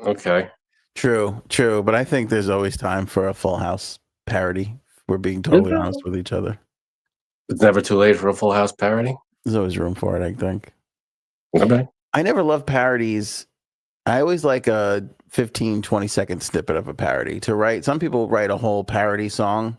Okay. True. But I think there's always time for a Full House parody. We're being totally honest with each other. It's never too late for a Full House parody. There's always room for it, I think. Okay. I never love parodies. I always like a 15, 20-second snippet of a parody to write. Some people write a whole parody song,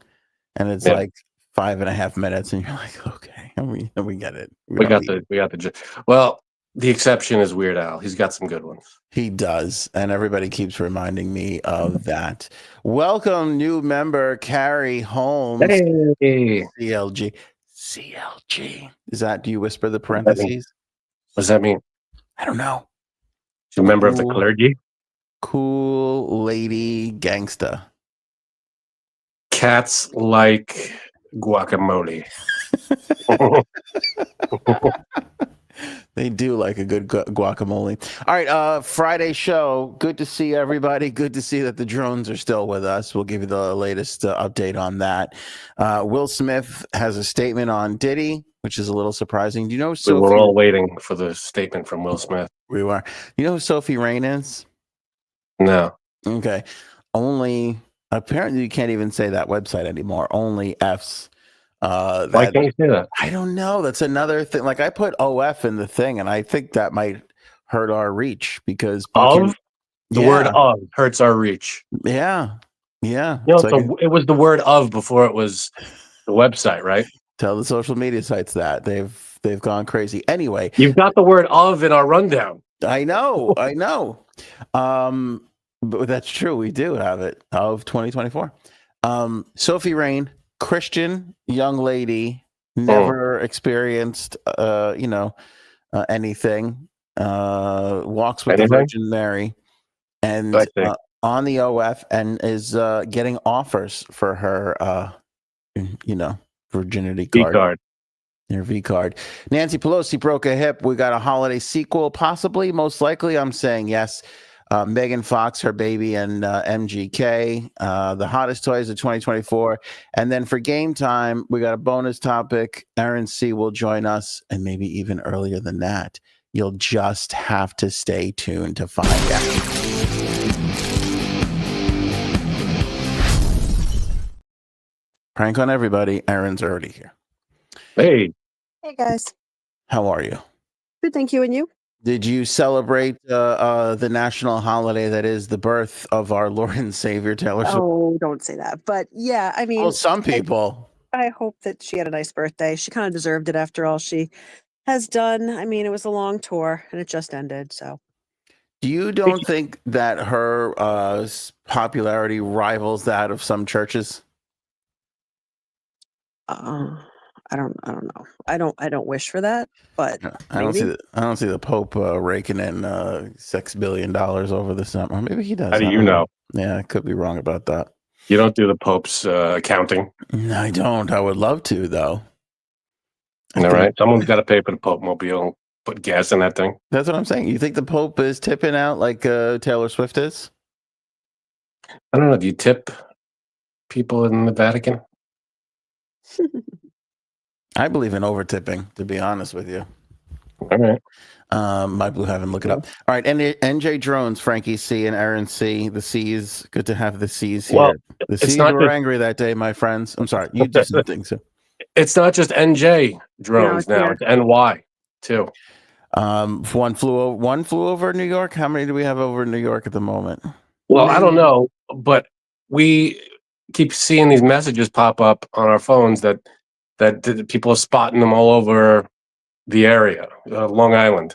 and it's like 5.5 minutes, and you're like, okay, and we get it. We got the. Well, the exception is Weird Al. He's got some good ones. He does, and everybody keeps reminding me of that. Welcome, new member Carrie Holmes. Hey. CLG. Is that? Do you whisper the parentheses? What does that mean? I don't know. She's a member of the clergy. Cool lady gangsta. Cats like guacamole. They do like a good guacamole. All right, Friday show. Good to see everybody. Good to see that the drones are still with us. We'll give you the latest update on that. Will Smith has a statement on Diddy, which is a little surprising. Do you know Sophie? We were all waiting for the statement from Will Smith. We were. You know who Sophie Rain is? No. Okay. Apparently you can't even say that website anymore. Only F's. Why can't you say that? I don't know. That's another thing. Like I put OF in the thing, and I think that might hurt our reach because the word of hurts our reach. Yeah. It was the word of before it was the website, right? Tell the social media sites that they've gone crazy. Anyway, you've got the word of in our rundown. I know. But that's true. We do have it of 2024. Sophie Rain, Christian young lady, never experienced, anything. Walks with the Virgin Mary, and on the OF, and is getting offers for her, virginity card. Your V card. Nancy Pelosi broke a hip. We got a holiday sequel, possibly, most likely. I'm saying yes. Megan Fox, her baby, and MGK, the hottest toys of 2024. And then for game time, we got a bonus topic. Aaron C. will join us, and maybe even earlier than that. You'll just have to stay tuned to find out. Prank on everybody. Aaron's already here. Hey guys. How are you? Good, thank you. And you? Did you celebrate the national holiday that is the birth of our Lord and Savior, Taylor Swift? Oh, don't say that. But yeah, I mean, well, some people. I hope that she had a nice birthday. She kind of deserved it after all she has done. I mean, it was a long tour and it just ended. So, you don't think that her popularity rivals that of some churches? I don't know. I don't wish for that, but I don't see the Pope raking in $6 billion over the summer. Maybe he does. How do you know? Yeah, I could be wrong about that. You don't do the Pope's accounting? I don't. I would love to, though. All right. Someone's got to pay for the Pope mobile. Put gas in that thing. That's what I'm saying. You think the Pope is tipping out like Taylor Swift is? I don't know. Do you tip people in the Vatican? I believe in over tipping, to be honest with you. All right. My Blue Heaven, look it up. All right. And NJ Drones, Frankie C and Aaron C. The C's, good to have the C's here. Well, the C's were angry that day, my friends. I'm sorry. You just didn't think so. It's not just NJ Drones now. It's NY too. One flew over New York. How many do we have over New York at the moment? Well, I don't know, but we keep seeing these messages pop up on our phones that people are spotting them all over the area, Long Island.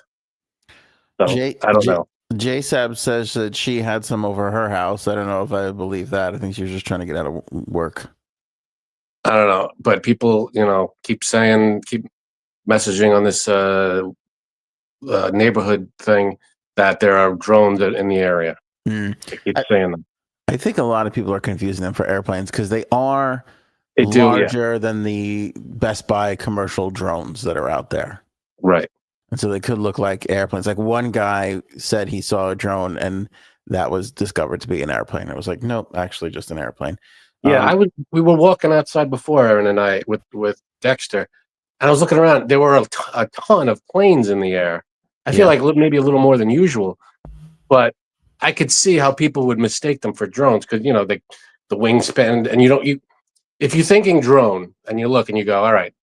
So, I don't know. JSAB says that she had some over her house. I don't know if I believe that. I think she was just trying to get out of work. I don't know, but people, keep messaging on this neighborhood thing that there are drones in the area. They keep saying them. I think a lot of people are confusing them for airplanes because they are larger than the Best Buy commercial drones that are out there. Right. And so they could look like airplanes. Like one guy said he saw a drone and that was discovered to be an airplane. It was like, nope, actually just an airplane. Yeah, we were walking outside before, Aaron and I, with Dexter, and I was looking around. There were a ton of planes in the air. I feel like maybe a little more than usual, but I could see how people would mistake them for drones because the wingspan, and if you're thinking drone and you look and you go, all right,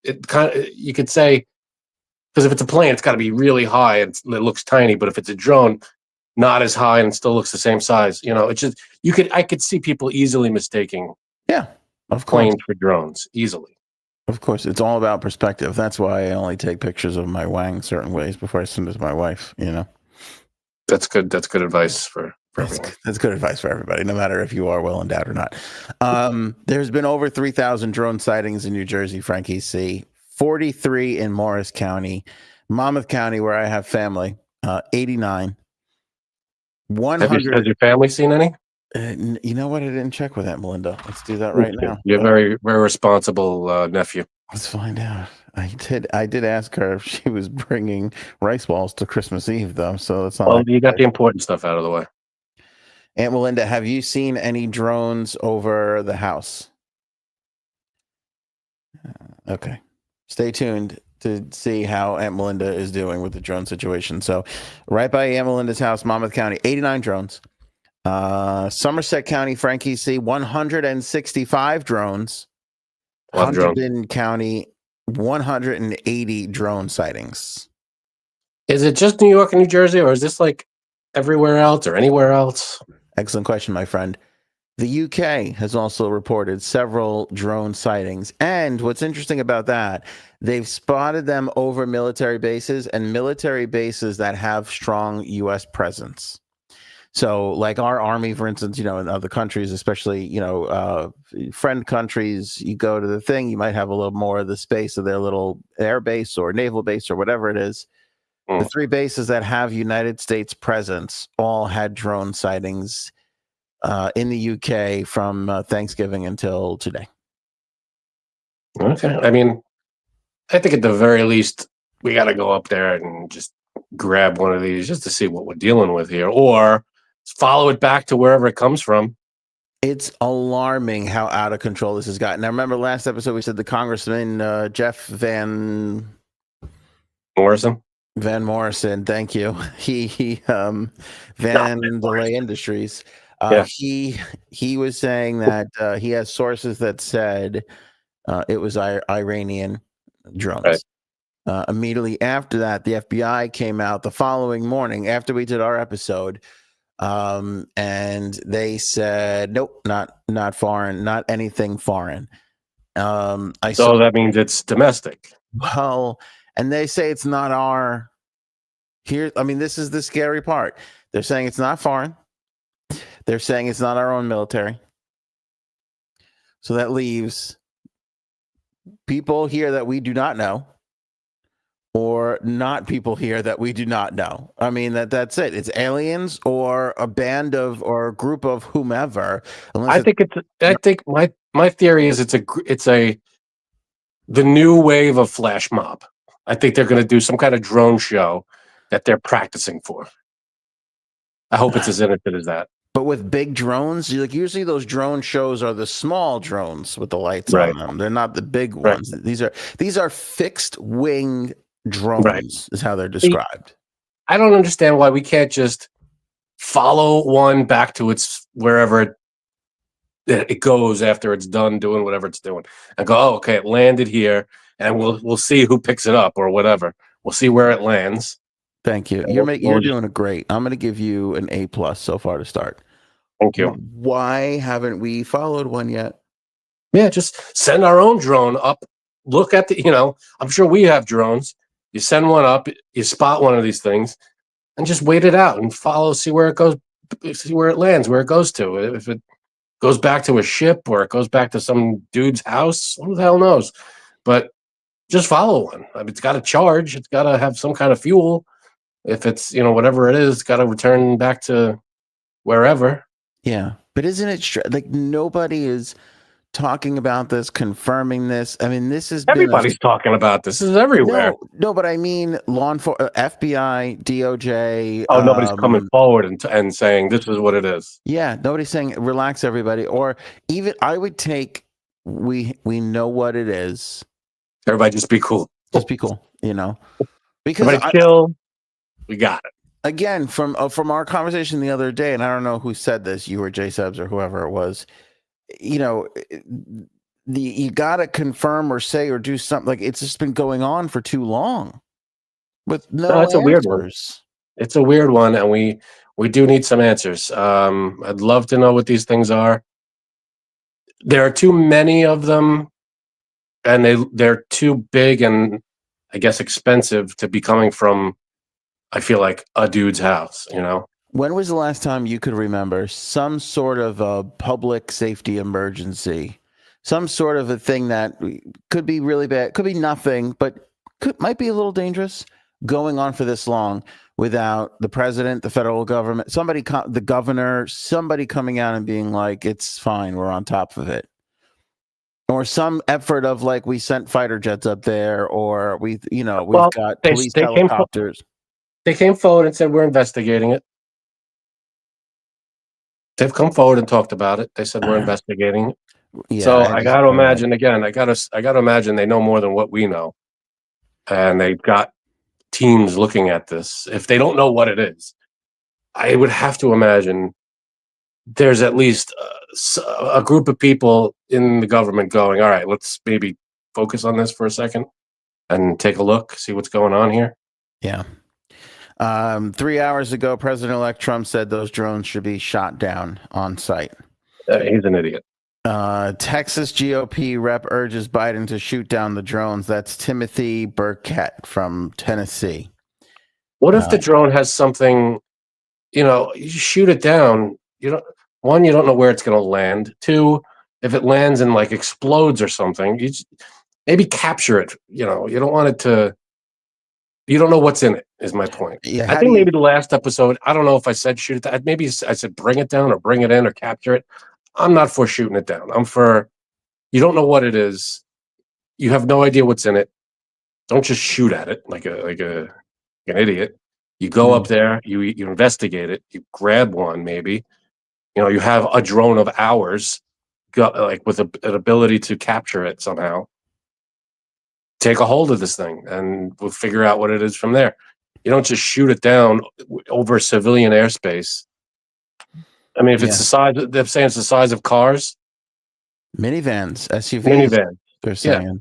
it kind of you could say because if it's a plane, it's got to be really high and it looks tiny. But if it's a drone, not as high and still looks the same size. It's just I could see people easily mistaking Yeah, of course. planes for drones easily. Of course, it's all about perspective. That's why I only take pictures of my wang certain ways before I send it to my wife. That's good. That's good advice for everyone. That's good advice for everybody, no matter if you are well endowed or not. There's been over 3,000 drone sightings in New Jersey, Frankie C. 43 in Morris County, Monmouth County, where I have family, 89. 100. Has your family seen any? You know what? I didn't check with Aunt Melinda. Let's do that right now. You're very, very responsible nephew. Let's find out. I did ask her if she was bringing rice balls to Christmas Eve, though. So that's not. Well, you got the important stuff out of the way. Aunt Melinda, have you seen any drones over the house? Okay. Stay tuned to see how Aunt Melinda is doing with the drone situation. So right by Aunt Melinda's house, Monmouth County, 89 drones. Somerset County, Frankie C, 165 drones. Huntington County, 180 drone sightings. Is it just New York and New Jersey, or is this like everywhere else or anywhere else? Excellent question, my friend. The UK has also reported several drone sightings. And what's interesting about that, they've spotted them over military bases and military bases that have strong U.S. presence. So like our army, for instance, in other countries, especially, friend countries, you go to the thing, you might have a little more of the space of their little air base or naval base or whatever it is. The three bases that have United States presence all had drone sightings in the UK from Thanksgiving until today. Okay. I mean, I think at the very least, we got to go up there and just grab one of these just to see what we're dealing with here, or follow it back to wherever it comes from. It's alarming how out of control this has gotten. Now, remember last episode we said the Congressman Jeff Van Morrison, thank you. He Van Delay Industries. He was saying that he has sources that said it was Iranian drones. Right. Immediately after that, the FBI came out the following morning after we did our episode, and they said, nope, not foreign, not anything foreign. So that means it's domestic. Well, and they say it's not our here. I mean, this is the scary part. They're saying it's not foreign. They're saying it's not our own military. So that leaves people here that we do not know, or not people here that we do not know. I mean, that's it. It's aliens or a band of or a group of whomever. I think my theory is it's the new wave of flash mob. I think they're going to do some kind of drone show that they're practicing for. I hope it's as innocent as that. But with big drones, usually those drone shows are the small drones with the lights on them. They're not the big ones. These are fixed wing drones, is how they're described. I don't understand why we can't just follow one back to its wherever it goes after it's done doing whatever it's doing, and go, oh, okay, it landed here, and we'll see who picks it up or whatever. We'll see where it lands. Thank you. You're doing a great. I'm going to give you an A+ so far to start. Thank you. Why haven't we followed one yet? Yeah, just send our own drone up. Look at I'm sure we have drones. You send one up, you spot one of these things, and just wait it out and follow, see where it goes, see where it lands, where it goes to. If it goes back to a ship or it goes back to some dude's house, who the hell knows? But just follow one. I mean, it's got to charge. It's got to have some kind of fuel. If it's, whatever it is, it's got to return back to wherever. Yeah. But isn't it like nobody is talking about this, confirming this? I mean, this is everybody's talking about this. This is everywhere. No, but I mean, law enforcement, FBI, DOJ. Oh, nobody's coming forward and saying this is what it is. Yeah, nobody's saying relax, everybody. Or even I would take we know what it is. Everybody, just be cool. Just be cool. Because everybody chill. We got it. again, from our conversation the other day, and I don't know who said this, you or Jay Subs or whoever it was, you know, you got to confirm or say or do something. Like, it's just been going on for too long with no it's a weird one. answers. It's a weird one, and we do need some answers. I'd love to know what these things are. There are too many of them, and they're too big and, I guess, expensive to be coming from, I feel like, a dude's house, you know? When was the last time you could remember some sort of a public safety emergency, some sort of a thing that could be really bad, could be nothing, but might be a little dangerous, going on for this long without the president, the federal government, the governor, somebody coming out and being like, it's fine, we're on top of it? Or some effort of, like, we sent fighter jets up there, or we've got police helicopters. They came forward and said, we're investigating it. They've come forward and talked about it. They said, we're investigating it. Yeah, so I got to imagine, again, I got to imagine they know more than what we know. And they've got teams looking at this. If they don't know what it is, I would have to imagine there's at least a group of people in the government going, all right, let's maybe focus on this for a second and take a look, see what's going on here. Yeah. 3 hours ago, President-elect Trump said those drones should be shot down on site. He's an idiot. Texas GOP rep urges Biden to shoot down the drones. That's Timothy Burkett from Tennessee. What if the drone has something, you shoot it down, one, you don't know where it's going to land. Two, if it lands and, like, explodes or something, you maybe capture it. You don't want it to, you don't know what's in it, is my point. Yeah, I think maybe the last episode, I don't know if I said shoot it down. Maybe I said bring it down or bring it in or capture it. I'm not for shooting it down. I'm for, you don't know what it is. You have no idea what's in it. Don't just shoot at it like an idiot. You go up there, you investigate it, you grab one maybe. You have a drone of ours, with an ability to capture it somehow. Take a hold of this thing, and we'll figure out what it is from there. You don't just shoot it down over civilian airspace. I mean, if it's the size, they're saying it's the size of cars, minivans, SUVs. Minivans. They're saying. Yeah.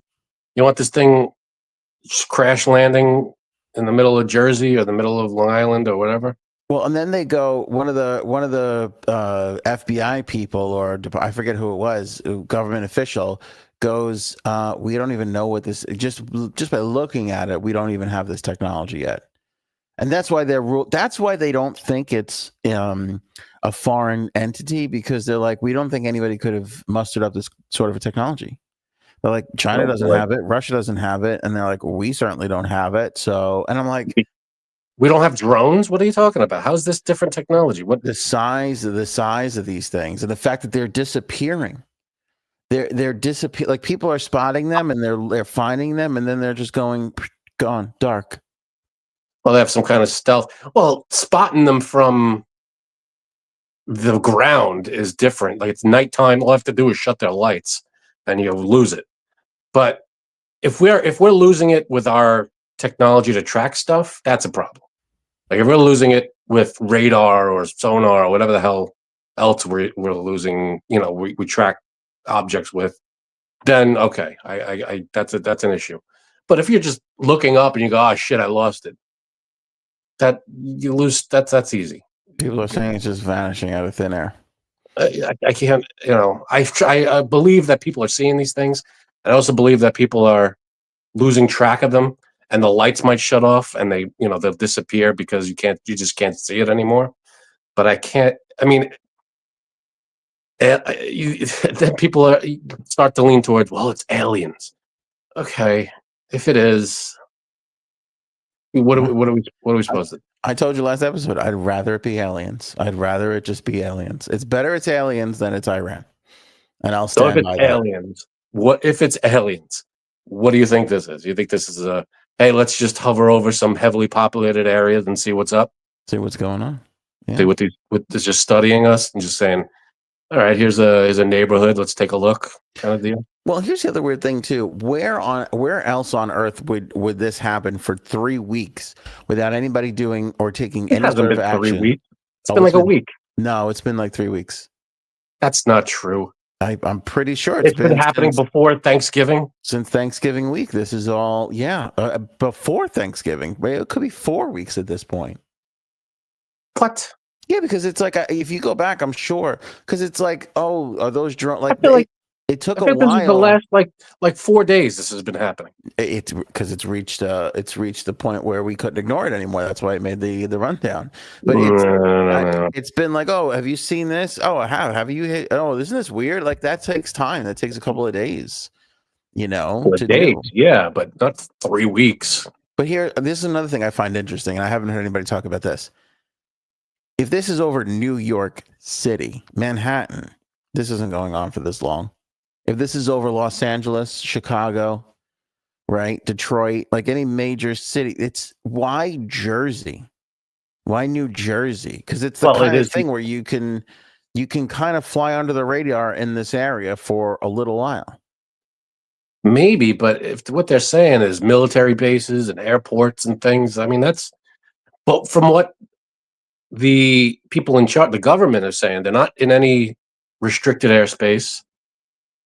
You want this thing just crash landing in the middle of Jersey or the middle of Long Island or whatever? Well, and then they go, one of the FBI people, or I forget who it was, a government official, goes, we don't even know what this, just by looking at it, we don't even have this technology yet. And that's why that's why they don't think it's a foreign entity, because they're like, we don't think anybody could have mustered up this sort of a technology. They're like, China doesn't have it, Russia doesn't have it, and they're like, we certainly don't have it. So, and I'm like, we don't have drones? What are you talking about? How is this different technology? What the size of these things, and the fact that they're disappearing. They're disappear, like, people are spotting them and they're finding them, and then they're just gone, dark. Well, they have some kind of stealth. Well, spotting them from the ground is different. Like, it's nighttime, all I have to do is shut their lights and you lose it. But if we're losing it with our technology to track stuff, that's a problem. Like, if we're losing it with radar or sonar or whatever the hell else we're losing, we track objects with, then okay, I that's an issue. But if you're just looking up and you go, oh shit, I lost it, that you lose, that's easy. People are saying it's just vanishing out of thin air. I can't, I believe that people are seeing these things. I also believe that people are losing track of them, and the lights might shut off and they'll disappear because you just can't see it anymore. But I can't, I mean, then people start to lean towards, well, it's aliens. Okay, if it is, what are we supposed to do? I told you last episode, I'd rather it be aliens. I'd rather it just be aliens. It's better it's aliens than it's Iran. And I'll stand by that. Aliens, what if it's aliens? What do you think this is? You think this is hey, let's just hover over some heavily populated areas and see what's up? See what's going on. Yeah. See what they're just studying us and just saying, all right, here's a neighborhood. Let's take a look, kind of deal. Well, here's the other weird thing too. Where else on earth would this happen for 3 weeks without anybody doing or taking It any hasn't sort of been 3 action? weeks. It's Oh, been like a week. No, it's been like 3 weeks. That's not true. I'm pretty sure It's been happening since, before Thanksgiving. since Thanksgiving week. This is all, before Thanksgiving. It could be 4 weeks at this point. What? Yeah, because it's like if you go back, I'm sure because it's like, oh, are those drones? Like I feel like it took I a think this is the while. last like 4 days. This has been happening. It's because it's reached the point where we couldn't ignore it anymore. That's why it made the rundown. But No. it's been like, oh, have you seen this? Oh, I have. Have you hit? Oh, isn't this weird? Like that takes time. That takes a couple of days, to days, do. yeah, but not 3 weeks. But here, this is another thing I find interesting, and I haven't heard anybody talk about this. If this is over New York City, Manhattan, this isn't going on for this long. If this is over Los Angeles, Chicago, right, Detroit, like any major city, it's why Jersey? Why New Jersey? Because it's the kind of thing where you can kind of fly under the radar in this area for a little while. Maybe, but if what they're saying is military bases and airports and things, I mean but from what the people in charge, the government is saying, they're not in any restricted airspace.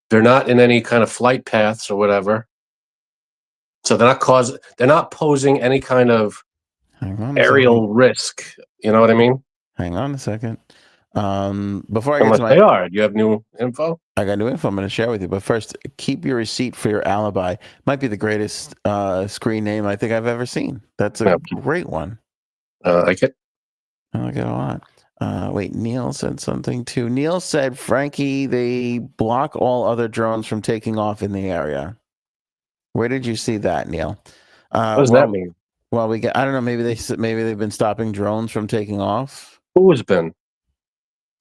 They're not in any kind of flight paths or whatever. So they're not posing any kind of aerial risk. You know what I mean? Hang on a second. Before I Unless get to they are. Do you have new info? I got new info I'm going to share with you. But first, keep your receipt for your alibi. Might be the greatest screen name I think I've ever seen. That's a great one. I like it. I like it a lot. Wait, Neil said something too. Neil said, Frankie, they block all other drones from taking off in the area. Where did you see that, Neil? What does that mean? Well, I don't know. Maybe they've been stopping drones from taking off. Who has been?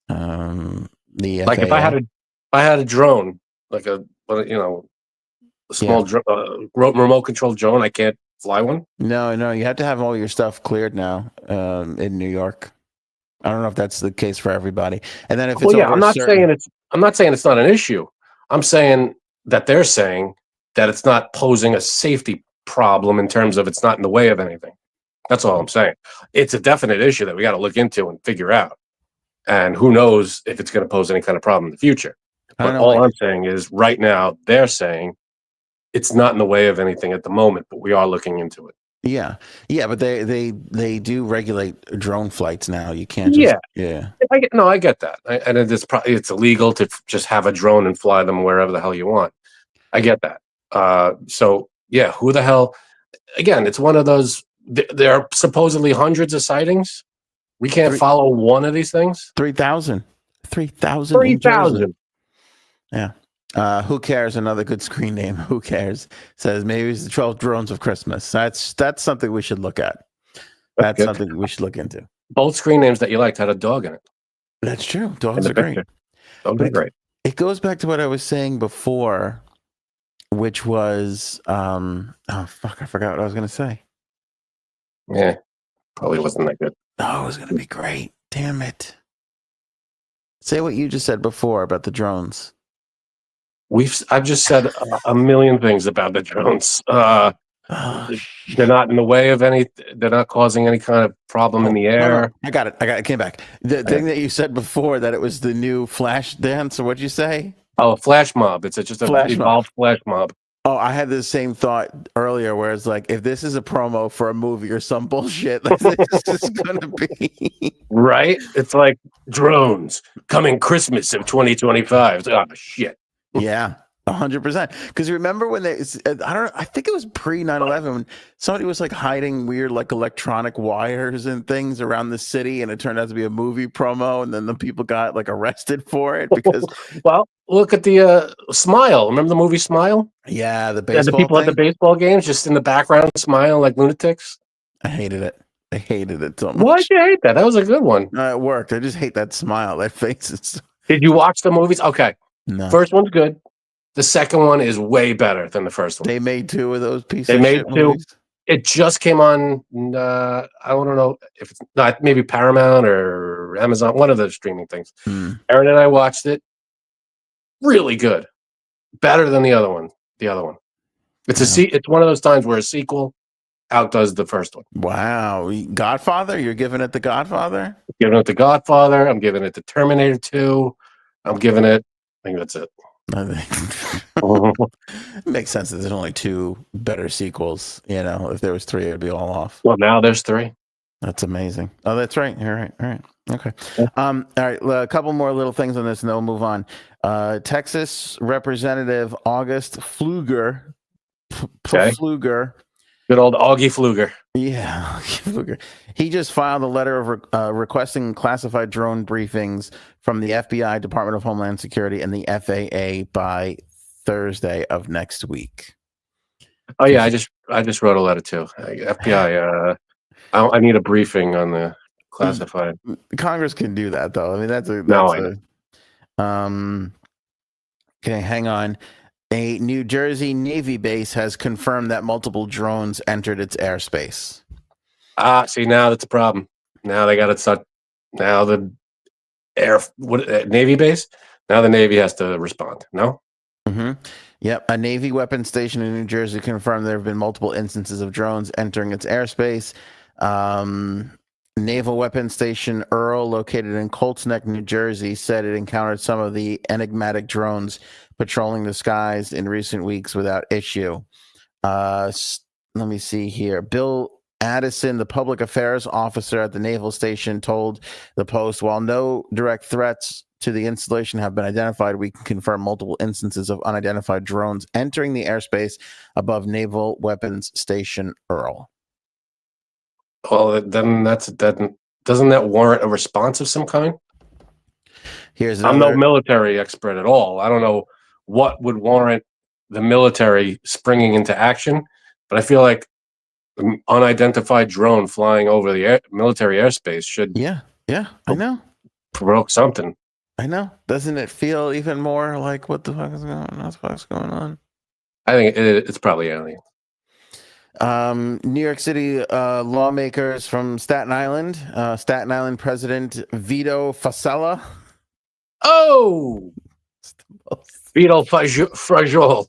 The like FAA. if I had a drone, like a small remote control drone, I can't fly one. No, you have to have all your stuff cleared now in New York. I don't know if that's the case for everybody. And then if it's I'm not saying it's not an issue. I'm saying that they're saying that it's not posing a safety problem in terms of it's not in the way of anything. That's all I'm saying. It's a definite issue that we got to look into and figure out. And who knows if it's going to pose any kind of problem in the future. But all I'm saying is right now they're saying it's not in the way of anything at the moment, but we are looking into it. Yeah, but they do regulate drone flights now. You can't just I get that, and it's illegal to just have a drone and fly them wherever the hell you want. I get that. So yeah, who the hell? Again, it's one of those. There are supposedly hundreds of sightings. We can't follow one of these things. 3,000. 3,000. Yeah. Who cares? Another good screen name. Who cares? Says maybe it's the 12 drones of Christmas. That's something we should look at. That's something we should look into. Both screen names that you liked had a dog in it. That's true. Dogs are great. Dogs are great. It goes back to what I was saying before, which was I forgot what I was going to say. Yeah, probably wasn't that good. Oh, it was going to be great. Damn it. Say what you just said before about the drones. I've just said a million things about the drones. They're not in the way of any. They're not causing any kind of problem in the air. I got it. It came back. The thing that you said before, that it was the new flash dance, or what'd you say? Oh, a flash mob. It's just an evolved flash mob. Oh, I had the same thought earlier, where it's like, if this is a promo for a movie or some bullshit, like this is gonna be right. It's like drones coming Christmas of 2025. It's like, oh shit. Yeah, 100%. Because remember when I think it was pre 9/11 when somebody was like hiding weird like electronic wires and things around the city, and it turned out to be a movie promo, and then the people got like arrested for it because. Well, look at the Smile. Remember the movie Smile? Yeah, the baseball. The people at the baseball games just in the background smile like lunatics. I hated it. So much. Why'd you hate that? That was a good one. It worked. I just hate that smile. That face is. Did you watch the movies? Okay. No. First one's good. The second one is way better than the first one. They made two of those pieces. They made two. Movies. It just came on. I don't know if it's not maybe Paramount or Amazon, one of the streaming things. Aaron and I watched it. Really good, better than the other one. The other one. It's one of those times where a sequel outdoes the first one. Wow, Godfather? You're giving it the Godfather? I'm giving it the Godfather. I'm giving it the Terminator 2. I'm giving it. I think that's it. I think it makes sense that there's only 2 better sequels. You know, if there was 3, it'd be all off. Well, now there's 3. That's amazing. Oh, that's right. You're right. All right. Okay. Yeah. All right. A couple more little things on this, and then we'll move on. Texas Representative August Pfluger. Okay. Pfluger. Good old Augie Pfluger. Yeah, he just filed a letter of requesting classified drone briefings from the FBI, Department of Homeland Security, and the FAA by Thursday of next week. Oh yeah, I just wrote a letter too. FBI. I need a briefing on the classified. Congress can do that though. I mean, that's okay, hang on. A New Jersey Navy base has confirmed that multiple drones entered its airspace. See, now that's a problem. Now they got to start. Now the Navy base. Now the Navy has to respond. No. Mm-hmm. Yep. A Navy weapons station in New Jersey confirmed there have been multiple instances of drones entering its airspace. Naval Weapons Station Earl, located in Colts Neck, New Jersey, said it encountered some of the enigmatic drones patrolling the skies in recent weeks without issue. Let me see here. Bill Addison, the public affairs officer at the naval station, told the Post, while no direct threats to the installation have been identified, we can confirm multiple instances of unidentified drones entering the airspace above Naval Weapons Station Earl. Well, then doesn't that warrant a response of some kind? I'm no military expert at all. I don't know what would warrant the military springing into action, but I feel like an unidentified drone flying over the military airspace should I know, provoke something. I know. Doesn't it feel even more like what the fuck is going on? What the fuck's going on? I think it's probably alien. New York City lawmakers from Staten Island President Vito Fasella. Oh, Vito Fagioli.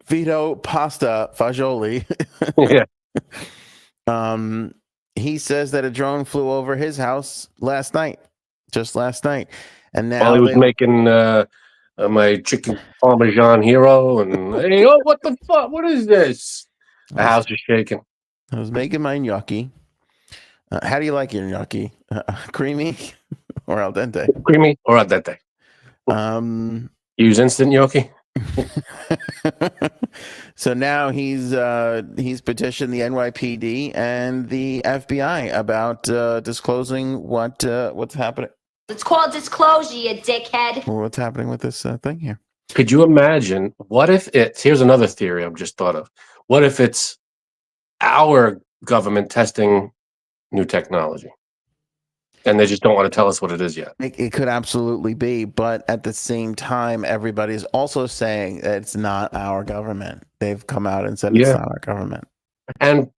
Vito Pasta Fagioli. Yeah. He says that a drone flew over his house just last night, and now while he was making my chicken parmesan hero, and hey, oh, what the fuck? What is this? The house is shaking. I was making my gnocchi. How do you like your gnocchi? Creamy or al dente? Creamy or al dente. Use instant gnocchi. So now he's petitioned the NYPD and the FBI about disclosing what's happening. It's called disclosure, you dickhead. What's happening with this thing here? Could you imagine? What if here's another theory I've just thought of. What if it's our government testing new technology, and they just don't want to tell us what it is yet? It could absolutely be, but at the same time, everybody's also saying that it's not our government. They've come out and said it's not our government.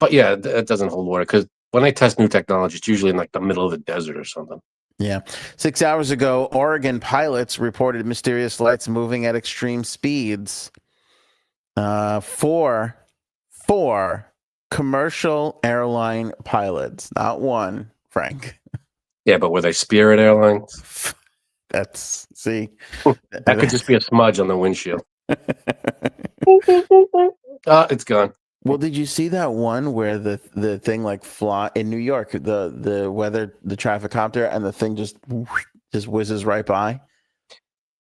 But yeah, it doesn't hold water, because when they test new technology, it's usually in like the middle of the desert or something. Yeah. 6 hours ago, Oregon pilots reported mysterious lights moving at extreme speeds. Four commercial airline pilots, not one, Frank. Yeah, but were they Spirit Airlines? See. That could just be a smudge on the windshield. It's gone. Well, did you see that one where the thing like fly in New York, the traffic copter, and the thing just whizzes right by?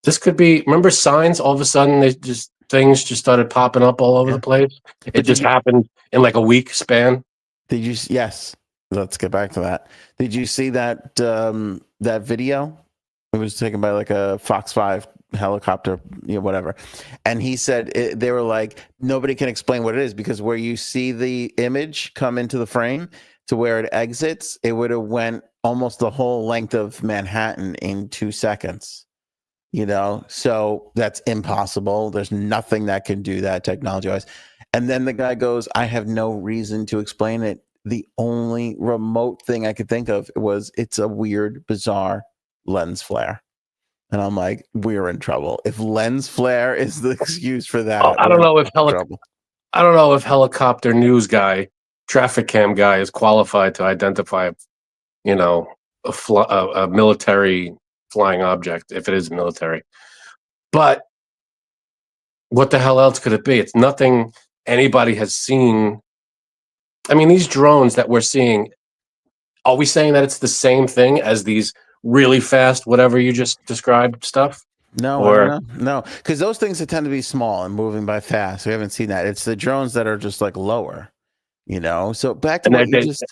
This could be, remember Signs? All of a sudden things just started popping up all over the place. It just happened in like a week span. Yes. Let's get back to that. Did you see that that video? It was taken by like a Fox 5 helicopter, whatever. And he said they were like, nobody can explain what it is, because where you see the image come into the frame to where it exits, it would have went almost the whole length of Manhattan in 2 seconds. So that's impossible. There's nothing that can do that technology-wise. And then the guy goes, I have no reason to explain it. The only remote thing I could think of was it's a weird, bizarre lens flare. And I'm like, we're in trouble. If lens flare is the excuse for that, I we're don't know in if trouble. I don't know if helicopter news guy, traffic cam guy is qualified to identify, you know, a military flying object, if it is military. But what the hell else could it be? It's nothing anybody has seen. I mean, these drones that we're seeing, are we saying that it's the same thing as these really fast, whatever you just described stuff? No, I don't Or know. No, because those things that tend to be small and moving by fast. We haven't seen that. It's the drones that are just like lower, So back to and what you just.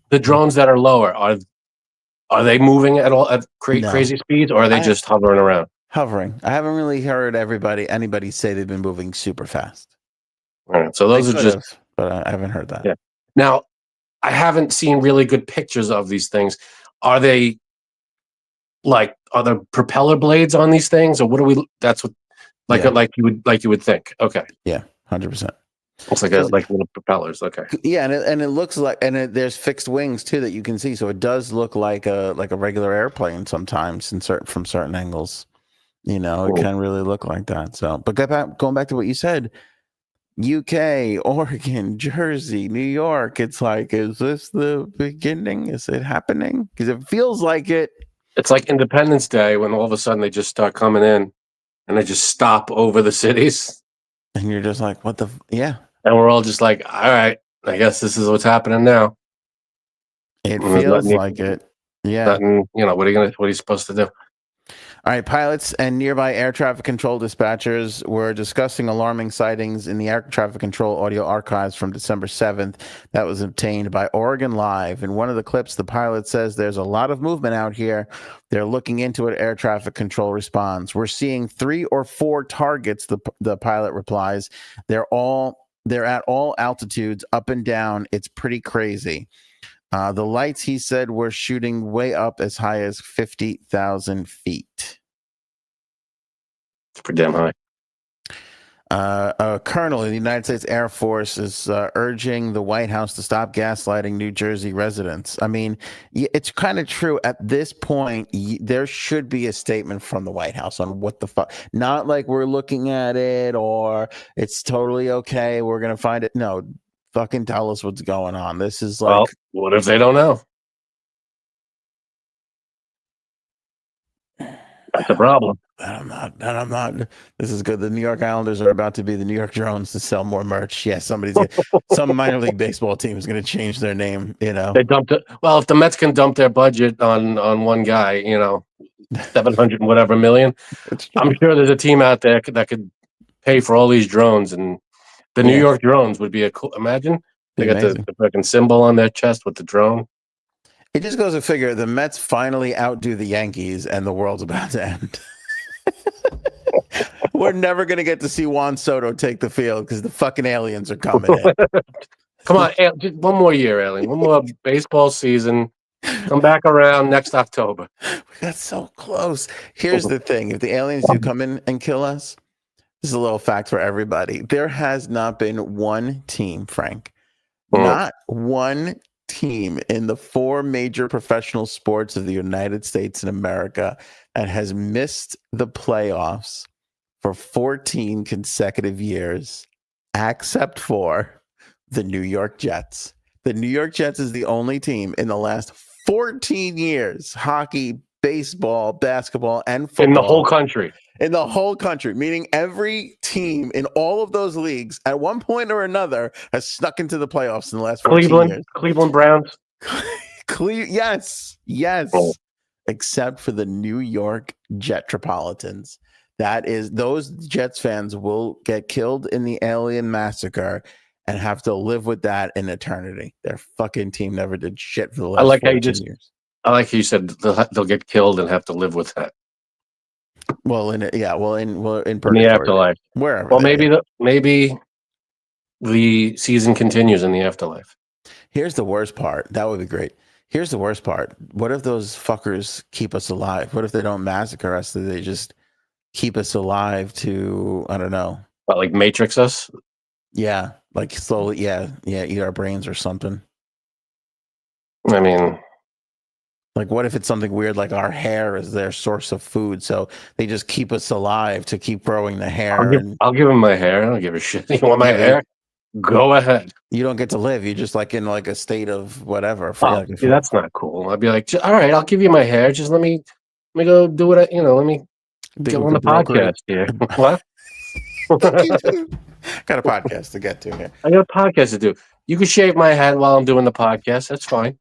the drones that are lower, are they moving at all at No. crazy speeds, or are they I- just hovering around? Hovering. I haven't really heard anybody say they've been moving super fast. All right, so those They are could just have, but I haven't heard that. Yeah. Now, I haven't seen really good pictures of these things. Are they are there propeller blades on these things, or what do we? That's what Yeah. like you would think. Okay, Yeah, 100%. it's like like little propellers. Okay, Yeah, and it looks like, there's fixed wings too that you can see, so it does look like a regular airplane sometimes from certain angles. It Cool. can really look like that. So, but going back to what you said, UK, Oregon, Jersey, New York. It's like, is this the beginning? Is it happening? Because it feels like it. It's like Independence Day when all of a sudden they just start coming in, and they just stop over the cities, And you're just like, what the? Yeah. and we're all just like, all right, I guess this is what's happening now. It And there's feels nothing like it. Yeah. Nothing, what are you supposed to do? All right, pilots and nearby air traffic control dispatchers were discussing alarming sightings in the air traffic control audio archives from December 7th that was obtained by Oregon Live. In one of the clips, the pilot says there's a lot of movement out here. They're looking into it, air traffic control responds. We're seeing 3 or 4 targets, the pilot replies. They're at all altitudes, up and down. It's pretty crazy. The lights, he said, were shooting way up as high as 50,000 feet. It's pretty damn high. A colonel in the United States Air Force is urging the White House to stop gaslighting New Jersey residents. I mean, it's kind of true. At this point, there should be a statement from the White House on what the fuck. Not like we're looking at it or it's totally okay, we're going to find it. No, fucking tell us what's going on. This is like, Well, what if they don't know? That's the problem. I'm not. This is good. The New York Islanders are about to be the New York Drones to sell more merch. Yeah, some minor league baseball team is going to change their name. They dumped it. Well, if the Mets can dump their budget on one guy, 700 and whatever million, I'm sure there's a team out there that could pay for all these drones, and the New York Drones would be a cool. Imagine they got the fucking symbol on their chest with the drone. It just goes to figure the Mets finally outdo the Yankees, and the world's about to end. We're never going to get to see Juan Soto take the field because the fucking aliens are coming in. Come on, just one more year, Alien. One more baseball season. Come back around next October. We got so close. Here's the thing. If the aliens do come in and kill us, this is a little fact for everybody. There has not been one team, Frank, not one team in the 4 major professional sports of the United States and America that has missed the playoffs for 14 consecutive years, except for the New York Jets. The New York Jets is the only team in the last 14 years, hockey, baseball, basketball, and football. In the whole country. In the whole country, meaning every team in all of those leagues at one point or another has snuck into the playoffs in the last 14 years. Cleveland Browns. Yes. Except for the New York Jetropolitans. Those Jets fans will get killed in the alien massacre and have to live with that in eternity. Their fucking team never did shit for the last 14 years. I like how you said they'll get killed and have to live with that. Well, in purgatory, in the afterlife, wherever. Well, maybe the season continues in the afterlife. Here's the worst part. That would be great. Here's the worst part. What if those fuckers keep us alive? What if they don't massacre us? They just keep us alive to, I don't know. Like Matrix us? Yeah, like slowly. Yeah, eat our brains or something. I mean, Like, what if it's something weird, like our hair is their source of food, so they just keep us alive to keep growing the hair, and I'll give him my hair. I don't give a shit. You want my yeah, hair? Go ahead. you don't get to live. You're just like in like a state of whatever. Oh, Like, see, that's not cool. I'd be like, all right, I'll give you my hair. Just let me go do what let me think get we on the could broker podcast here. What? got a podcast to get to here. I got a podcast to do. You can shave my head while I'm doing the podcast. That's fine.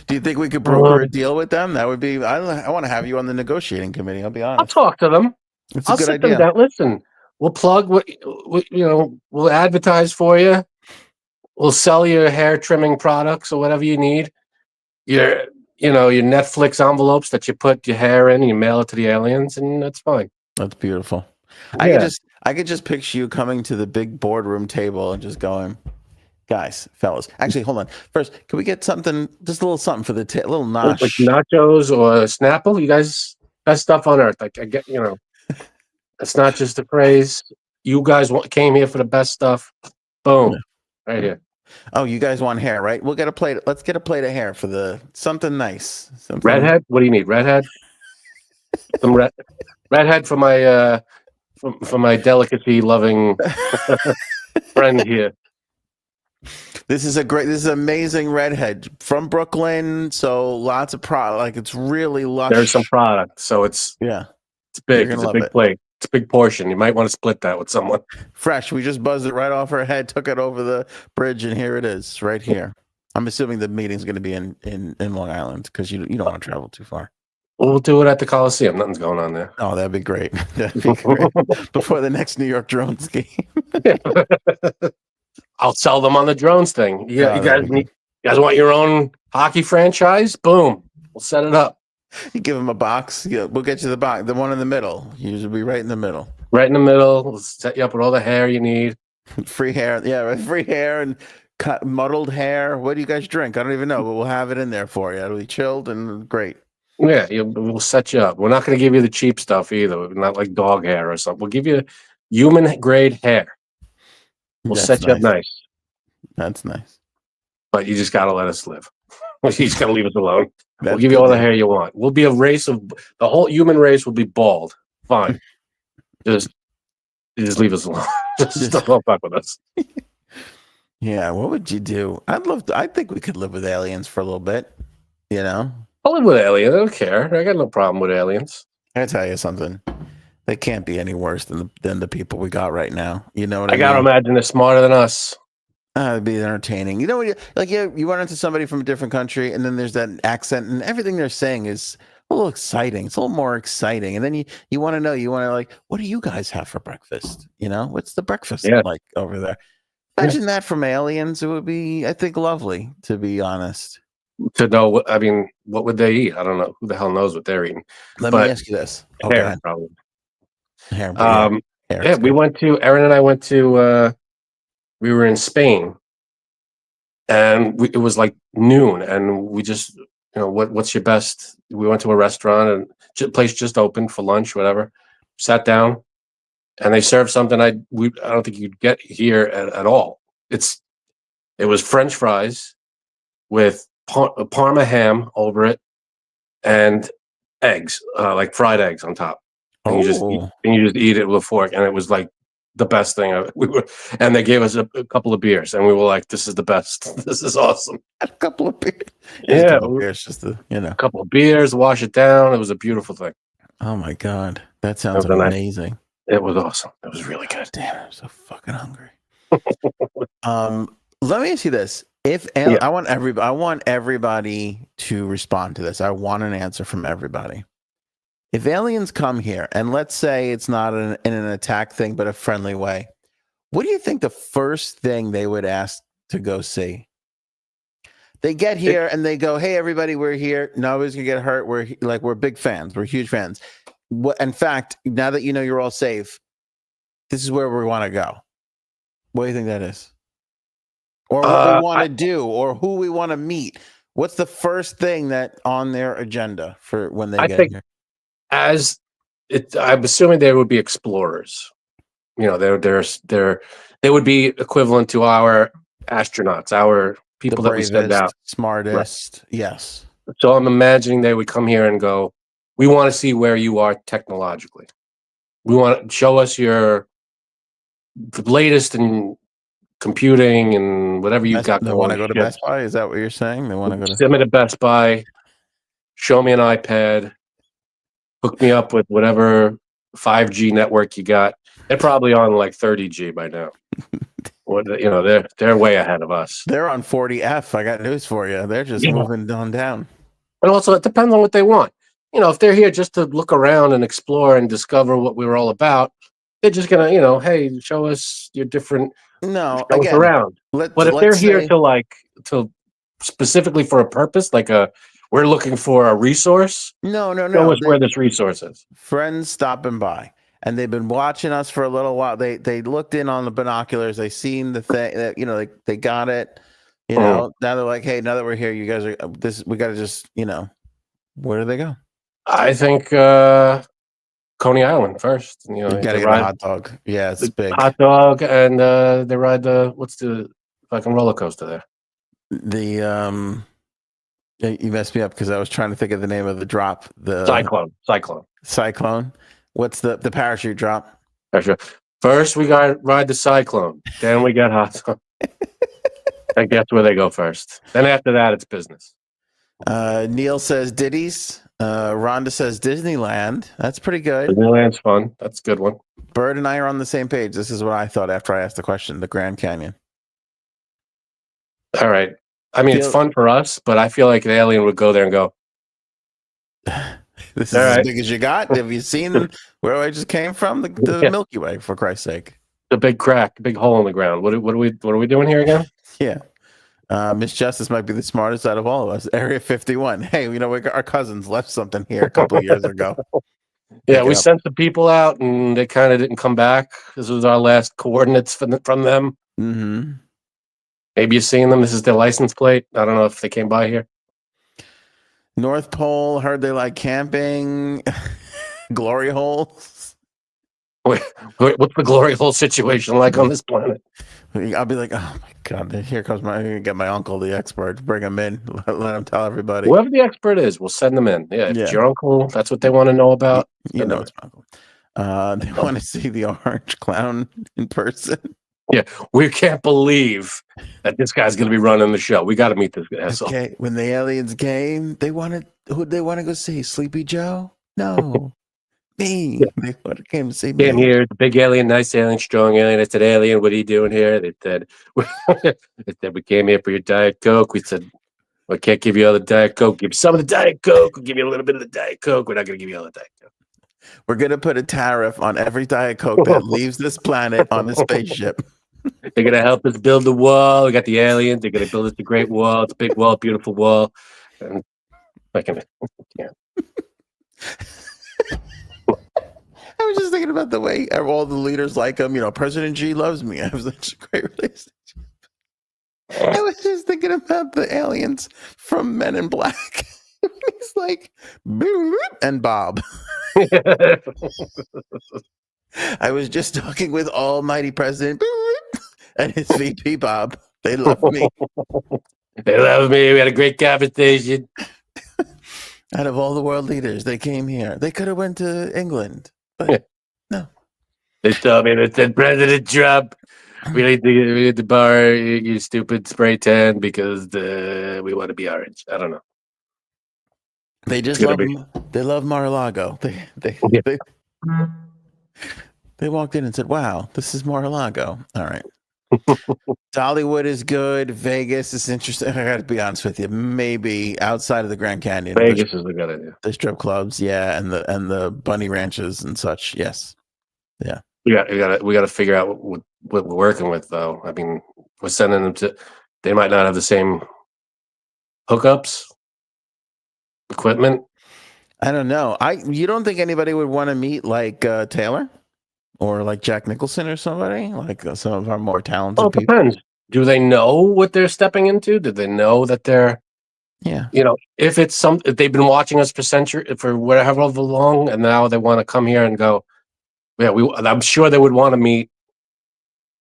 Do you think we could broker Um, a deal with them? That would be. I want to have you on the negotiating committee. I'll be I'll honest. talk to them. It's a I'll good sit them idea. down. Listen, we'll plug we'll advertise for you. We'll sell your hair trimming products or whatever you need. Your your Netflix envelopes that you put your hair in and you mail it to the aliens, and that's fine. That's beautiful. Yeah. I could just picture you coming to the big boardroom table and just going, guys, fellas. Actually, hold on. First, can we get something, just a little something for the a little Like nosh? nachos or Snapple. You guys, best stuff on earth. Like I get, it's not just a phrase. You guys came here for the best stuff. Boom, right here. Oh, you guys want hair, right? We'll get a plate. Let's get a plate of hair for the something nice. Something. Redhead. What do you need? Redhead. Some redhead for my for my delicacy loving friend here. This is amazing redhead from Brooklyn. So lots of product. Like it's really lush. There's some product, so it's big. It's a big plate. It's a big portion. You might want to split that with someone. Fresh. We just buzzed it right off her head, took it over the bridge, and here it is, right here. I'm assuming the meeting's going to be in Long Island because you don't want to travel too far. We'll do it at the Coliseum. Nothing's going on there. Oh, that'd be great. That'd be great. Before the next New York Drones game. I'll sell them on the drones thing. You that'd be you guys want your own hockey franchise? Boom. We'll set it up. You give them a box. Yeah, we'll get you the box. The one in the middle. You should be right in the middle. Right in the middle. We'll set you up with all the hair you need. Free hair. Yeah, right, free hair and muddled hair. What do you guys drink? I don't even know, but we'll have it in there for you. It'll be chilled and great. Yeah, we'll set you up. We're not going to give you the cheap stuff either. Not like dog hair or something. We'll give you human grade hair. We'll set you up nice. That's nice. But you just got to let us live. You just got to leave us alone. We'll That's give you all good, the hair you want. We'll be a race of the whole human race will be bald. Fine. Just leave us alone. Just don't fuck with us. Yeah, what would you do? I think we could live with aliens for a little bit. You know? I'll live with aliens. I don't care. I got no problem with aliens. I tell you something. They can't be any worse than the people we got right now. You know what I mean? I gotta imagine they're smarter than us. It'd be entertaining. You know, you run into somebody from a different country, and then there's that accent, and everything they're saying is a little exciting. It's a little more exciting, and then you want to know. You want to like, what do you guys have for breakfast? You know, what's the breakfast like over there? Imagine that from aliens. It would be, I think, lovely. To be honest. To know what what would they eat? I don't know. Who the hell knows what they're eating? Let me ask you this. Hair, probably. Hair, yeah, we went to Erin and I went to. We were in Spain, and it was like noon, and we just what's your best? We went to a restaurant and place just opened for lunch, whatever. Sat down, and they served something I don't think you'd get here at all. It was French fries with Parma ham over it and eggs, like fried eggs on top. And you just eat it with a fork, and it was like the best thing. And they gave us a couple of beers, and we were like, "This is the best. This is awesome." A couple of beers, yeah, beers, just a couple of beers, wash it down. It was a beautiful thing. Oh my god, that sounds amazing. It was awesome. It was really good. Damn, I'm so fucking hungry. Let me ask you this. I want everybody to respond to this. I want an answer from everybody. If aliens come here, and let's say it's not in an attack thing, but a friendly way, what do you think the first thing they would ask to go see? They get here and they go, "Hey, everybody, we're here. Nobody's gonna get hurt. We're big fans. We're huge fans. In fact, now that you know you're all safe, this is where we want to go." What do you think that is? Or what we want to do, or who we want to meet? What's the first thing that on their agenda for when they get here? I'm assuming there would be explorers. they would be equivalent to our astronauts, our The people that we send bravest, out. smartest. Yes. So I'm imagining they would come here and go, we want to see where you are technologically. We want to show us the latest in computing and whatever you've got They going. want to go to Best Buy? Is that what you're saying? They want to go to Send me to Best Buy, show me an iPad, hook me up with whatever 5G network you got. They're probably on like 30G by now. They're way ahead of us. They're on 40F. I got news for you. They're just moving on down. And also, it depends on what they want. If they're here just to look around and explore and discover what we were all about, they're just gonna, hey, show us your different. No, Show us again, around. But if they're here to specifically for a purpose, like we're looking for a resource. No. Show us where this resource is. Friends stopping by, and they've been watching us for a little while. They looked in on the binoculars. They seen the thing that they got it. Now they're like, hey, now that we're here, you guys are this. We got to just where do they go? I think Coney Island first. You got to get a hot dog. Yeah, it's big. Hot dog, and they ride what's the fucking roller coaster there? The you messed me up because I was trying to think of the name of the drop. The Cyclone. What's the parachute drop? First, we got ride the Cyclone. Then we got hot dog. I guess where they go first. Then after that, it's business. Neil says Diddy's. Rhonda says Disneyland. That's pretty good. Disneyland's fun. That's a good one. Bird and I are on the same page. This is what I thought after I asked the question. The Grand Canyon. All right. I mean, it's fun for us, but I feel like the alien would go there and go, this is as big as you got. Have you seen where I just came from? The Milky Way, for Christ's sake. The big crack, big hole in the ground. What are we doing here again? Yeah. Miss Justice might be the smartest out of all of us. Area 51. Hey, our cousins left something here a couple of years ago. Yeah, we sent the people out and they kind of didn't come back. This was our last coordinates from them. Mm-hmm. Maybe you've seen them. This is their license plate. I don't know if they came by here. North Pole, heard they like camping. Glory holes. What's the glory hole situation like on this planet? I'll be like, oh my God, here comes get my uncle, the expert. Bring him in. Let him tell everybody. Whoever the expert is, we'll send them in. Yeah, if it's your uncle, that's what they want to know about. It's my uncle. They want to see the orange clown in person. Yeah, we can't believe that this guy's going to be running the show. We got to meet this asshole. Okay, when the aliens came, who'd they want to go see? Sleepy Joe? No. Me. Yeah. They came to see me. Came here, the big alien, nice alien, strong alien. I said, alien, what are you doing here? They said, we came here for your Diet Coke. We said, I can't give you all the Diet Coke. Give you some of the Diet Coke. We'll give you a little bit of the Diet Coke. We're not going to give you all the Diet Coke. We're going to put a tariff on every Diet Coke that leaves this planet on the spaceship. They're going to help us build the wall. We got the aliens. They're going to build us a great wall. It's a big wall, beautiful wall. And yeah. I was just thinking about the way all the leaders like him. President G loves me. I have such a great relationship. I was just thinking about the aliens from Men in Black. He's like, boop, and Bob. I was just talking with Almighty President and his VP Bob. They love me. They love me. We had a great conversation. Out of all the world leaders, they came here. They could have went to England, but no. They told me, they said, President Trump, we need to bar you stupid spray tan because we want to be orange. I don't know. They just love they love Mar-a-Lago. They walked in and said, wow, this is Mar-a-Lago. All right. Dollywood is good. Vegas is interesting. I got to be honest with you. Maybe outside of the Grand Canyon. Vegas is a good idea. The strip clubs, yeah, and the bunny ranches and such. Yes. Yeah. We got to figure out what we're working with, though. I mean, we're sending them to. They might not have the same hookups, equipment. I don't know. You don't think anybody would want to meet like Taylor or like Jack Nicholson or somebody like some of our more talented people? It depends. Do they know what they're stepping into? Do they know that they're? Yeah. If they've been watching us for whatever long, and now they want to come here and go, Yeah, I'm sure they would want to meet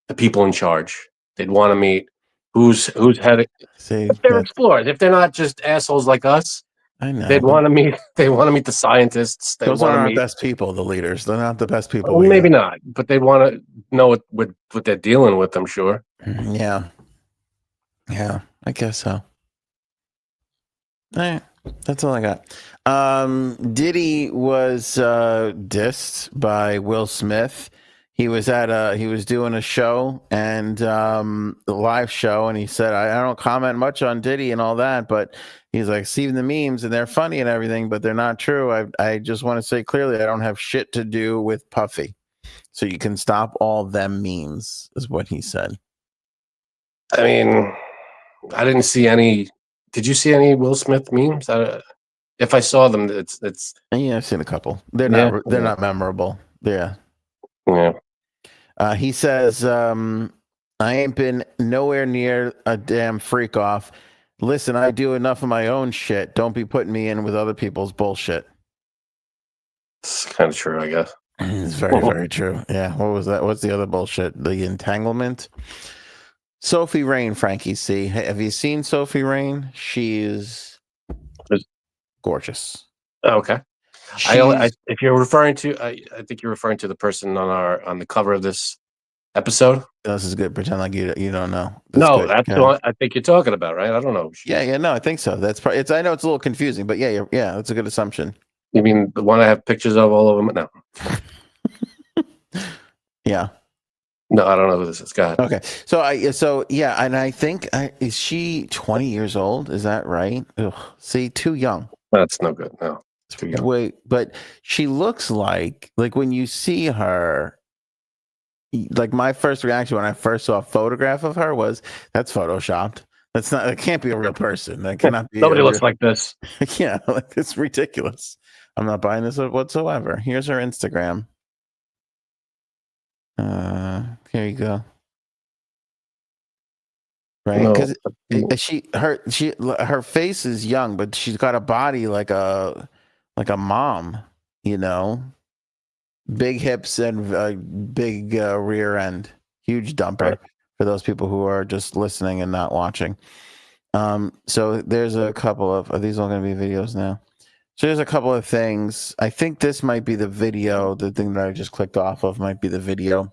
the people in charge. They'd want to meet who's heading. See, If they're explorers, if they're not just assholes like us, I know. they'd want to meet. They want to meet the scientists. They Those want aren't to our meet. best people, the leaders. They're not the best people. Well, maybe not, but they want to know what they're dealing with. I'm sure. Yeah. Yeah, I guess so. All right. That's all I got. Diddy was dissed by Will Smith. He was doing a show and a live show, and he said, I don't comment much on Diddy and all that, but he's like, seeing the memes and they're funny and everything, but they're not true. I just want to say clearly, I don't have shit to do with Puffy. So you can stop all them memes, is what he said. I mean, I didn't see any. Did you see any Will Smith memes? If I saw them, it's. Yeah, I've seen a couple. They're not memorable. Yeah. Yeah. He says, I ain't been nowhere near a damn freak off. Listen, I do enough of my own shit. Don't be putting me in with other people's bullshit. It's kind of true, I guess. It's very, very true. Yeah. What was that? What's the other bullshit? The entanglement? Sophie Rain, Frankie C. Have you seen Sophie Rain? She's gorgeous. Okay. If you're referring to, I think you're referring to the person on the cover of this episode. This is good. Pretend like you don't know. That's the one I think you're talking about, right? I don't know. Yeah. No, I think so. That's probably. I know it's a little confusing, but yeah, that's a good assumption. You mean the one I have pictures of all over? No. Yeah. No, I don't know who this is. Go ahead. Okay. And I think is she 20 years old? Is that right? Ugh. See, too young. That's no good. No, it's too young. Wait, but she looks like when you see her. Like my first reaction when I first saw a photograph of her was, that's photoshopped. That's not. It can't be a real person. That cannot be. Nobody looks like this. Yeah, it's ridiculous. I'm not buying this whatsoever. Here's her Instagram. Here you go. Right, because her face is young, but she's got a body like a mom. You know, big hips and big rear end, huge dumper. Right. For those people who are just listening and not watching. So there's a couple of. Are these all going to be videos now? So there's a couple of things. I think this might be the video. The thing that I just clicked off of might be the video.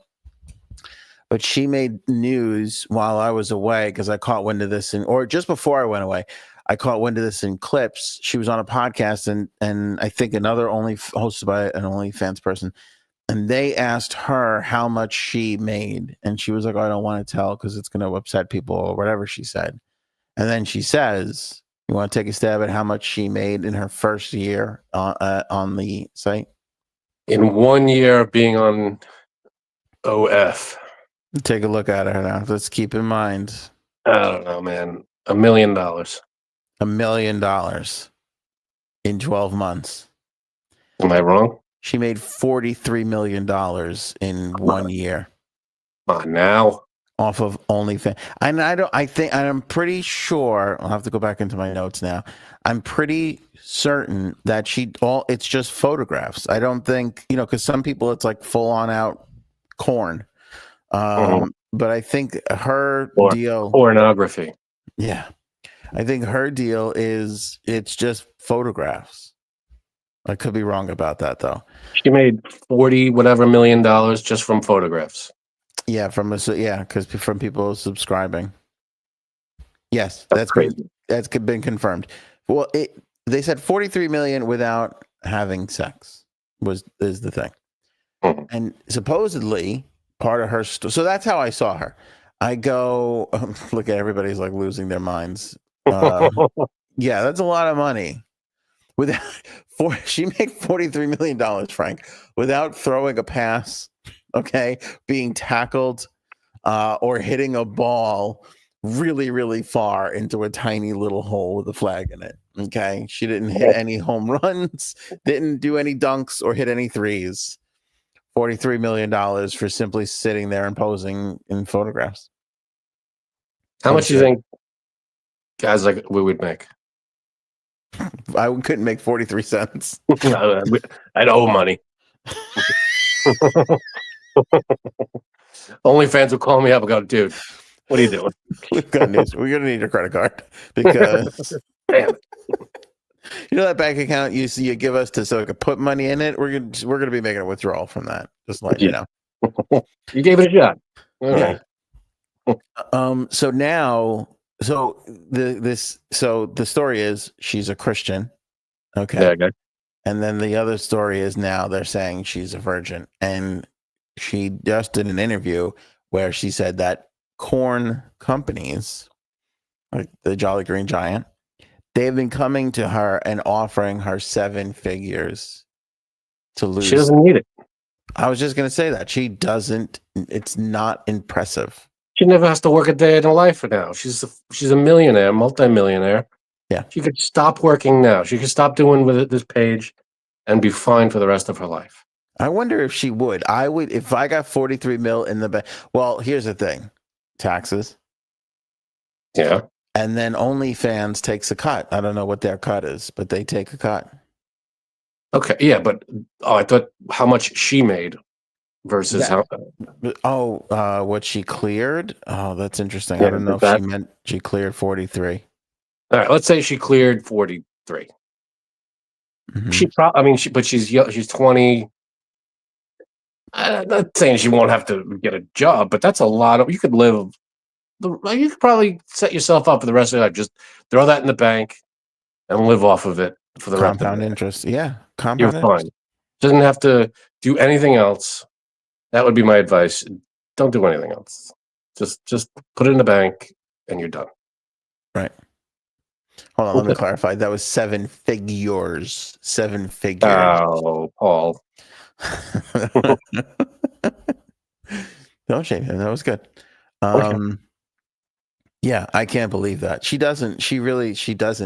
But she made news while I was away because I caught wind of this, or just before I went away, I caught wind of this in clips. She was on a podcast, and I think another hosted by an OnlyFans person, and they asked her how much she made, and she was like, "I don't want to tell because it's going to upset people," or whatever she said. And then she says, "You want to take a stab at how much she made in her first year on the site?" In 1 year of being on OF. Take a look at her now. Let's keep in mind. I don't know, man. $1 million. $1 million in 12 months. Am I wrong? She made $43 million in 1 year. Come on now. Off of OnlyFans. And I'm pretty sure, I'll have to go back into my notes now. I'm pretty certain that it's just photographs. I don't think, because some people it's like full on out corn. But I think her deal, pornography. Yeah. I think her deal is it's just photographs. I could be wrong about that though. She made $40 million just from photographs. Yeah, because from people subscribing. Yes, that's been confirmed. Well, they said 43 million without having sex is the thing. Mm-hmm. And supposedly part of her so that's how I saw her. I go look at everybody's like losing their minds. Yeah, that's a lot of money. She made $43 million, Frank, without throwing a pass, okay, being tackled, or hitting a ball really, really far into a tiny little hole with a flag in it. Okay, she didn't hit any home runs, didn't do any dunks or hit any threes. $43 million for simply sitting there and posing in photographs. How much do you think guys like we would make? I couldn't make 43 cents. I'd owe money. OnlyFans will call me up and go, dude, what are you doing? We're gonna need your credit card because Damn. you know that bank account you give us so I could put money in it. We're gonna be making a withdrawal from that. Just letting you know. You gave it a shot. All Yeah. right. So now, the story is she's a Christian. Okay. Yeah, okay. And then the other story is now they're saying she's a virgin. And she just did an interview where she said that corn companies, like the Jolly Green Giant, they've been coming to her and offering her 7 figures to lose. She doesn't need it. I was just going to say that. She doesn't. It's not impressive. She never has to work a day in her life for now. She's a millionaire, multimillionaire. Yeah. She could stop working now. She could stop doing with this page and be fine for the rest of her life. I wonder if she would. I would if I got 43 mil in the bank. Well, here's the thing. Taxes. Yeah. And then OnlyFans takes a cut. I don't know what their cut is, but they take a cut. Okay. Yeah, but I thought how much she made versus how. What she cleared? Oh, that's interesting. Yeah, I don't know if she meant she cleared 43. All right. Let's say she cleared 43. Mm-hmm. But she's young, she's 20. I'm not saying she won't have to get a job, but that's a lot of. You could probably set yourself up for the rest of your life. Just throw that in the bank and live off of it for the rest of Compound it. interest. Yeah. You're fine. Doesn't have to do anything else. That would be my advice. Don't do anything else. Just put it in the bank and you're done. Right. Hold on, let me clarify. That was 7 figures. 7 figures. Oh, Paul. Don't shame him. That was good. Yeah, I can't believe that. She doesn't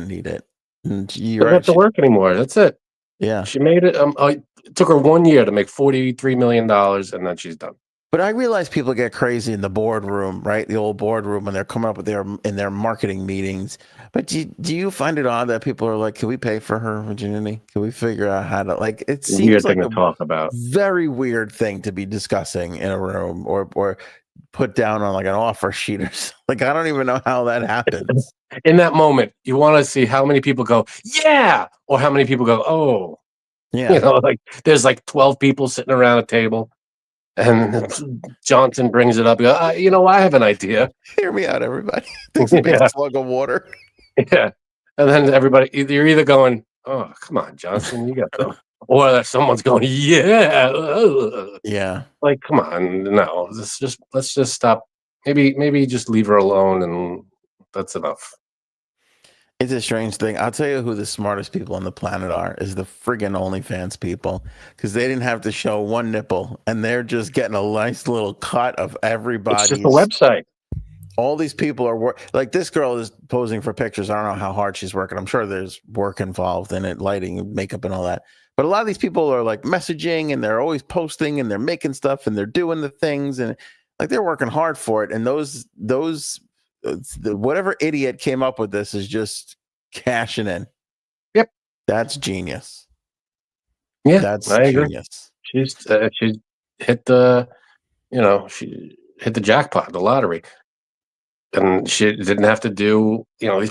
need it. And You don't have to work anymore. That's it. Yeah. She made it. It took her 1 year to make $43 million, and then she's done. But I realize people get crazy in the boardroom, right? The old boardroom when they're coming up with their marketing meetings. But do you find it odd that people are like, can we pay for her virginity? Can we figure out how to, like, it seems Weird like thing to talk about. Very weird thing to be discussing in a room or put down on like an offer sheet or something. Like, I don't even know how that happens. In that moment, you want to see how many people go, yeah, or how many people go, oh. Yeah. You know, like there's like 12 people sitting around a table. And Johnson brings it up. You know, I have an idea. Hear me out, everybody. Takes a big slug of water. Yeah. And then everybody, you're either going, oh, come on, Johnson, you got them. Or someone's going, yeah. Yeah. Like, come on. No, let's just stop. Maybe just leave her alone and that's enough. It's a strange thing. I'll tell you who the smartest people on the planet are is the friggin' OnlyFans people, because they didn't have to show one nipple and they're just getting a nice little cut of everybody. It's just a website. All these people are like this girl is posing for pictures. I don't know how hard she's working. I'm sure there's work involved in it, lighting and makeup and all that. But a lot of these people are like messaging and they're always posting and they're making stuff and they're doing the things and like they're working hard for it. And whatever idiot came up with this is just cashing in. Yep. That's genius. Yeah, that's I agree. Genius. She's hit the jackpot, the lottery. And she didn't have to do,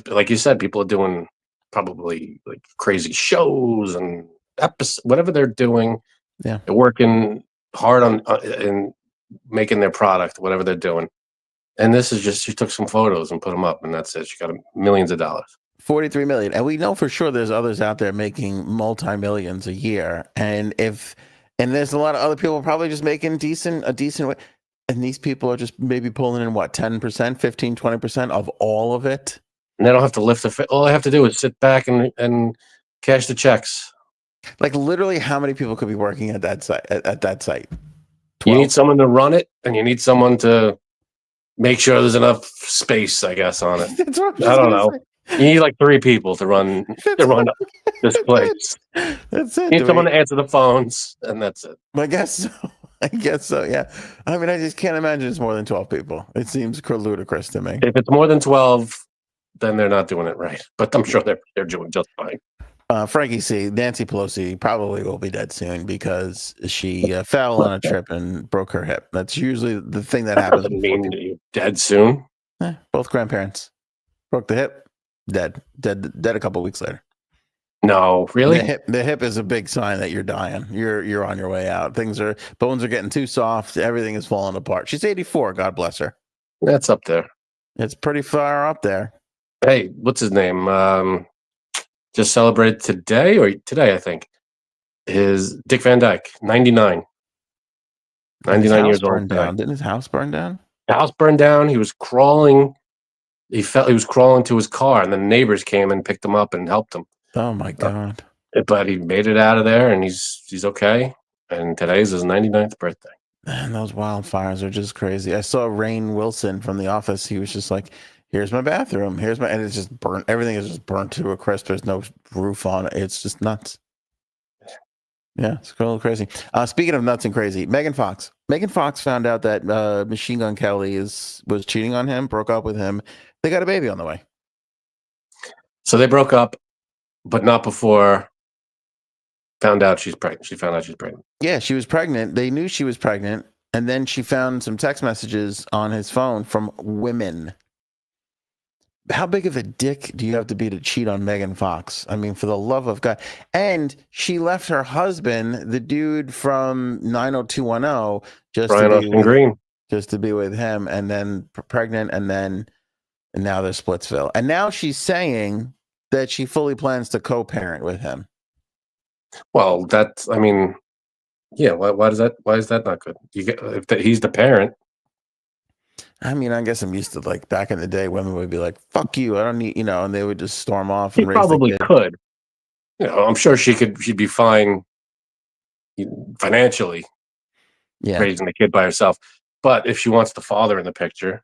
like you said, people are doing probably like crazy shows and episodes, whatever they're doing. Yeah. They're working hard on in making their product, whatever they're doing. And this is just, she took some photos and put them up and that's it. She got millions of dollars. 43 million. And we know for sure there's others out there making multi-millions a year. And there's a lot of other people probably just making a decent way. And these people are just maybe pulling in what, 10%, 15, 20% of all of it. And they don't have to lift all they have to do is sit back and cash the checks. Like literally how many people could be working at that site? 12? You need someone to run it and you need someone to make sure there's enough space, I guess, on it. That's what I don't know. You need like 3 people to run this place. That's it. You need someone to answer the phones, and that's it. I guess so. Yeah. I mean, I just can't imagine it's more than 12 people. It seems ludicrous to me. If it's more than 12, then they're not doing it right. But I'm sure they're doing just fine. Frankie C. Nancy Pelosi probably will be dead soon because she fell on a trip and broke her hip. That's usually the thing that That happens. doesn't mean you're dead soon. Both grandparents broke the hip, dead a couple weeks later. No, really? The hip is a big sign that you're dying. You're on your way out. Bones are getting too soft. Everything is falling apart. She's 84. God bless her. That's up there. It's pretty far up there. Hey, what's his name? Just celebrated today, I think. His Dick Van Dyke, 99. 99 years old today. Didn't his house burn down? The house burned down. He was crawling. He was crawling to his car, and the neighbors came and picked him up and helped him. Oh my God. But he made it out of there, and he's okay. And today's his 99th birthday. Man, those wildfires are just crazy. I saw Rainn Wilson from The Office. He was just like, here's my bathroom. And it's just burnt. Everything is just burnt to a crisp. There's no roof on it. It's just nuts. Yeah, it's a little crazy. Speaking of nuts and crazy, Megan Fox. Megan Fox found out that Machine Gun Kelly was cheating on him, broke up with him. They got a baby on the way. So they broke up, but not before found out she's pregnant. She found out she's pregnant. Yeah, she was pregnant. They knew she was pregnant. And then she found some text messages on his phone from women. How big of a dick do you have to be to cheat on Megan Fox? I mean, for the love of God. And she left her husband, the dude from 90210, just to be with him, and then pregnant, and now they're Splitsville. And now she's saying that she fully plans to co-parent with him. Well, yeah. Why is that not good? He's the parent. I mean, I guess I'm used to, like, back in the day, women would be like, "Fuck you, I don't need," and they would just storm off and raise the probably kid. could. I'm sure she'd be fine financially, raising the kid by herself. But if she wants the father in the picture,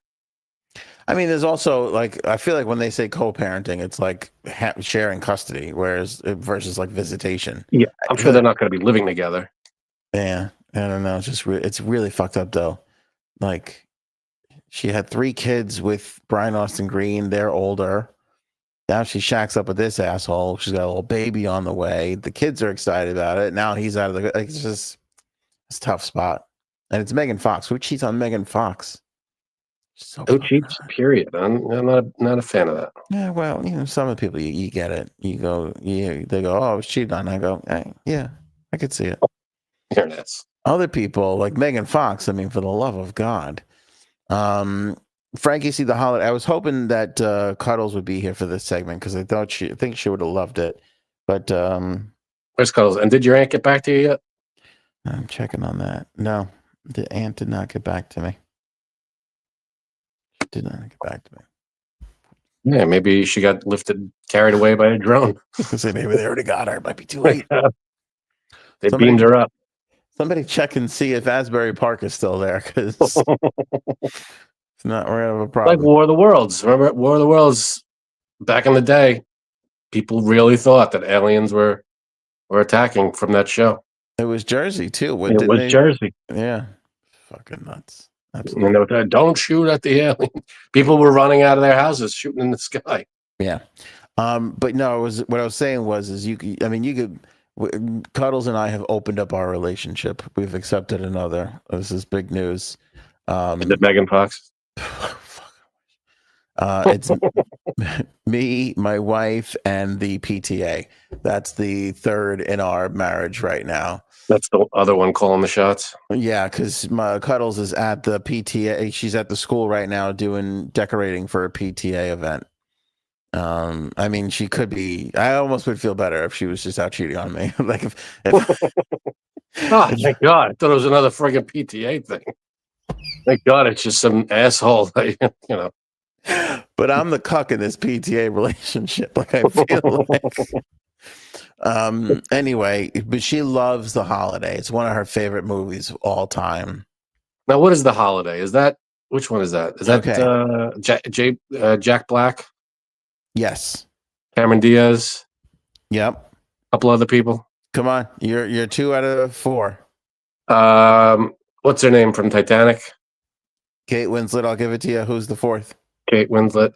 I mean, there's also, like, I feel like when they say co-parenting, it's like sharing custody, versus like visitation. Yeah, I'm sure they're not going to be living together. Yeah, I don't know. It's just it's really fucked up though. Like, she had 3 kids with Brian Austin Green. They're older. Now she shacks up with this asshole. She's got a little baby on the way. The kids are excited about it. Now he's out of the. Like, it's a tough spot. And it's Megan Fox. Who cheats on Megan Fox? Who cheats? Period. I'm not a fan of that. Yeah, well, some of the people you get it. You go, they go, "Oh, I was cheated on." I go, hey, yeah, I could see it. Internets. Other people like Megan Fox. I mean, for the love of God. Frankie, see the holiday. I was hoping that Cuddles would be here for this segment because I think she would have loved it. But where's Cuddles? And did your aunt get back to you yet? I'm checking on that. No, the aunt did not get back to me. She did not get back to me. Yeah, maybe she got carried away by a drone. Say maybe they already got her. It might be too late. They beamed her up. Somebody check and see if Asbury Park is still there, because it's not. We're gonna have a problem. Like War of the Worlds. Remember War of the Worlds? Back in the day, people really thought that aliens were attacking from that show. It was Jersey too. It was Jersey. Yeah, fucking nuts. Absolutely. And don't shoot at the alien. People were running out of their houses, shooting in the sky. Yeah, but no, what I was saying was you could. Cuddles and I have opened up our relationship. We've accepted another. This is big news. Is it Megan Fox? It's me, my wife, and the PTA. That's the third in our marriage right now. That's the other one calling the shots. Yeah, because my Cuddles is at the PTA. She's at the school right now doing decorating for a PTA event. I mean, she could be. I almost would feel better if she was just out cheating on me. Like if oh, thank God! I thought it was another friggin' PTA thing. Thank God, it's just some asshole. But I'm the cuck in this PTA relationship. Like, I feel like. Anyway, but she loves The Holiday. It's one of her favorite movies of all time. Now, what is The Holiday? Which one is that? Is that Jack Black? Yes. Cameron Diaz. Yep. A couple other people. Come on, you're 2 out of 4. What's her name from Titanic? Kate Winslet. I'll give it to you. Who's the 4th? Kate Winslet.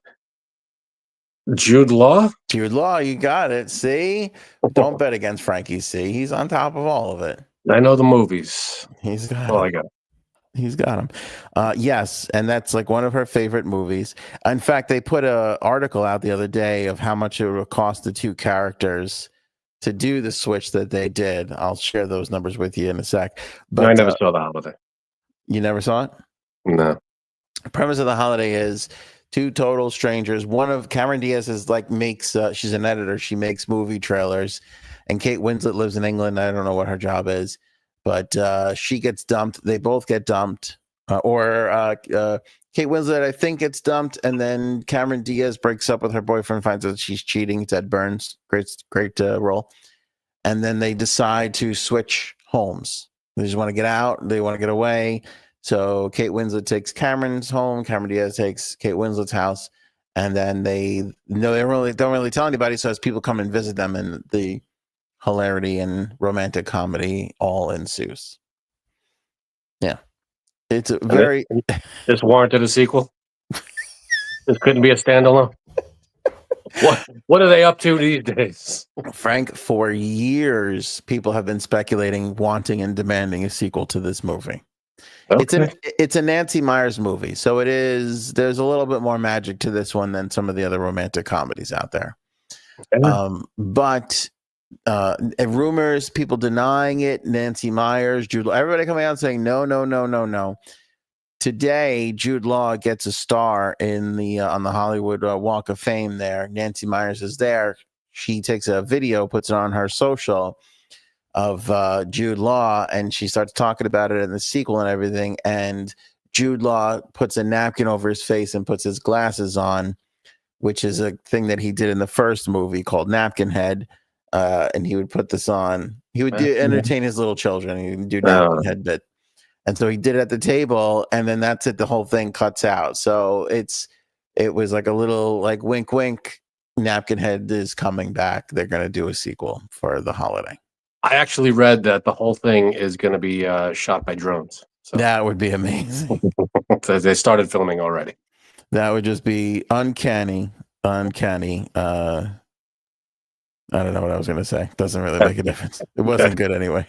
Jude Law? Jude Law, you got it. See? Don't bet against Frankie C. He's on top of all of it. I know the movies. He's got Oh, it. I got it. He's got him. Yes, and that's like one of her favorite movies. In fact, they put an article out the other day of how much it would cost the two characters to do the switch that they did. I'll share those numbers with you in a sec. But I never saw The Holiday. You never saw it? No. The premise of The Holiday is two total strangers. One of Cameron Diaz is like she's an editor. She makes movie trailers, and Kate Winslet lives in England. I don't know what her job is, but she gets dumped. They both get dumped, or Kate Winslet, I think, gets dumped, and then Cameron Diaz breaks up with her boyfriend, finds out she's cheating. It's Ed Burns, great role, and then they decide to switch homes. They just want to get out. They want to get away. So Kate Winslet takes Cameron's home. Cameron Diaz takes Kate Winslet's house, and then they don't really tell anybody. So as people come and visit them, and the hilarity and romantic comedy all ensues. Yeah, it's a very. This warranted a sequel. This couldn't be a standalone. What are they up to these days? Frank, for years, people have been speculating, wanting, and demanding a sequel to this movie. Okay. It's a Nancy Meyers movie, so it is. There's a little bit more magic to this one than some of the other romantic comedies out there. Okay. But rumors, people denying it. Nancy Meyers, Jude Law, everybody coming out saying no. Today, Jude Law gets a star in the on the Hollywood Walk of Fame. There, Nancy Meyers is there. She takes a video, puts it on her social of Jude Law, and she starts talking about it in the sequel and everything. And Jude Law puts a napkin over his face and puts his glasses on, which is a thing that he did in the first movie called Napkin Head. And he would put this on. He would entertain his little children. He would do Napkin Head bit. And so he did it at the table, and then that's it. The whole thing cuts out. So it was like a little like wink, wink. Napkin Head is coming back. They're going to do a sequel for The Holiday. I actually read that the whole thing is going to be shot by drones. So That would be amazing. so they started filming already. That would just be uncanny. I don't know what I was going to say. Doesn't really make a difference. It wasn't good anyway.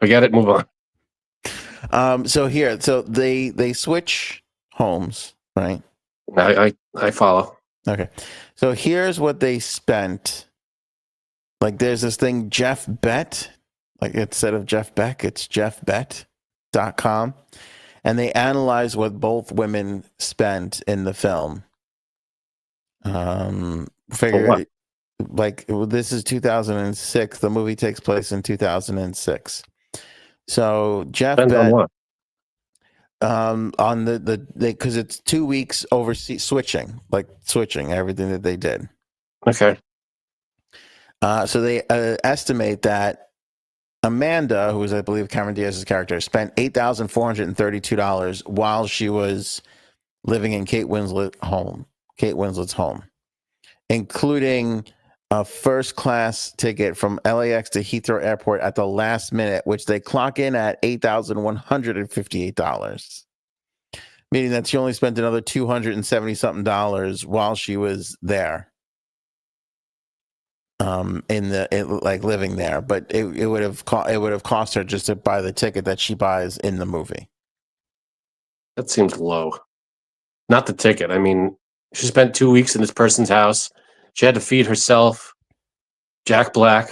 Forget it. Move on. So they switch homes, right? I follow. Okay. So here's what they spent. Like there's this thing, Jeff Bet. Like instead of Jeff Beck, it's jeffbet.com. And they analyze what both women spent in the film. Like this is 2006. The movie takes place in 2006. So Jeff Depends Bet, on what? on because it's 2 weeks overseas switching everything that they did. Okay. So they estimate that Amanda, who was, I believe, Cameron Diaz's character, spent $8,432 while she was living in Kate Winslet's home, including a first-class ticket from LAX to Heathrow Airport at the last minute, which they clock in at $8,158, meaning that she only spent another $270-something while she was there. Living there, but it would have cost her just to buy the ticket that she buys in the movie. That seems low. Not the ticket. I mean, she spent 2 weeks in this person's house. She had to feed herself, Jack Black,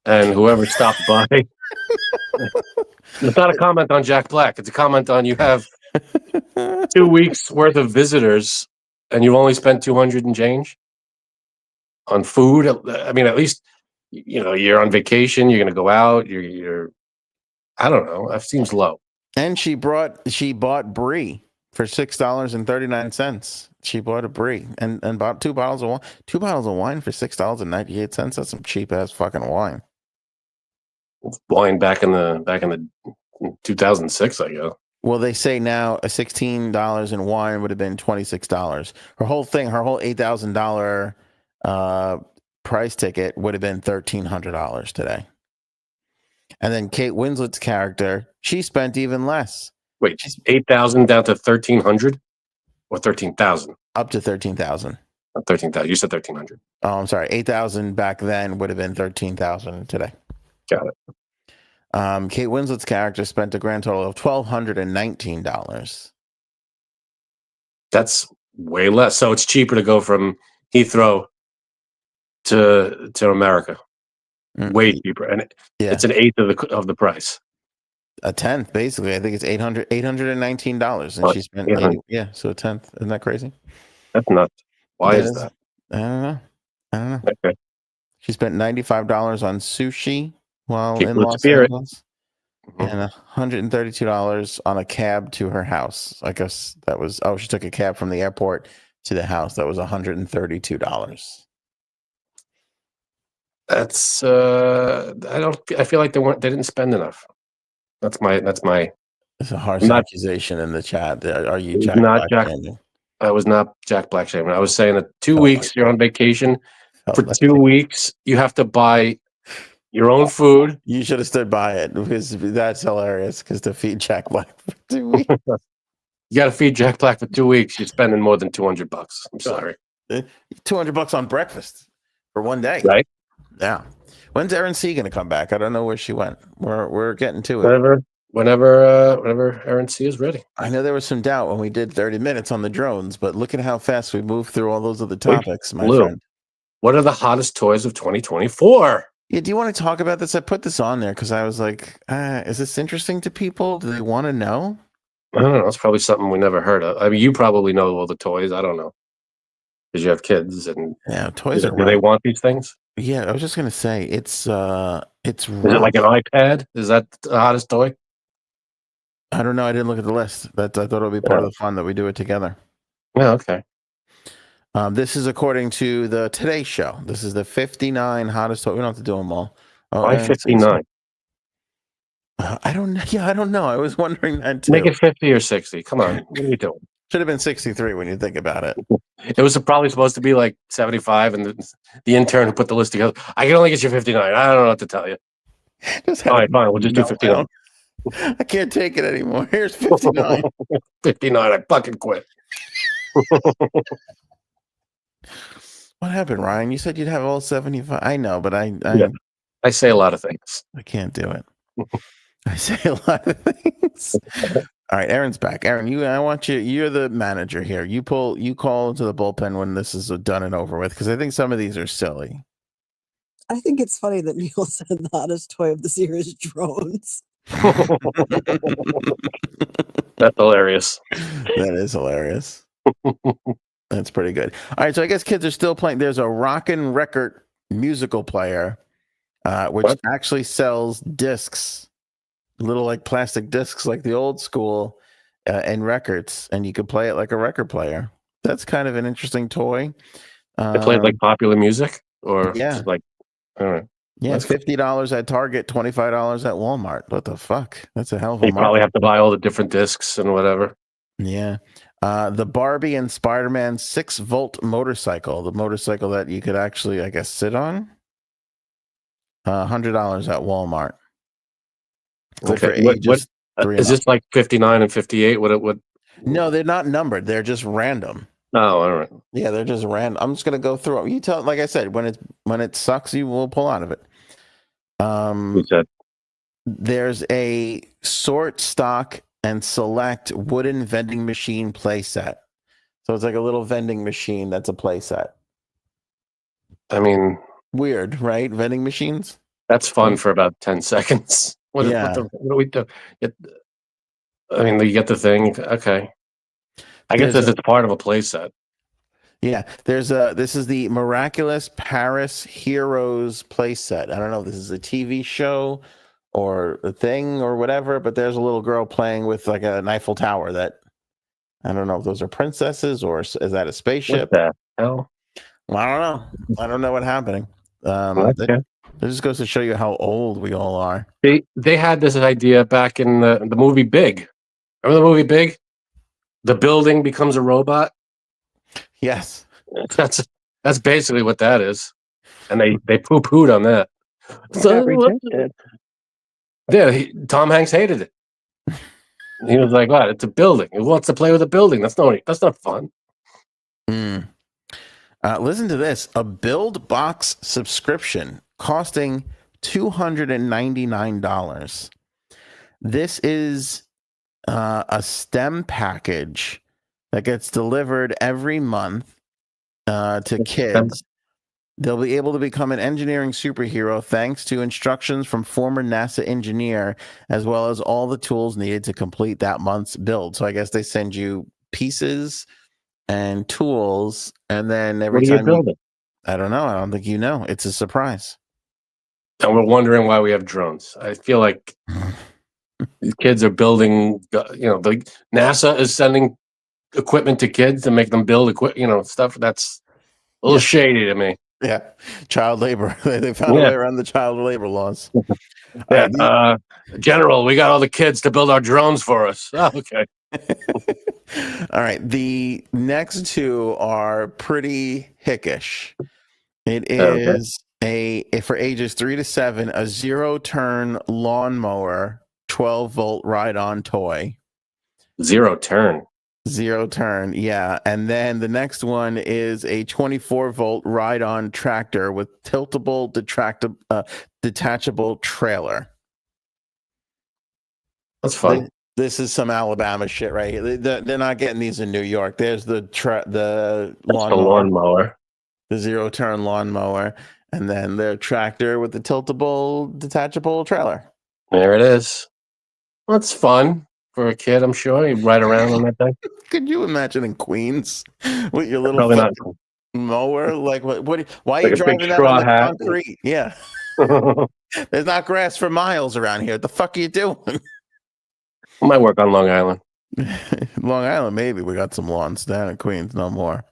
and whoever stopped by. It's not a comment on Jack Black. It's a comment on you have 2 weeks worth of visitors, and you only spent 200 and change on food. I mean, at least, you're on vacation. You're going to go out. You're. I don't know. That seems low. And she bought brie for $6.39. She bought a brie and bought 2 bottles of wine. 2 bottles of wine for $6.98. That's some cheap ass fucking wine. Wine back in the 2006, I guess. Well, they say now a $16 in wine would have been $26. Her whole $8,000 price ticket would have been $1,300 today. And then Kate Winslet's character, she spent even less. Wait, 8,000 down to 1,300 or 13,000? Up to 13,000. 13,000. You said 1,300. Oh, I'm sorry. 8,000 back then would have been 13,000 today. Got it. Kate Winslet's character spent a grand total of $1,219. That's way less. So it's cheaper to go from Heathrow to America. Way cheaper, and it's an eighth of the price. A tenth, basically. I think it's $819, and she spent so a tenth. Isn't that crazy? That's nuts. Why is that? I don't know. Okay. She spent $95 on sushi while in Los Spirit. Angeles, and $132 on a cab to her house. I guess that was she took a cab from the airport to the house. That was $132. That's I feel like they didn't spend enough. That's my It's a harsh accusation in the chat. Are you Jack Black shaming? I was not Jack Black shaming. I was saying that 2 weeks you're on vacation. For 2 weeks you have to buy your own food. You should have stood by it, because that's hilarious, because to feed Jack Black for 2 weeks. You got to feed Jack Black for 2 weeks. You're spending more than $200. I'm sorry. $200 on breakfast for one day. Right? Yeah. When's Erin C going to come back? I don't know where she went. We're getting to it. Whenever Erin C is ready. I know there was some doubt when we did 30 minutes on the drones, but look at how fast we moved through all those other topics, my friend. What are the hottest toys of 2024? Yeah, do you want to talk about this? I put this on there because I was like, is this interesting to people? Do they want to know? I don't know. It's probably something we never heard of. I mean, you probably know all the toys. I don't know. Because you have kids, and toys do they want these things? Yeah, I was just gonna say it's rough. Is it like an iPad? Is that the hottest toy? I don't know. I didn't look at the list. I thought it would be part of the fun that we do it together. Yeah, okay. This is according to the Today Show. This is the 59 hottest toy. We don't have to do them all. Why 59? I don't know. Yeah, I don't know. I was wondering that too. Make it 50 or 60. Come on. What are you doing? Should have been 63 when you think about it. It was probably supposed to be like 75, and the intern who put the list together, I can only get you 59. I don't know what to tell you. All right, fine. We'll just do 59. I can't take it anymore. Here's 59. 59. I fucking quit. What happened, Ryan? You said you'd have all 75. I know, but I say a lot of things. I can't do it. I say a lot of things. All right, Aaron's back. Aaron, I want you. You're the manager here. You call into the bullpen when this is done and over with, because I think some of these are silly. I think it's funny that Neil said the hottest toy of this year is drones. That's hilarious. That is hilarious. That's pretty good. All right, so I guess kids are still playing. There's a Rockin' Record musical player, which actually sells discs, little like plastic discs, like the old school, and records, and you could play it like a record player. That's kind of an interesting toy. They played like popular music, or yeah, like all right. Yeah, it's $50 at Target, $25 at Walmart. What the fuck? That's a hell of a. You probably have to buy all the different discs and whatever. Yeah. The Barbie and Spider-Man 6-volt motorcycle, the motorcycle that you could actually, I guess, sit on. $100 at Walmart. Okay. What is this, like 59 and 58? What? No, they're not numbered. They're just random. Oh, all right. Yeah, they're just random. I'm just gonna go through them. You tell, like I said, when it sucks, you will pull out of it. There's a sort, stock, and select wooden vending machine play set. So it's like a little vending machine that's a play set. I mean, weird, right? Vending machines. That's fun for about 10 seconds. What do we do? I mean, you get the thing. Okay. I guess it's part of a play set. Yeah, this is the Miraculous Paris Heroes play set. I don't know if this is a TV show or a thing or whatever, but there's a little girl playing with like an Eiffel Tower that, I don't know if those are princesses or is that a spaceship? What the hell? Well, I don't know. I don't know what's happening. It just goes to show you how old we all are. They had this idea back in the movie Big. Remember the movie Big? The building becomes a robot. Yes, that's basically what that is, and they poo-pooed on that. Yeah, Tom Hanks hated it. He was like, "What? It's a building. Who wants to play with a building? That's not fun." Listen to this: a Build Box subscription costing $299. This is a STEM package that gets delivered every month to kids. They'll be able to become an engineering superhero thanks to instructions from former NASA engineer, as well as all the tools needed to complete that month's build. So I guess they send you pieces and tools, and then every What are you time building? I don't know. I don't think you know. It's a surprise. And we're wondering why we have drones. I feel like these kids are building. The NASA is sending equipment to kids to make them build stuff that's a little shady to me. Yeah, child labor. They found a Yeah. way around the child labor laws. Yeah, General, we got all the kids to build our drones for us. Oh, okay. All right. The next two are pretty hickish. It is for ages 3 to 7, a 0-turn lawnmower, 12-volt ride-on toy. 0-turn. 0-turn, yeah. And then the next one is a 24-volt ride-on tractor with tiltable, detachable trailer. That's fun. This is some Alabama shit right here. They're not getting these in New York. There's the lawnmower. The 0-turn lawnmower, and then the tractor with the tiltable, detachable trailer. There it is. That's fun for a kid, I'm sure. You ride around on that thing. Could you imagine in Queens with your little Probably not. mower? Like what? Why are Like you a big driving that straw on the hat. concrete? Yeah, there's not grass for miles around here. What the fuck are you doing? Might work on Long Island. Long Island, maybe. We got some lawns down in Queens, no more.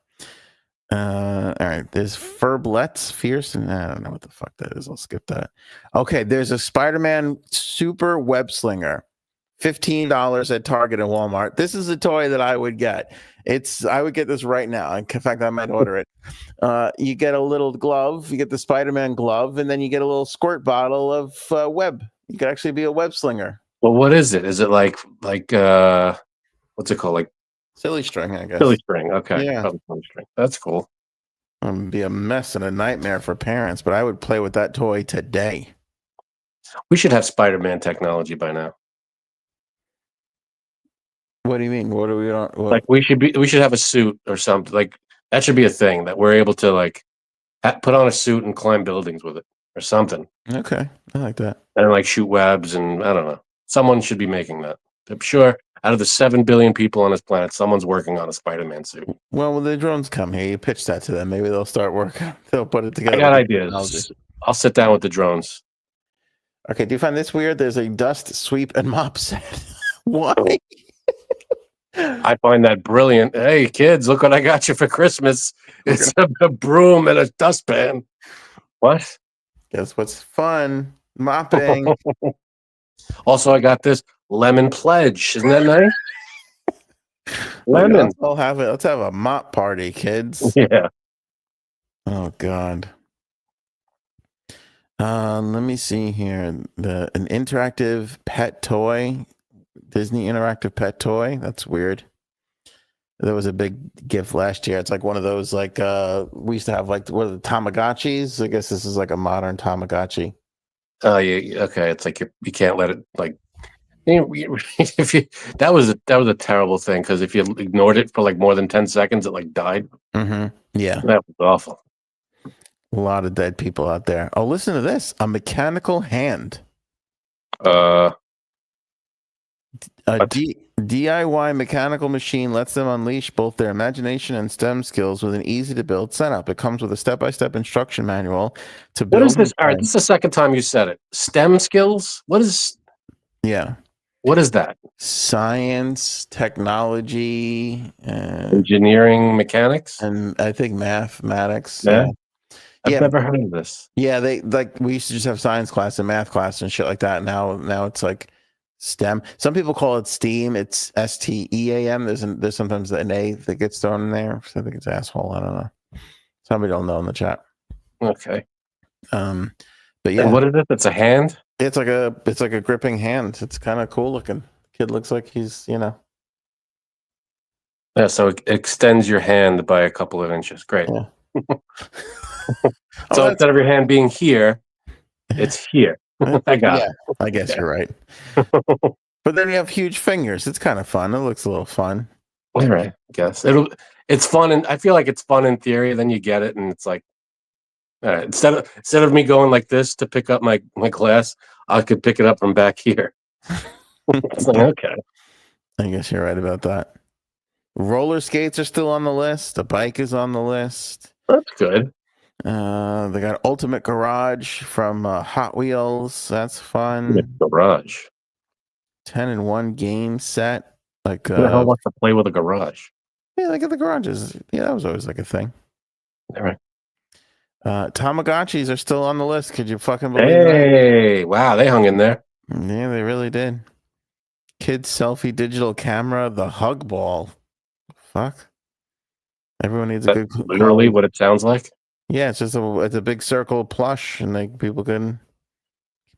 All right, there's Ferblets Fierce, and I don't know what the fuck that is. I'll skip that. Okay, there's a Spider-Man Super Web Slinger, $15 at Target and Walmart. This is a toy that I would get. I would get this right now. In fact, I might order it. You get a little glove, you get the Spider-Man glove, and then you get a little squirt bottle of web. You could actually be a web slinger. Well, what is it? Is it like what's it called? Like Silly string, I guess. silly string. Okay. Yeah. Probably silly string. That's cool. It'd be a mess and a nightmare for parents, but I would play with that toy today. We should have Spider-Man technology by now. What do you mean? What do we want? Like we should have a suit or something. Like that should be a thing that we're able to like put on a suit and climb buildings with it or something. Okay, I like that. And like shoot webs and I don't know. Someone should be making that. I'm sure out of the 7 billion people on this planet, someone's working on a Spider-Man suit. Well, when the drones come here, you pitch that to them. Maybe they'll start working. They'll put it together. I got ideas. I'll sit down with the drones. Okay, do you find this weird? There's a dust sweep and mop set. Why? I find that brilliant. Hey, kids, look what I got you for Christmas. It's a broom and a dustpan. What? Guess what's fun? Mopping. Also, I got this lemon pledge. Isn't that nice? Lemon. Let's have a mop party, kids. Yeah. Oh God. Let me see here. An interactive pet toy. Disney interactive pet toy. That's weird. There was a big gift last year. It's like one of those like we used to have like what are the Tamagotchis? I guess this is like a modern Tamagotchi. Oh yeah. Okay. It's like you can't let it like. If you that was a terrible thing because if you ignored it for like more than 10 seconds, it like died. Mm-hmm. Yeah, that was awful. A lot of dead people out there. Oh, listen to this: a mechanical hand. A DIY mechanical machine lets them unleash both their imagination and STEM skills with an easy-to-build setup. It comes with a step-by-step instruction manual to build. What is this? All right, this is the second time you said it. STEM skills? What is? Yeah. What is that? Science, technology, engineering, mechanics, and I think mathematics. Yeah. I've never heard of this. Yeah, we used to just have science class and math class and shit like that. Now it's like STEM. Some people call it STEAM. It's STEAM. There's sometimes an A that gets thrown in there. So I think it's asshole. I don't know. Somebody don't know in the chat. Okay. But yeah. And what is it? It's a hand? It's like a gripping hand. It's kind of cool looking. Kid looks like he's, Yeah, so it extends your hand by a couple of inches. Great. Yeah. Oh, So that's instead of your hand being here, it's here. I got yeah. I guess Yeah. you're right. But then you have huge fingers. It's kind of fun. It looks a little fun. it. All right, I guess it's fun, and I feel like it's fun in theory. Then you get it, and it's like, all right, instead of me going like this to pick up my glass, I could pick it up from back here. It's like, okay, I guess you're right about that. Roller skates are still on the list. A bike is on the list. that's good. They got Ultimate Garage from Hot Wheels. That's fun. Garage. 10-in-1 game set. Like Who the hell wants to play with a garage? yeah, like at the garages. Yeah, that was always like a thing. All right. Tamagotchis are still on the list. Could you fucking believe that? Hey, wow, they hung in there. Yeah, they really did. Kids selfie digital camera, the hug ball. Fuck. Everyone needs a That's good literally what it sounds like. Yeah, it's just it's a big circle plush, and like people can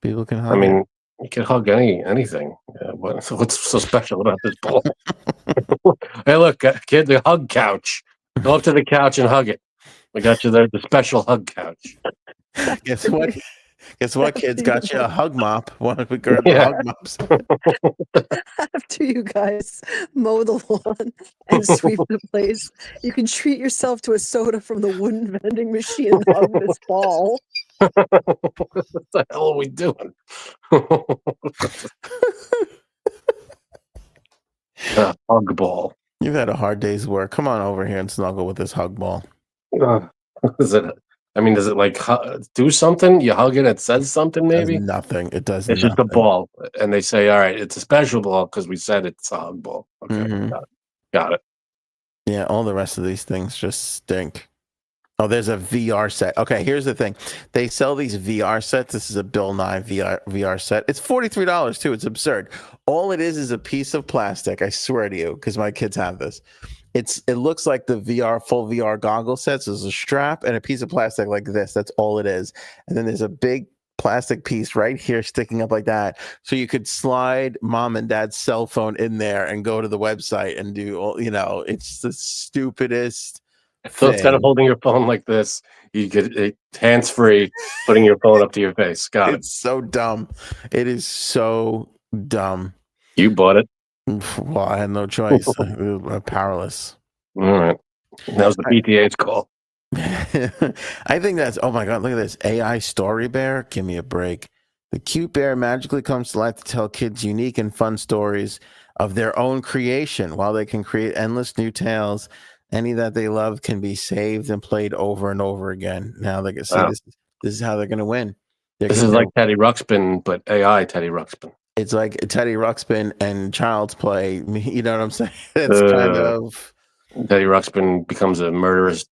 hug I mean, you can hug anything. What's so special about this ball? Hey, look, kid, the hug couch. Go up to the couch and hug it. We got you there, the special hug couch. it. Guess what, kids? Got you a hug mop. One of the girls Yeah. hug mops. After you guys mow the lawn and sweep the place, you can treat yourself to a soda from the wooden vending machine and hug this ball. What the hell are we doing? Hug ball. You've had a hard day's work. Come on over here and snuggle with this hug ball. Is it? I mean, does it like do something? You hug it, it says something. Maybe It does nothing. It does. it's just a ball, and they say, "All right, it's a special ball because we said it's a hug ball." Okay, Mhm. got it. Yeah, all the rest of these things just stink. Oh, there's a VR set. Okay, here's the thing. They sell these VR sets. This is a Bill Nye VR set. It's $43 too. It's absurd. All it is a piece of plastic. I swear to you, because my kids have this. It looks like the full VR goggle sets. There's a strap and a piece of plastic like this. That's all it is. And then there's a big plastic piece right here sticking up like that. So you could slide mom and dad's cell phone in there and go to the website and do all, it's the stupidest. So instead of holding your phone like this, you get it hands free, putting your phone up to your face. Got it. It's so dumb. It is so dumb. You bought it. Well, I had no choice. I'm powerless. All right. That was the PTA's call. I think that's, oh my God, look at this. AI story bear. Give me a break. The cute bear magically comes to life to tell kids unique and fun stories of their own creation. While they can create endless new tales, any that they love can be saved and played over and over again. Now they can see this is how they're going to win. This is like Teddy Ruxpin, but AI Teddy Ruxpin. It's like Teddy Ruxpin and Child's Play. You know what I'm saying? It's kind of Teddy Ruxpin becomes a murderous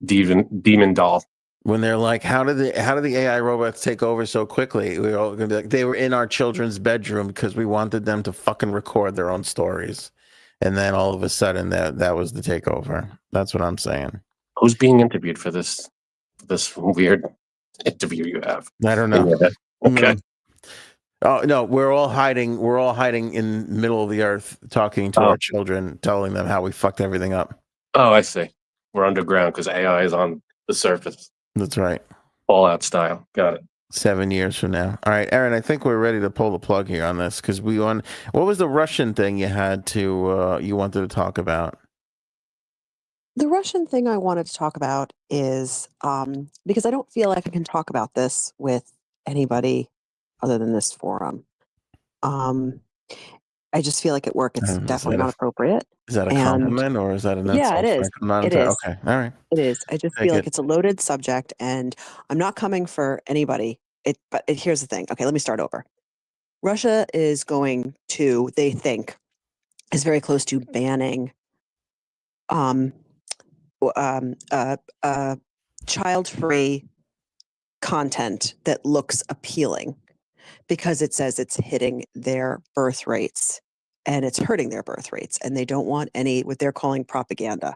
demon doll. When they're like, how did the AI robots take over so quickly? We're all gonna be like, they were in our children's bedroom because we wanted them to fucking record their own stories. And then all of a sudden that was the takeover. That's what I'm saying. Who's being interviewed for this weird interview you have? I don't know. Okay. Oh no, we're all hiding in the middle of the earth, talking to our children, telling them how we fucked everything up. Oh, I see. We're underground because AI is on the surface. That's right. Fallout style. Got it. 7 years from now. All right, Aaron, I think we're ready to pull the plug here on this because what was the Russian thing you wanted to talk about? The Russian thing I wanted to talk about is because I don't feel like I can talk about this with anybody other than this forum. I just feel like at work it's definitely not appropriate. Is that a compliment or is that an insult? Yeah, it is. It is. Okay, all right. It is. I just feel like it's a loaded subject, and I'm not coming for anybody. But here's the thing. Okay, let me start over. Russia is going to, they think, is very close to banning child-free content that looks appealing because it says it's hitting their birth rates and it's hurting their birth rates, and they don't want any what they're calling propaganda.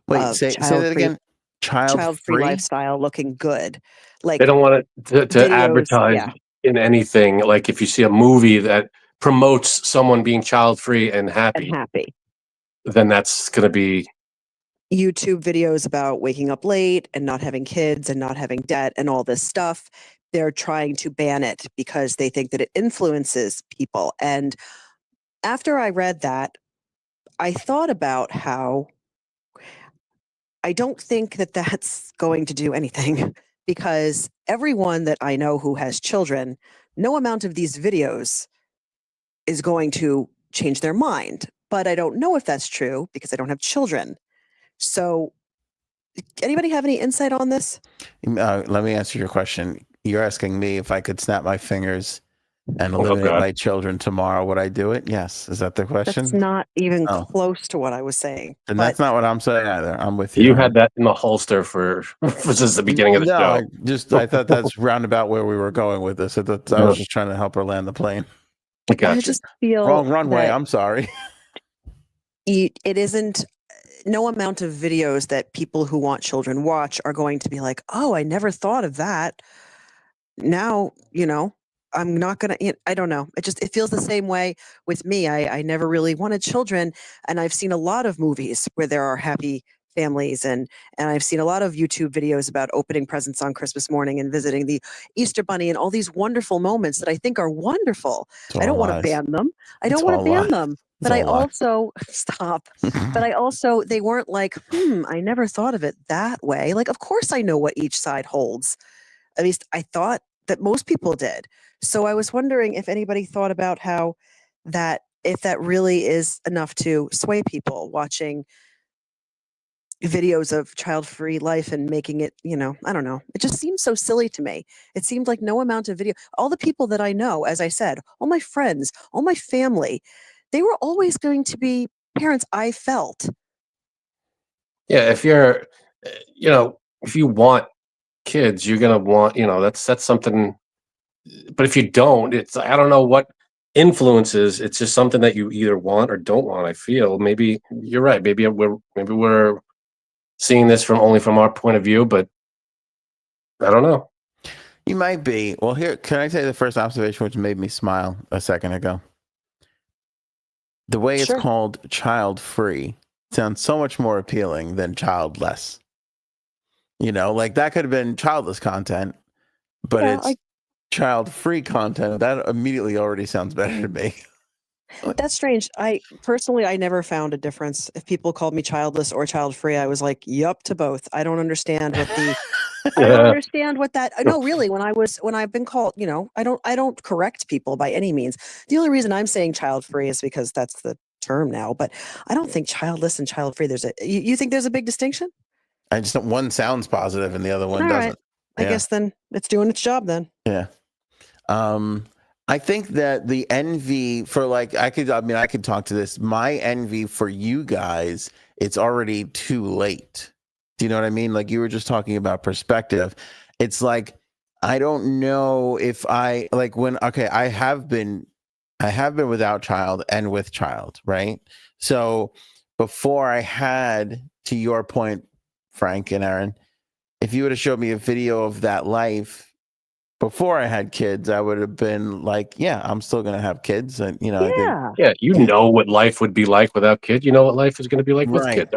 Wait, say that again. Child-free lifestyle looking good. Like they don't want it to advertise in anything. Like if you see a movie that promotes someone being child-free and happy, and happy, then that's going to be YouTube videos about waking up late and not having kids and not having debt and all this stuff. They're trying to ban it because they think that it influences people. And after I read that, I thought about how I don't think that that's going to do anything because everyone that I know who has children, no amount of these videos is going to change their mind. But I don't know if that's true because I don't have children. So, anybody have any insight on this? Let me answer your question. You're asking me if I could snap my fingers and Oh, eliminate God. my children tomorrow, would I do it? Yes. Is that the question? That's not even Oh. close to what I was saying. And But that's not what I'm saying either. I'm with you. You had that in the holster for since the beginning of the show. I thought that's roundabout where we were going with this. I was just trying to help her land the plane. I got I you. just feel Wrong runway. that I'm sorry. it isn't. No amount of videos that people who want children watch are going to be like, oh, I never thought of that. Now, I'm not going to, I don't know. It feels the same way with me. I never really wanted children. And I've seen a lot of movies where there are happy families and I've seen a lot of YouTube videos about opening presents on Christmas morning and visiting the Easter bunny and all these wonderful moments that I think are wonderful. I don't want to ban them. I don't want to ban them. But I also stop. But I also, they weren't like, I never thought of it that way. Like, of course I know what each side holds. At least I thought that most people did. So I was wondering if anybody thought about how if that really is enough to sway people watching videos of child-free life and making it, I don't know. It just seems so silly to me. It seemed like no amount of video, all the people that I know, as I said, all my friends, all my family, they were always going to be parents, I felt. Yeah, if you're, if you want kids, you're gonna want, that's something. But if you don't, I don't know what influences. It's just something that you either want or don't want. I feel maybe you're right. Maybe we're seeing this only from our point of view, but I don't know. You might be. Well, here, can I tell you the first observation which made me smile a second ago? The way it's called child-free sounds so much more appealing than childless. Like that could have been childless content, but it's child-free content. That immediately already sounds better to me. That's strange. I never found a difference. If people called me childless or child-free, I was like, yup to both. I don't understand what the I don't understand what that. No, really. When I've been called, I don't correct people by any means. The only reason I'm saying child-free is because that's the term now. But I don't think childless and child-free. You think there's a big distinction? I just don't. One sounds positive and the other one doesn't. I guess then it's doing its job then. Yeah. I think that the envy for I could talk to this. My envy for you guys, it's already too late. Do you know what I mean? Like you were just talking about perspective. It's like, I don't know if I have been without child and with child, right? So before I had, to your point, Frank and Aaron, if you would have showed me a video of that life before I had kids, I would have been like, yeah, I'm still going to have kids. And, know what life would be like without kids. You know what life is going to be like with kids.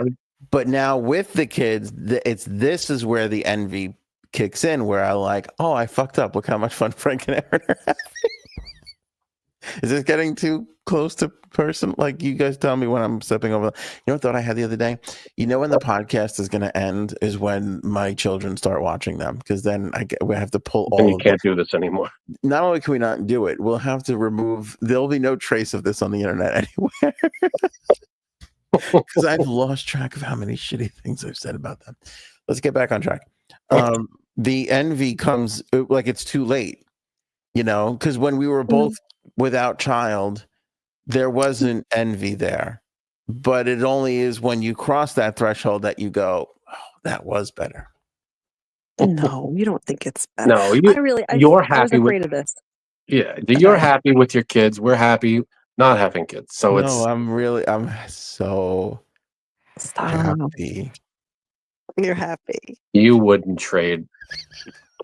But now with the kids, this is where the envy kicks in, where I like, oh, I fucked up. Look how much fun Frank and Aaron are having. Is this getting too close to person? Like you guys tell me when I'm stepping over. You know what thought I had the other day? When the podcast is going to end is when my children start watching them, because then we have to pull all. You can't do this anymore. Not only can we not do it, we'll have to remove. There'll be no trace of this on the internet anywhere. Because I've lost track of how many shitty things I've said about them. Let's get back on track. The envy comes like it's too late, because when we were both without child, there wasn't envy there. But it only is when you cross that threshold that you go, oh, that was better. No, you don't think it's better. No, you're happy. I was afraid of this. Yeah, you're happy with your kids. We're happy not having kids. So I'm so happy. You're happy. You wouldn't trade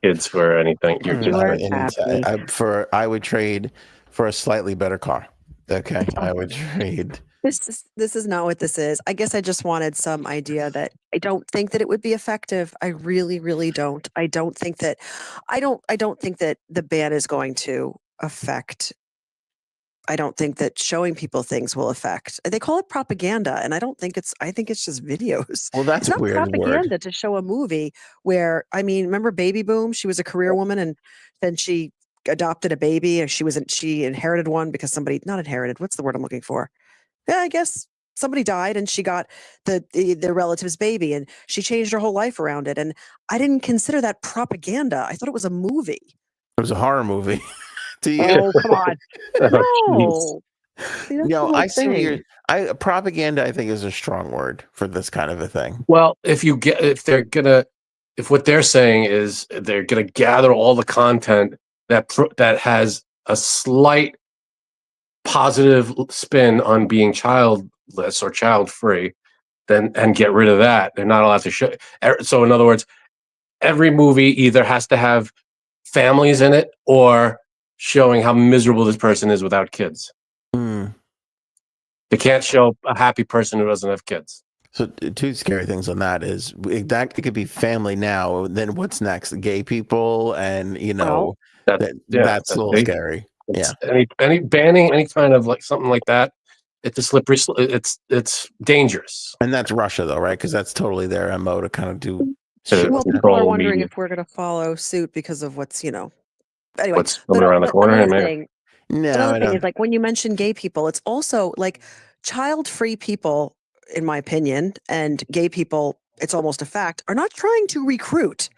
kids for anything. You're just happy. I would trade for a slightly better car. Okay, I would trade This is not what this is. I guess I just wanted some idea that I don't think that it would be effective. I really, really don't. I don't think that the ban is going to affect. I don't think that showing people things will affect. They call it propaganda, and I think it's just videos. Well, that's It's a not weird word. propaganda to show a movie where, I mean, remember Baby Boom? She was a career woman, and then she adopted a baby, and she inherited one because somebody, not inherited, what's the word I'm looking for? Yeah, I guess somebody died and she got the relative's baby, and she changed her whole life around it. And I didn't consider that propaganda. I thought it was a movie. It was a horror movie to you. Oh, come on. Oh, jeez. No. See, that's the No, whole I see what you're. thing. Propaganda, I think, is a strong word for this kind of a thing. Well, if what they're saying is they're gonna gather all the content that has a slight positive spin on being childless or child free, then and get rid of that, they're not allowed to show. So, in other words, every movie either has to have families in it or showing how miserable this person is without kids. Mm. They can't show a happy person who doesn't have kids. So, two scary things on that is that it could be family now. Then what's next? Gay people, and Well, that's a little They, scary. Yeah, any banning any kind of like something like that. It's a slippery. It's dangerous and that's Russia, though, right? Because that's totally their MO to kind of do. to well, people are control wondering media. if we're going to follow suit because of anyway. What's But coming around the corner? another And maybe thing, No, I is don't. like when you mention gay people, it's also like child-free people, in my opinion, and gay people, it's almost a fact, are not trying to recruit.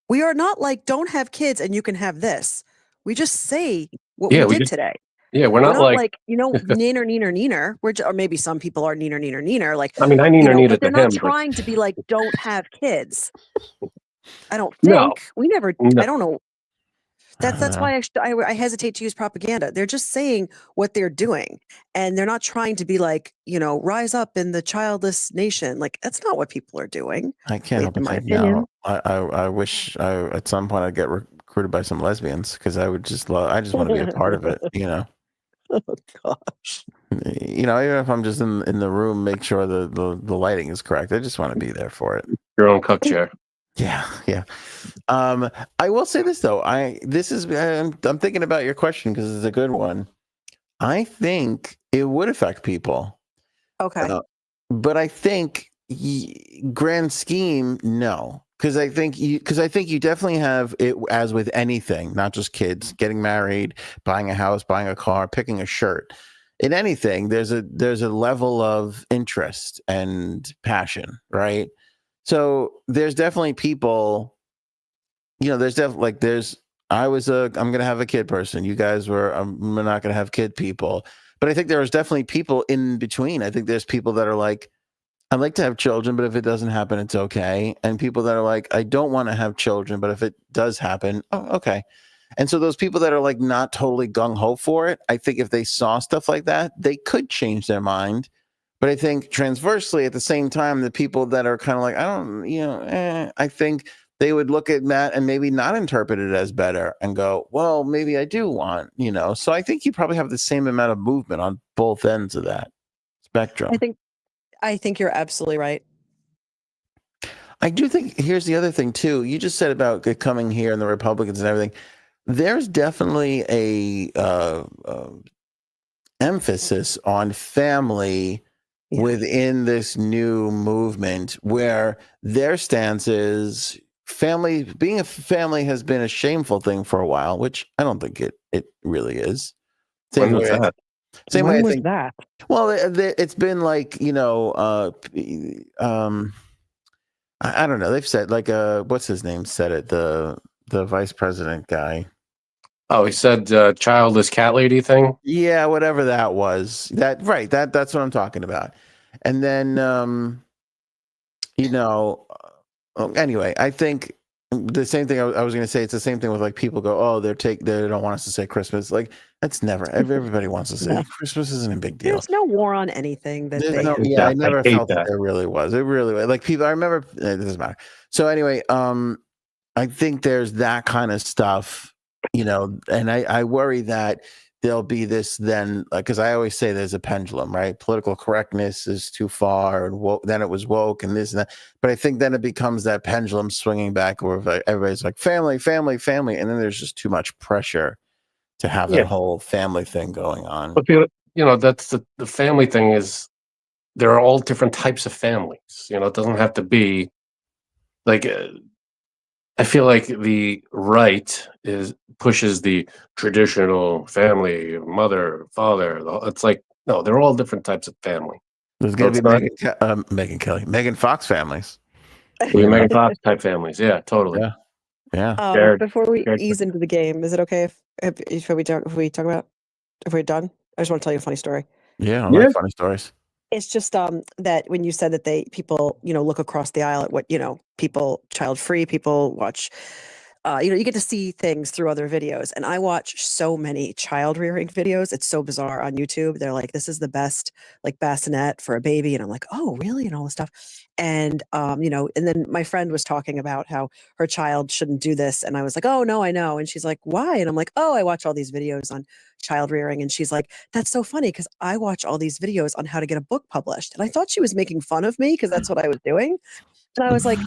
We are not like, don't have kids and you can have this. We just say what we yeah, we did just today. we're We're not not like. like, neener, neener, neener. Or maybe some people are neener, neener, neener. Like, I mean, I need but it they're to not him, but trying to be like, don't have kids. I don't no, think. We never, no. I don't know. I don't That's know. why I hesitate to use propaganda. They're just saying what they're doing, and they're not trying to be like, rise up in the childless nation. Like, that's not what people are doing, I can't help in but my think now. opinion. I wish at some point I'd get recruited by some lesbians because I would just love. I just want to be a part of it. Oh gosh. Even if I'm just in the room, make sure the lighting is correct. I just want to be there for it. Your own cuck chair. Yeah, yeah. I will say this though. I'm thinking about your question because it's a good one. I think it would affect people, Okay. but I think grand scheme, no. Because I think you definitely have it, as with anything, not just kids, getting married, buying a house, buying a car, picking a shirt. In anything, there's a level of interest and passion, right? So there's definitely people, there's definitely like I'm gonna have a kid person. You guys were I'm not gonna have kid people. But I think there was definitely people in between. I think there's people that are like, I'd like to have children, but if it doesn't happen, it's okay. And people that are like, I don't want to have children, but if it does happen, oh, okay. And so those people that are like not totally gung ho for it, I think if they saw stuff like that, they could change their mind. But I think transversely at the same time, the people that are kind of like, I don't, I think they would look at that and maybe not interpret it as better and go, well, maybe I do want. So I think you probably have the same amount of movement on both ends of that spectrum. I think you're absolutely right. I do think here's the other thing too. You just said about it coming here and the Republicans and everything. There's definitely a emphasis on family within this new movement, where their stance is being a family has been a shameful thing for a while, which I don't think it really is. When was that? Same way I think. That? Well, it's been like I don't know. They've said like what's his name said it, the vice president guy. Oh, he said childless cat lady thing. Yeah, whatever that was. That's what I'm talking about. And then anyway, I think the same thing I was going to say. It's the same thing with like people go, oh, they don't want us to say Christmas. Like that's never. Everybody wants to say No. Christmas isn't a big deal. There's no war on anything that There's they. no, hate yeah, that. I never I hate felt that that. there really was. It really was. Like people, I remember. It doesn't matter. So anyway, I think there's that kind of stuff, and I worry that there'll be this then, because I always say there's a pendulum, right? Political correctness is too far, and then it was woke and this and that. But I think then it becomes that pendulum swinging back where everybody's like family, family, family, and then there's just too much pressure to have that whole family thing going on. But that's the family thing is there are all different types of families. It doesn't have to be like. I feel like the right pushes the traditional family, mother, father. It's like no, they're all different types of family. There's going to be Megan Fox families. Megan Fox type families. Yeah, totally. Yeah. Before we ease into the game, is it okay if we talk about if we're done? I just want to tell you a funny story. Yeah, I like funny stories. It's just that when you said that people look across the aisle at what people child free people watch. You get to see things through other videos, and I watch so many child rearing videos. It's so bizarre on YouTube. They're like, this is the best like bassinet for a baby. And I'm like, oh, really? And all this stuff. And, and then my friend was talking about how her child shouldn't do this. And I was like, oh, no, I know. And she's like, why? And I'm like, oh, I watch all these videos on child rearing. And she's like, that's so funny because I watch all these videos on how to get a book published. And I thought she was making fun of me because that's what I was doing. And I was like,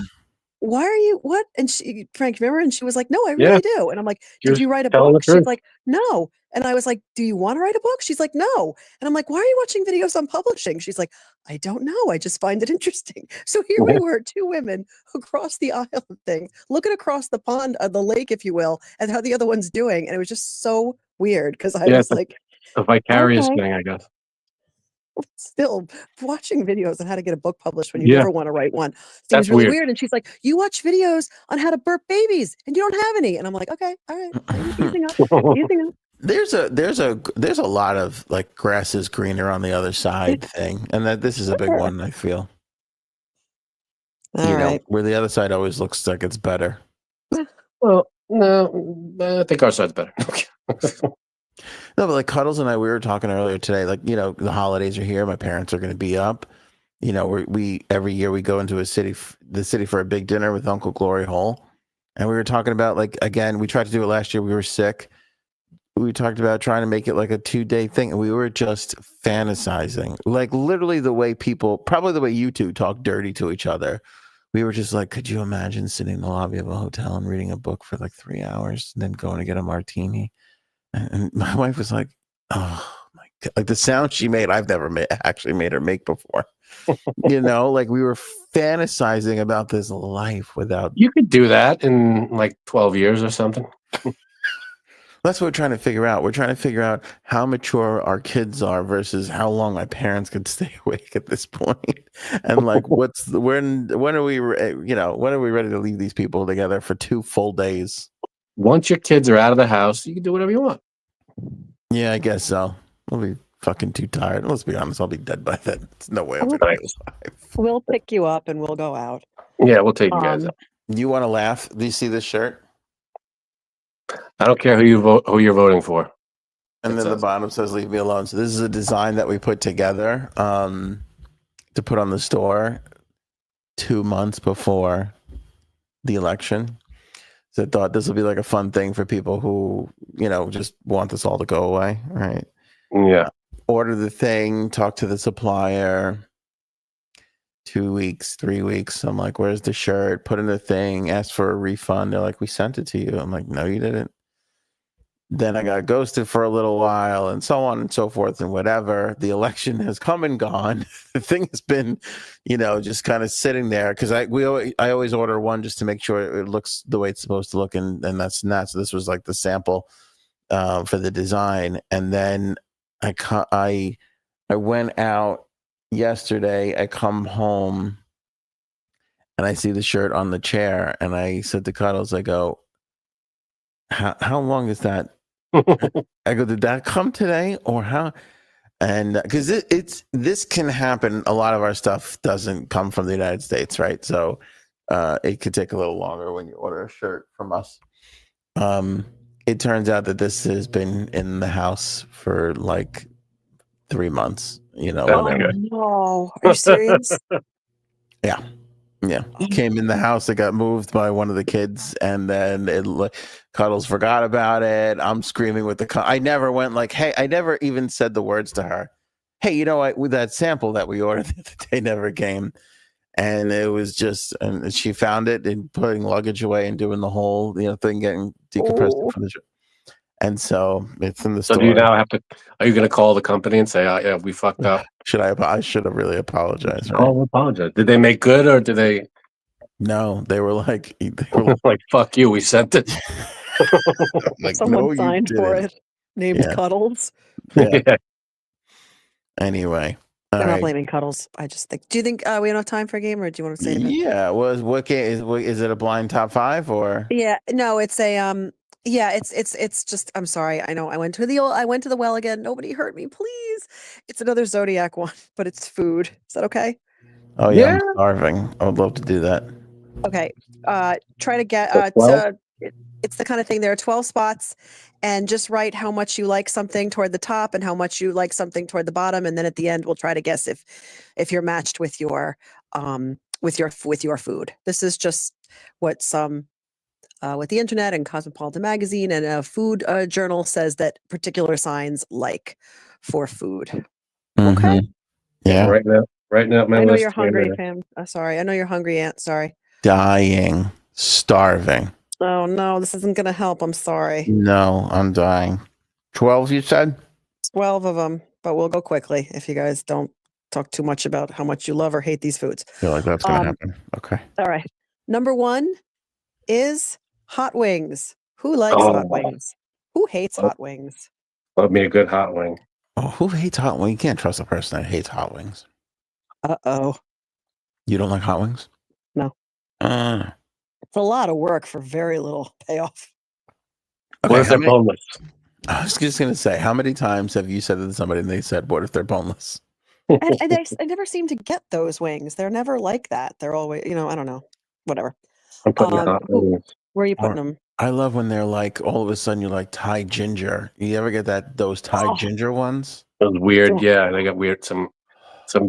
why are you what? And Frank, remember? And she was like, no, I really do. And I'm like, did you write a book? She's like, no. And I was like, do you want to write a book? She's like, no. And I'm like, why are you watching videos on publishing? She's like, I don't know. I just find it interesting. So here we were, two women across the aisle thing, looking across the pond, the lake, if you will, and how the other one's doing. And it was just so weird because I was like, a vicarious thing, I guess. Still watching videos on how to get a book published when you never want to write one seems really weird. And she's like, you watch videos on how to burp babies and you don't have any. And I'm like, okay, all right, easing up. There's a lot of like grass is greener on the other side thing, and that this is a big one. I feel where the other side always looks like it's better. Well, no, I think our side's better. No, but like Cuddles and I, we were talking earlier today, like, the holidays are here. My parents are going to be up. We every year we go into the city for a big dinner with Uncle Glory Hole. And we were talking about, like, again, we tried to do it last year. We were sick. We talked about trying to make it like a 2-day thing. And we were just fantasizing, like literally probably the way you two talk dirty to each other. We were just like, could you imagine sitting in the lobby of a hotel and reading a book for like 3 hours and then going to get a martini? And my wife was like, oh my God, like the sound she made, I've never actually made her make before. Like we were fantasizing about this life without. You could do that in like 12 years or something. That's what we're trying to figure out. We're trying to figure out how mature our kids are versus how long my parents could stay awake at this point. And like, when are we ready to leave these people together for 2 full days? Once your kids are out of the house, you can do whatever you want. Yeah, I guess so. I'll be fucking too tired. Let's be honest, I'll be dead by then. There's no way I'm going to be alive. We'll pick you up and we'll go out. Yeah, we'll take you guys out. You want to laugh? Do you see this shirt? I don't care who you're voting for. And then the bottom says "Leave me alone." So this is a design that we put together to put on the store 2 months before the election. So I thought this would be like a fun thing for people who, just want this all to go away, right? Yeah. Order the thing, talk to the supplier. 2 weeks, 3 weeks. I'm like, where's the shirt? Put in the thing, ask for a refund. They're like, we sent it to you. I'm like, no, you didn't. Then I got ghosted for a little while and so on and so forth and whatever. The election has come and gone. The thing has been, just kind of sitting there because I always order one just to make sure it looks the way it's supposed to look. And that's not. So this was like the sample for the design. And then I went out yesterday. I come home and I see the shirt on the chair and I said to Cuddles, I go, how long is that? I go, did that come today or how? And because this can happen. A lot of our stuff doesn't come from the United States, right? So it could take a little longer when you order a shirt from us. It turns out that this has been in the house for like 3 months. Oh no, are you serious? Yeah. Yeah, came in the house. It got moved by one of the kids, and then Cuddles forgot about it. I'm screaming with I never went like, "Hey," I never even said the words to her. Hey, you know what? With that sample that we ordered the other day never came, and it was just, and she found it and putting luggage away and doing the whole thing, getting decompressed Oh. from the trip. And so it's in the So store. do you now have to? Are you going to call the company and say, "Yeah, we fucked up"? Should I? I should have really apologized. Right? Call and apologize. Did they make good or did they? No, they were like, Like, fuck you, we sent it. like, Someone no, you signed for didn't. it, named Yeah. Cuddles. Yeah. Yeah. Anyway, all I'm not right. blaming Cuddles. I just think. Do you think we don't have time for a game, or do you want to save it? Yeah. What game is it? A blind top 5 or? Yeah, no, it's a yeah, it's just I'm sorry. I know I went to the well again. Nobody hurt me, please. It's another zodiac one, but it's food. Is that okay? Oh yeah, Yeah. I'm starving. I would love to do that. Okay. Try to get So 12? it's the kind of thing. There are 12 spots, and just write how much you like something toward the top and how much you like something toward the bottom, and then at the end we'll try to guess if you're matched with your food. This is just what some with the internet and Cosmopolitan magazine and a food journal says that particular signs like for food. Okay. Mhm. Yeah. Right now, my I know list. you're hungry, Pam. Sorry. I know you're hungry, Aunt. Sorry. Dying, starving. Oh no, this isn't going to help. I'm sorry. No, I'm dying. 12, you said? 12 of them, but we'll go quickly if you guys don't talk too much about how much you love or hate these foods. I feel like that's gonna happen. Okay. All right. Number 1 is hot wings. Who likes hot wings? Who hates hot wings? Love me a good hot wing. Oh, who hates hot wings? You can't trust a person that hates hot wings. Uh-oh. You don't like hot wings? No. It's a lot of work for very little payoff. What if they're boneless? I was just gonna say, how many times have you said that to somebody and they said, "What if they're boneless?" And I never seem to get those wings. They're never like that. They're always, I don't know. Whatever. I'm putting hot wings. Where are you putting them? I love when they're like, all of a sudden you're like Thai ginger. You ever get those Thai ginger ones? Those weird, yeah, they got weird some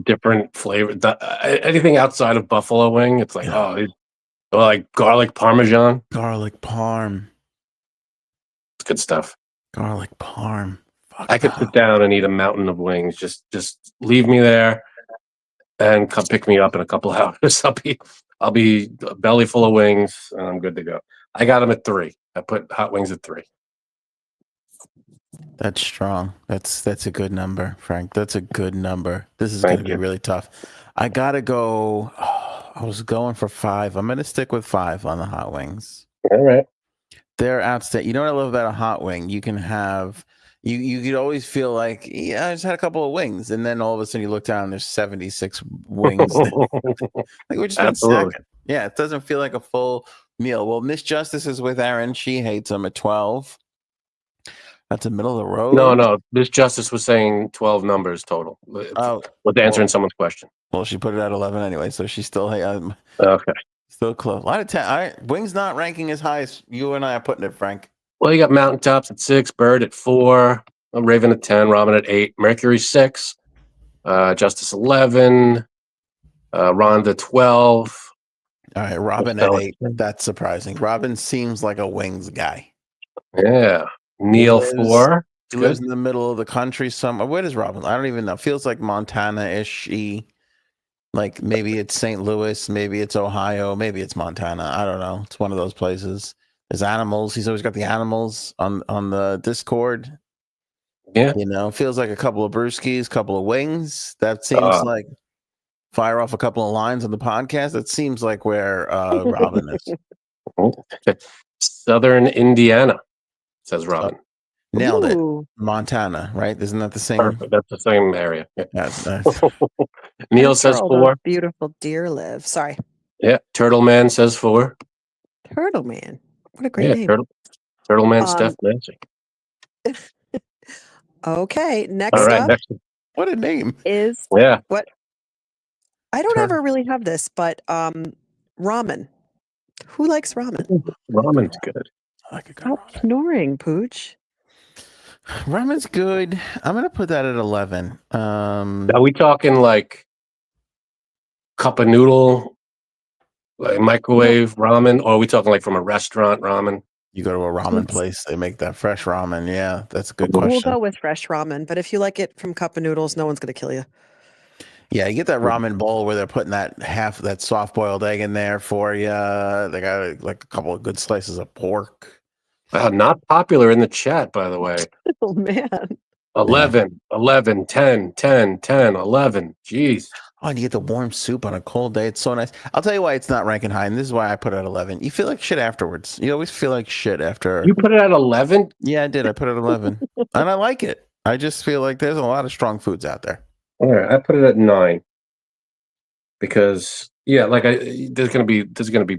different flavor. Anything outside of buffalo wing, it's like like garlic parmesan. Garlic parm. It's good stuff. Garlic parm. Fuck I could sit down and eat a mountain of wings. Just leave me there and come pick me up in a couple hours. I'll be a belly full of wings and I'm good to go. I got them at 3. I put hot wings at 3. That's strong. That's a good number, Frank. That's a good number. This is going to be really tough. I got to go. I was going for 5. I'm going to stick with 5 on the hot wings. All right. They're outstanding. You know what I love about a hot wing? You can have, you could always feel like, yeah, I just had a couple of wings. And then all of a sudden you look down and there's 76 wings. Like we're just been snacking. Yeah, it doesn't feel like a full meal. Well, Miss Justice is with Erin. She hates them at 12. That's the middle of the road. No. Miss Justice was saying 12 numbers total. Was answering someone's question. Well, she put it at 11 anyway, so she's still okay. Still close. A lot of 10. All right, wings not ranking as high as you and I are putting it, Frank. Well, you got Mountaintops at 6, Bird at 4, Raven at 10, Robin at 8, Mercury 6, Justice 11, Rhonda 12. All right, Robin at 8. That's surprising. Robin seems like a wings guy. Yeah. Neil 4. He lives in the middle of the country somewhere. Where is Robin? I don't even know. Feels like Montana-ish. Like maybe it's St. Louis, maybe it's Ohio, maybe it's Montana. I don't know. It's one of those places. There's animals. He's always got the animals on the Discord. Yeah. Feels like a couple of brewskis, couple of wings. That seems like fire off a couple of lines on the podcast. That seems like where Robin is. Southern Indiana, says Robin. Nailed it. Montana, right? Isn't that the same? Perfect. That's the same area. Yeah. Neil says 4. Beautiful deer live. Sorry. Yeah. Turtle Man says 4. Turtle Man. What a great name. Turtle Man, Steph Nancy. Okay. Next up. What a name. Is what? I don't ever really have this, but ramen. Who likes ramen? Ramen's good. I like a good Stop snoring, Pooch. Ramen's good. I'm gonna put that at 11. Are we talking like cup of noodle Like microwave ramen, or are we talking like from a restaurant ramen? You go to a ramen place, they make that fresh ramen. Yeah, that's a good We'll question. go with fresh ramen, but if you like it from cup of noodles, no one's going to kill you. Yeah, you get that ramen bowl where they're putting that soft boiled egg in there for you. They got like a couple of good slices of pork. Not popular in the chat, by the way. Oh, man. 11, 11, 10, 10, 10, 11. Jeez. Oh, and you get the warm soup on a cold day. It's so nice. I'll tell you why it's not ranking high, and this is why I put it at 11. You feel like shit afterwards. You always feel like shit after. You put it at 11? Yeah, I did. I put it at 11. And I like it. I just feel like there's a lot of strong foods out there. All right, I put it at 9. Because like there's gonna be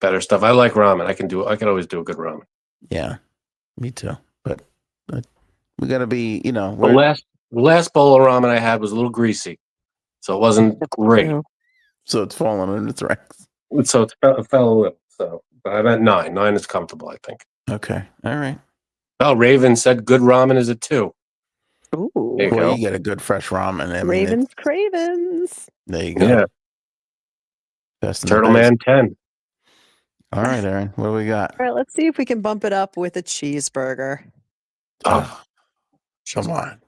better stuff. I like ramen. I can always do a good ramen. Yeah, me too. But we gotta be, The last bowl of ramen I had was a little greasy, so it wasn't great. So it's falling in its ranks. So it fell a little. So, but I'm at 9. 9 is comfortable, I think. Okay, all right. Oh, Raven said good ramen is a 2. Ooh. There you Boy, go. you get a good fresh ramen. I mean, Ravens Cravens. there you go. Yeah. Best in the Turtle biz. Man 10. All right, Aaron. What do we got? All right, let's see if we can bump it up with a cheeseburger. Oh, come on.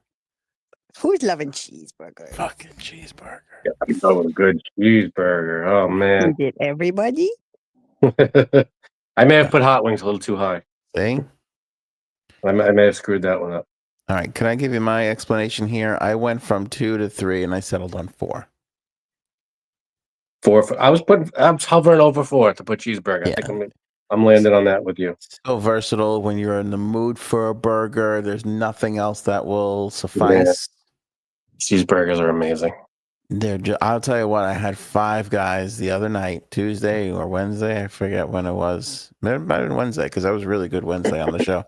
Who's loving cheeseburgers? Fucking cheeseburger. Oh, a good cheeseburger. Oh man. Is it everybody? I may have put hot wings a little too high. See? I may have screwed that one up. All right. Can I give you my explanation here? I went from 2 to 3 and I settled on 4. 4. I was hovering over 4 to put cheeseburger. Yeah. I think I'm landing on that with you. So versatile when you're in the mood for a burger. There's nothing else that will suffice. Cheeseburgers are amazing. I'll tell you what, I had 5 guys the other night, Tuesday or Wednesday. I forget when it was. It might have been Wednesday because I was really good Wednesday on the show.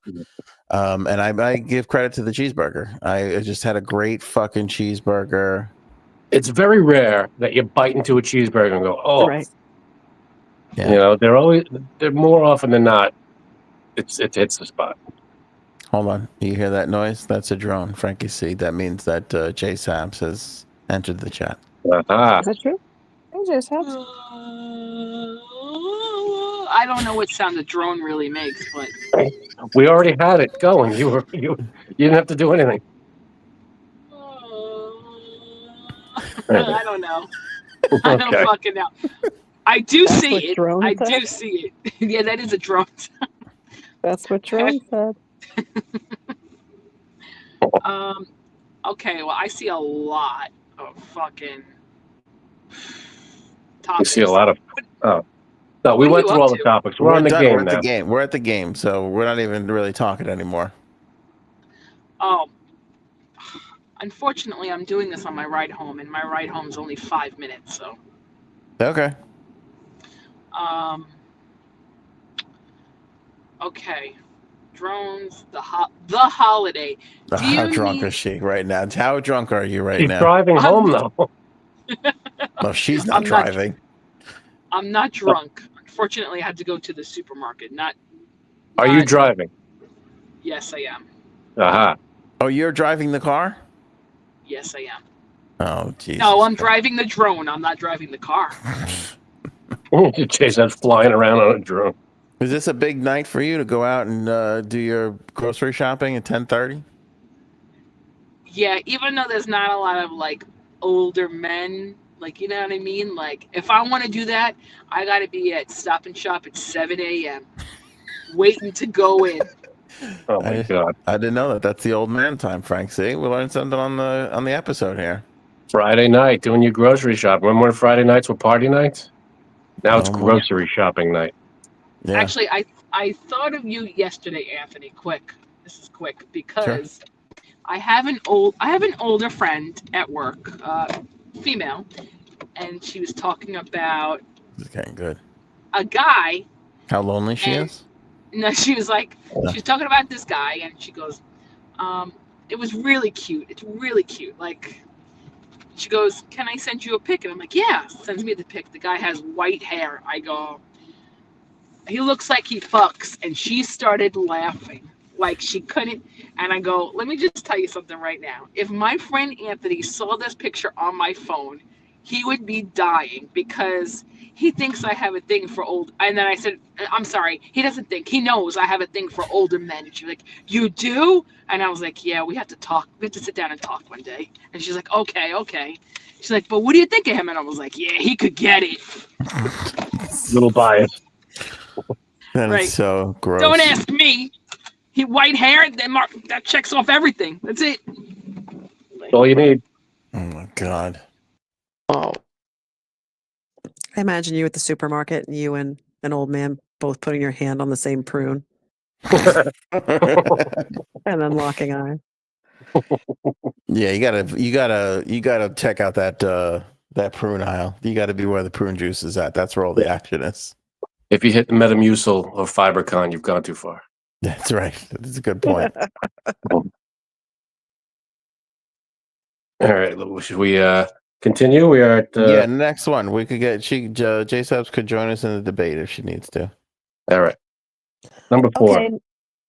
And I give credit to the cheeseburger. I just had a great fucking cheeseburger. It's very rare that you bite into a cheeseburger and go, oh, Right. Yeah. They're more often than not, it hits the spot. Hold on. You hear that noise? That's a drone, Frankie C. That means that Jay Sams has entered the chat. Uh-huh. Is that true? I don't know what sound a drone really makes, but We already had it going. You didn't have to do anything. I don't know. I don't Okay. fucking know. I do That's see what it. drone I said? do see it. Yeah, that is a drone. That's what Jerome said. Okay, well, I see a lot of fucking You topics. see a lot of. Oh, no, we What are went you through up all the to? topics. We're on the done. game We're at now. the game. We're at the game, so we're not even really talking anymore. Oh, unfortunately, I'm doing this on my ride home, and my ride home is only 5 minutes. So, Okay. Okay, drones, the holiday. Do How you drunk need- is she right now? How drunk are you right She's now? driving home though. No, she's not I'm not- driving. I'm not drunk. Unfortunately, I had to go to the supermarket. Are you driving? Yes, I am. Aha. Oh, you're driving the car? Yes, I am. Oh, Jesus. No, I'm driving the drone. I'm not driving the car. Chase that flying around on a drone. Is this a big night for you to go out and do your grocery shopping at 10:30? Yeah, even though there's not a lot of like older men, like, you know what I mean? Like, if I want to do that, I got to be at Stop and Shop at 7 a.m. waiting to go in. Oh my God. I didn't know that. That's the old man time, Frank. See, we learned something on the episode here. Friday night doing your grocery shopping. Remember when Friday nights were party nights? Now it's Oh, my. grocery shopping night. Yeah. Actually, I thought of you yesterday, Anthony. Quick. This is quick because I have an older friend at work, female, and she was talking about This is getting good. a guy. How lonely she And- is? No, she was like, she was talking about this guy, and she goes, it was really cute. It's really cute. Like, she goes, can I send you a pic? And I'm like, yeah, sends me the pic. The guy has white hair. I go, he looks like he fucks. And she started laughing like she couldn't. And I go, let me just tell you something right now. If my friend Anthony saw this picture on my phone, he would be dying because he thinks I have a thing for old. And then I said, I'm sorry, he doesn't think. He knows I have a thing for older men. And she's like, you do? And I was like, yeah, we have to talk. We have to sit down and talk one day. And she's like, okay. She's like, but what do you think of him? And I was like, yeah, he could get it. Little bias. That Right. is so gross. Don't ask me. He white hair, that checks off everything. That's it. That's all you need. Oh my god. Oh. I imagine you at the supermarket, and you and an old man both putting your hand on the same prune and then locking eyes. Yeah, you gotta check out that prune aisle. You gotta be where the prune juice is at. That's where all the action is. If you hit Metamucil or Fibercon, you've gone too far. That's right. That's a good point. All right, should we continue? We are at Yeah, next one. We could get J Subs could join us in the debate if she needs to. all right. Number 4. Okay,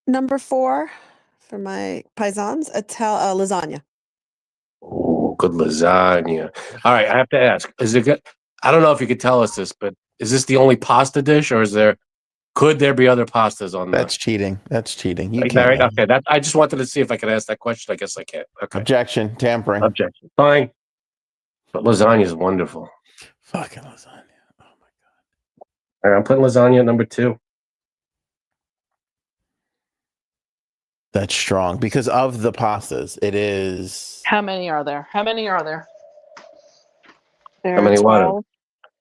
number 4 for my paisans, lasagna. Oh, good lasagna. All right, I have to ask: is it good? I don't know if you could tell us this, but is this the only pasta dish, or could there be other pastas on That's cheating. That's cheating. You Like, can't. okay, I just wanted to see if I could ask that question. I guess I can't. Okay. Objection. Tampering. Objection. Fine. But lasagna is wonderful. Fucking lasagna. Oh my god. All right, I'm putting lasagna at number 2. That's strong because of the pastas. It is. How many are there? How many There are what? 12.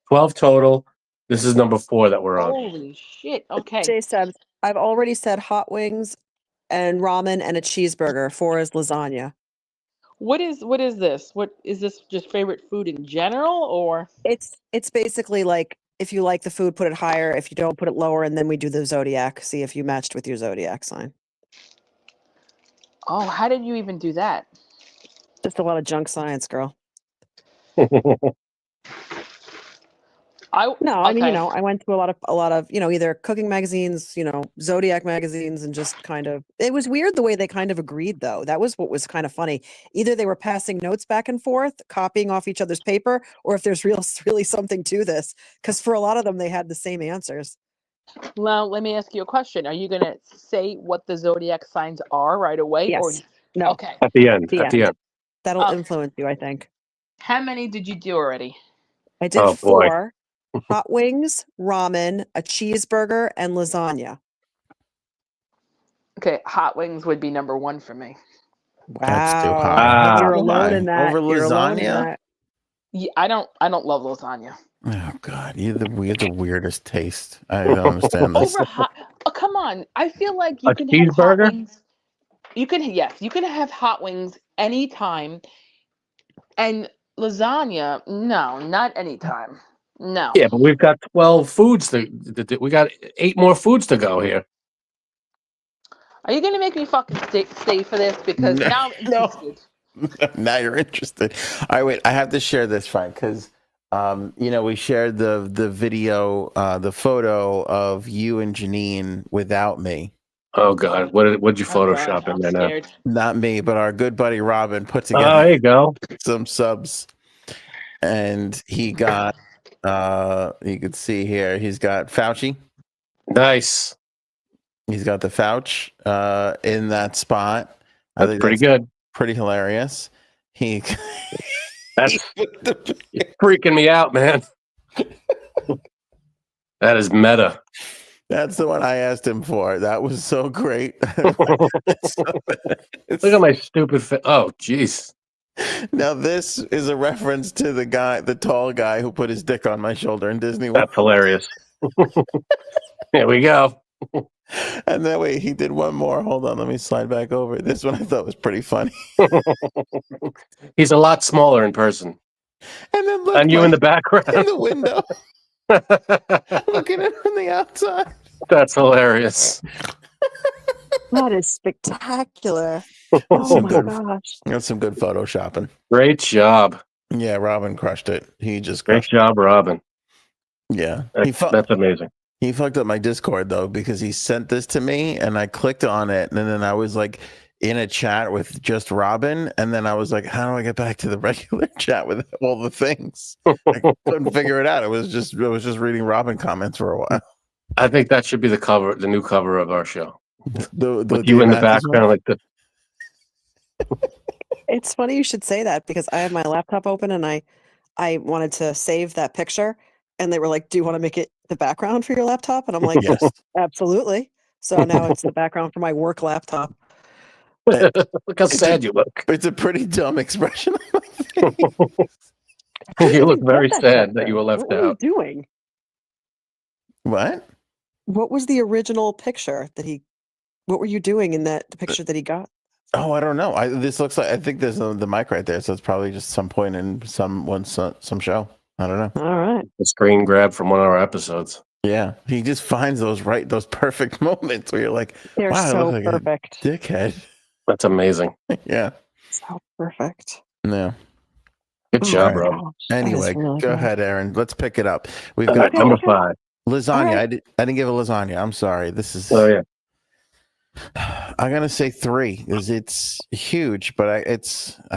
12 total. This is number 4 that we're on. Holy shit. Okay. J-Subs, I've already said hot wings and ramen and a cheeseburger. 4 is lasagna. What is this? What is this, just favorite food in general, or? It's basically like, if you like the food, put it higher. If you don't, put it lower, and then we do the zodiac. See if you matched with your zodiac sign. Oh, how did you even do that? Just a lot of junk science, girl. No, I mean, I went to a lot of, either cooking magazines, zodiac magazines, and just kind of, it was weird the way they kind of agreed, though. That was what was kind of funny. Either they were passing notes back and forth, copying off each other's paper, or if there's really something to this, because for a lot of them, they had the same answers. Well, let me ask you a question. Are you going to say what the zodiac signs are right away? Yes. Or No. Okay. At the end. The At the end. That'll influence you, I think. How many did you do already? I did Oh, boy. 4. Hot wings, ramen, a cheeseburger, and lasagna. Okay, hot wings would be number 1 for me. Wow. That's too high. Wow. You're Too alone high. in that. Over You're alone in lasagna? that. Yeah, I don't love lasagna. Oh god, you're the weirdest taste. I don't understand this. Over hot. Oh, come on. I feel like you A can have hot cheeseburger? wings. You can have hot wings anytime. And lasagna, no, not anytime. No. Yeah, but we've got 12 foods. We got 8 more foods to go here. Are you going to make me fucking stay for this? Because No. now I'm No. interested. Now you're interested. All right, wait. I have to share this, Frank, because we shared the video, the photo of you and Janine without me. Oh God, what'd you Oh, God, Photoshop in I'm there now? scared. Not me, but our good buddy Robin put Oh, together there you go. some subs, and he got. You could see here. He's got Fauci. Nice. He's got the Fauci in that spot. I That's think pretty good. pretty hilarious. He. That's freaking me out, man. That is meta. That's the one I asked him for. That was so great. Look at my stupid face. Oh, jeez. Now this is a reference to the tall guy who put his dick on my shoulder in Disney World. That's hilarious. Here we go. And that way he did one more. Hold on, let me slide back over. This one I thought was pretty funny. He's a lot smaller in person. And then look, And you in the in background. the window, looking at from the outside. That's hilarious. That is spectacular. That's Oh some my good. gosh. That's some good photoshopping. Great job. Yeah, Robin crushed it. He just Great crushed it. job, Robin. Yeah, That's amazing. He fucked up my Discord though because he sent this to me and I clicked on it and then I was like, in a chat with just Robin, and then I was like, how do I get back to the regular chat with all the things? I couldn't figure it out. I was just reading Robin comments for a while. I think that should be the cover, the new cover of our show. The With you Dave in the Matthews one? background, like the. It's funny you should say that because I have my laptop open and I wanted to save that picture and they were like, do you want to make it the background for your laptop? And I'm like, Yes. absolutely. So now it's the background for my work laptop. Look how It's sad you look. It's a pretty dumb expression. You look Get very that sad that picture. you were left What were you out. doing? What? What was the original picture what were you doing in the picture that he got? Oh, I don't know. This looks like, I think there's the mic right there, so it's probably just some point in some show. I don't know. All right. A screen grab from one of our episodes. Yeah, he just finds those perfect moments where you're like, They're wow, I so look like perfect. a dickhead. That's amazing. Yeah. So perfect. No. Good Oh job, my bro. gosh, that is Anyway, really go good. ahead, Aaron. Let's pick it up. We've All got right, number 5. lasagna. All right. I didn't give a lasagna. I'm sorry. This is. Oh yeah. I'm gonna say 3 because it's huge, but I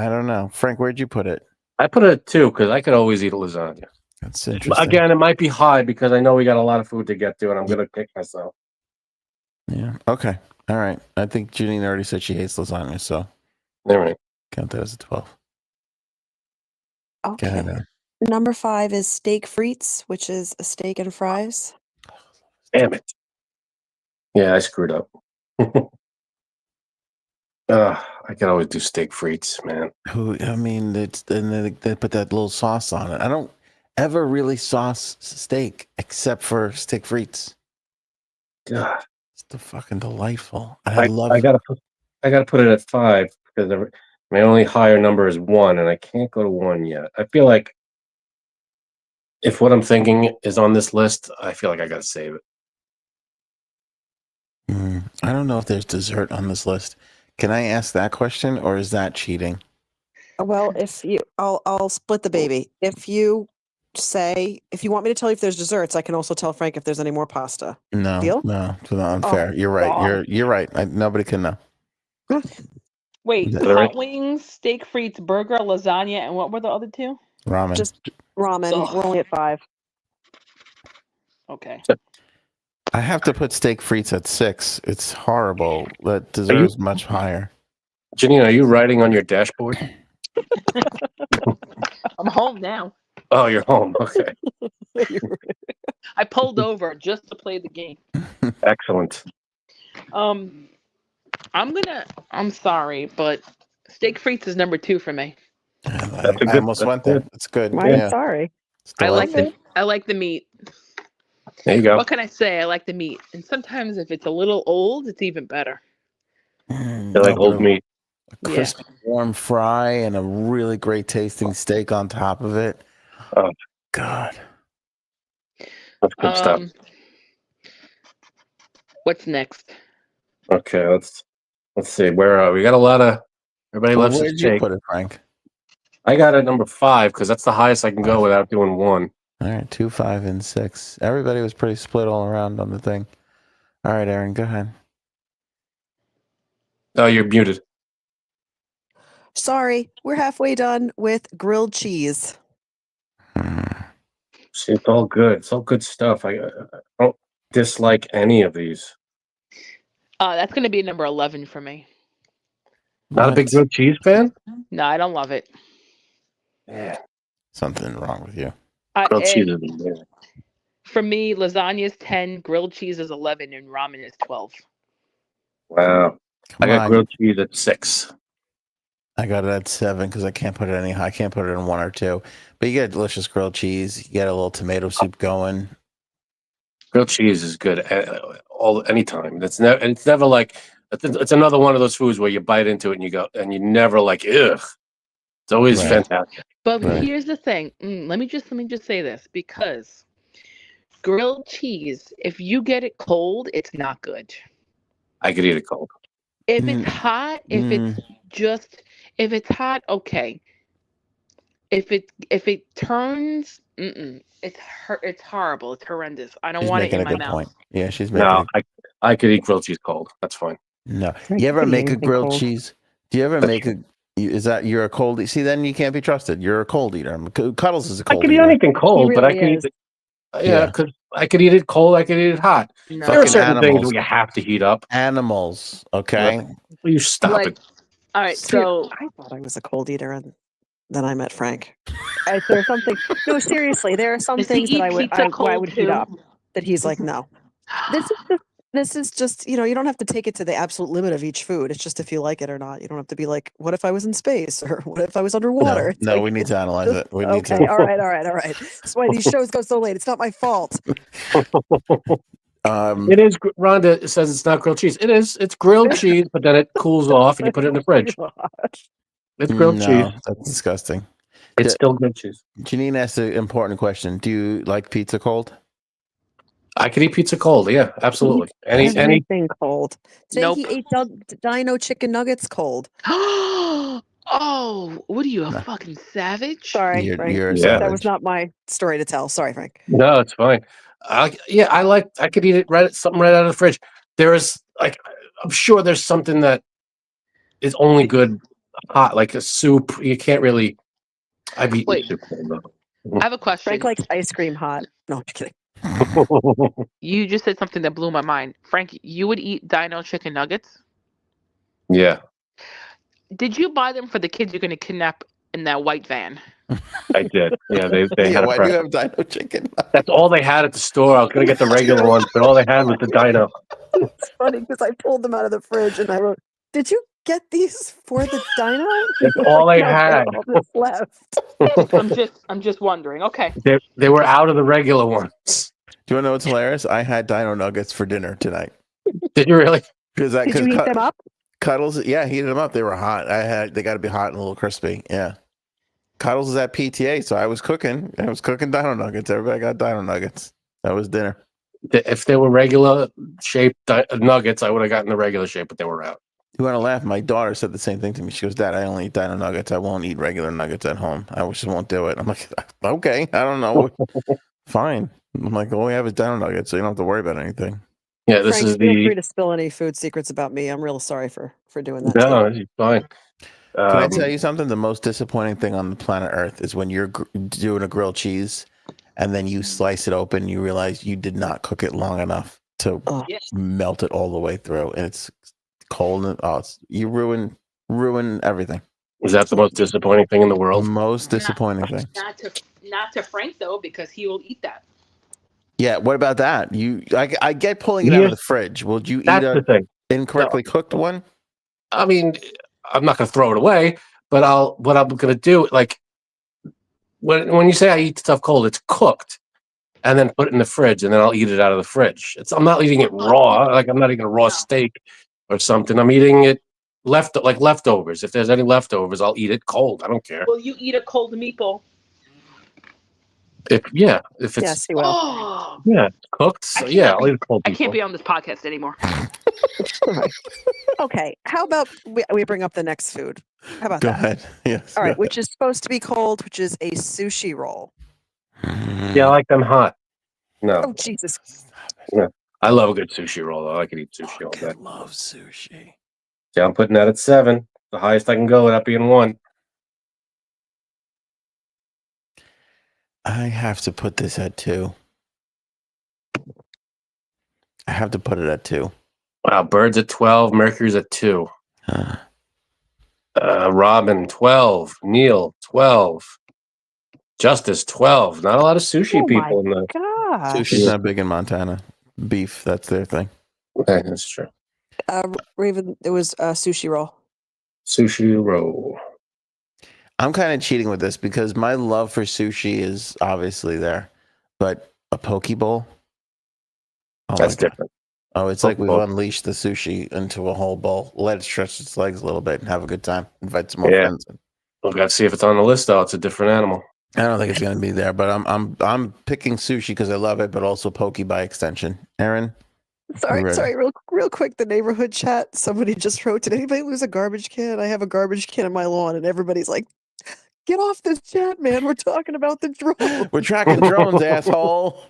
don't know. Frank, where'd you put it? I put it at 2 because I could always eat a lasagna. That's interesting. Again, it might be high because I know we got a lot of food to get to, and I'm gonna kick myself. Yeah. Okay. All right. I think Janine already said she hates lasagna, so All right. count that as a 12. Go Okay. ahead, Aaron. Number 5 is steak frites, which is a steak and fries. Damn it. Yeah, I screwed up. I can always do steak frites, man. I mean, and they put that little sauce on it. I don't ever really sauce steak except for steak frites. God. It's fucking delightful. I love. I gotta put it at 5 because my only higher number is 1, and I can't go to 1 yet. I feel like if what I'm thinking is on this list, I feel like I gotta save it. I don't know if there's dessert on this list. Can I ask that question, or is that cheating? Well, I'll split the baby. If you want me to tell you if there's desserts, I can also tell Frank if there's any more pasta. No, Deal? no, it's unfair. You're right. God. You're right. Nobody can know. Wait, Is that right? hot wings, steak frites, burger, lasagna, and what were the other 2? Ramen. Just ramen. Ugh. We're only at 5. Okay. I have to put steak frites at 6. It's horrible. That dessert is much higher. Janine, are you writing on your dashboard? I'm home now. Oh, you're home. Okay. I pulled over just to play the game. Excellent. I'm sorry, but steak frites is number 2 for me. I almost went there. It's good. Why Yeah. sorry? It's I like delightful. the meat. There you go. What can I say? I like the meat. And sometimes if it's a little old, it's even better. You like old meat. A crispy, warm fry and a really great tasting steak on top of it. Oh. God. That's good stuff. What's next? Okay, let's see. Where are we? Got a lot of everybody loves Where his did you steak. put it, Frank? I got it number 5 because that's the highest I can go without doing 1. All right, 2, 5, and 6. Everybody was pretty split all around on the thing. All right, Aaron, go ahead. Oh, you're muted. Sorry, we're halfway done with grilled cheese. See, it's all good. It's all good stuff. I don't dislike any of these. That's going to be number 11 for me. Not a big grilled cheese fan? No, I don't love it. Yeah. Something wrong with you. Grilled cheese is amazing. For me, lasagna is 10, grilled cheese is 11, and ramen is 12. Wow. I Come got on. grilled cheese at 6. I got it at 7 because I can't put it any high. I can't put it in 1 or 2. But you get delicious grilled cheese. You get a little tomato soup going. Grilled cheese is good anytime. It's never like it's another one of those foods where you bite into it and you go and you never like ugh. It's always Right. fantastic. But Right. here's the thing. Let me just say this, because grilled cheese, if you get it cold, it's not good. I could eat it cold. If it's hot, if it's hot, okay. If it turns, it's horrible. It's horrendous. I don't She's want it making in a my good mouth. point. Yeah, she's making No, I could eat grilled cheese cold. That's fine. No. I You ever could eat make a anything grilled cold. cheese? Do you ever make a? Is that you're a cold? See, then you can't be trusted. You're a cold eater. Cuddles is a I cold could eat eater. anything cold, but I really could eat is. it. Yeah, Yeah. because I could eat it cold. I could eat it hot. No. There are Fucking certain things animals. where you have to heat up. Animals. Okay. Will you stop Like, it? all right, so I thought I was a cold eater, and then I met Frank. There's something. No, seriously, there are some does he things that eat I would pizza I cold would heat too? up. That he's like, no. This is just, you don't have to take it to the absolute limit of each food. It's just if you like it or not. You don't have to be like, what if I was in space or what if I was underwater? No, It's no, like, we need it's to analyze just- it. We need okay, to. all right. That's why these shows go so late. It's not my fault. It is. Rhonda says it's not grilled cheese. It is. It's grilled cheese, but then it cools off and you put it in the fridge. Gosh. It's grilled cheese. No, that's disgusting. It's still grilled cheese. Janine asked an important question. Do you like pizza cold? I could eat pizza cold. Yeah, absolutely. Any Everything cold. Today Nope. he ate Dino chicken nuggets cold. Oh, what are you, a No. fucking savage? Sorry, You're, Frank. you're a Yeah. That was savage. not my story to tell. Sorry, Frank. No, it's fine. Yeah, I could eat it something right out of the fridge. There is I'm sure there's something that is only good hot, like a soup. You can't really. I've eaten Wait. soup cold I have a question. Frank likes ice cream hot. No, I'm just kidding. though. You just said something that blew my mind. Frank, you would eat Dino chicken nuggets? Yeah, Did you buy them for the kids you're going to kidnap in that white van? I did. Yeah, they Yeah, had a why do you prep. have dino chicken? That's all they had at the store. I was gonna get the regular ones, but all they had was the Dino. It's funny because I pulled them out of the fridge and I wrote, "Did you get these for the Dino?" That's all they No, they're had. all that's left. I'm just wondering. Okay. They were out of the regular ones. Do you want to know what's hilarious? I had dino nuggets for dinner tonight. Did you really? Did you heat them up? Cuddles, yeah, heated them up. They were hot. They got to be hot and a little crispy. Yeah. Cuddles is at PTA, so I was cooking. I was cooking dino nuggets. Everybody got dino nuggets. That was dinner. If they were regular shaped nuggets, I would have gotten the regular shape, but they were out. You want to laugh? My daughter said the same thing to me. She goes, "Dad, I only eat dino nuggets. I won't eat regular nuggets at home. I just won't do it." I'm like, "Okay, I don't know. Fine." I'm like, "All we have is dino nuggets, so you don't have to worry about anything." Yeah, this Frank, is feel free the to spill any food secrets about me. I'm real sorry for doing that. no, it's fine. Can I tell you something? The most disappointing thing on the planet Earth is when you're doing a grilled cheese and then you slice it open, you realize you did not cook it long enough to Oh. melt it all the way through, and it's cold. And you ruin everything. Is that the most disappointing thing in the world? Most disappointing thing. Not to Frank though, because he will eat that. Yeah. What about that? I get pulling it out of the fridge. Would you eat That's the a thing. incorrectly cooked one? I mean, I'm not going to throw it away, but what I'm going to do, like when you say I eat stuff cold, it's cooked and then put it in the fridge, and then I'll eat it out of the fridge. I'm not eating it raw. Like I'm not eating a raw steak or something. I'm eating it like leftovers. If there's any leftovers, I'll eat it cold. I don't care. Will you eat a cold meatball? If it's Yes, he will. Oh, it's cooked. So I'll eat a cold. I can't be on this podcast anymore. Okay, how about we bring up the next food? How about Go that? ahead. Yes. All right, which is supposed to be cold, which is a sushi roll. Yeah, I like them hot. No, Oh Jesus! I love a good sushi roll. Though. I could eat sushi all I day. love sushi. Yeah, I'm putting that at 7. The highest I can go without being 1. I have to put this at 2. I have to put it at 2. Wow, Bird's at 12, Mercury's at 2. Robin 12, Neil 12, Justice 12. Not a lot of sushi people in the. Gosh. Sushi's not big in Montana. Beef, that's their thing. Okay, that's true. Raven, it was a sushi roll. Sushi roll. I'm kind of cheating with this because my love for sushi is obviously there, but a poke bowl. Oh That's my God. different. Oh, it's Poke like we've bowl. unleashed the sushi into a whole bowl. Let it stretch its legs a little bit and have a good time. Invite some more Yeah. friends. We've got to see if it's on the list, though. It's a different animal. I don't think it's going to be there, but I'm picking sushi because I love it, but also poke by extension. Aaron, Sorry, real quick. The neighborhood chat. Somebody just wrote, "Did anybody lose a garbage can? I have a garbage can on my lawn," and everybody's like, "Get off this chat, man! We're talking about the drone." we're tracking drones, asshole.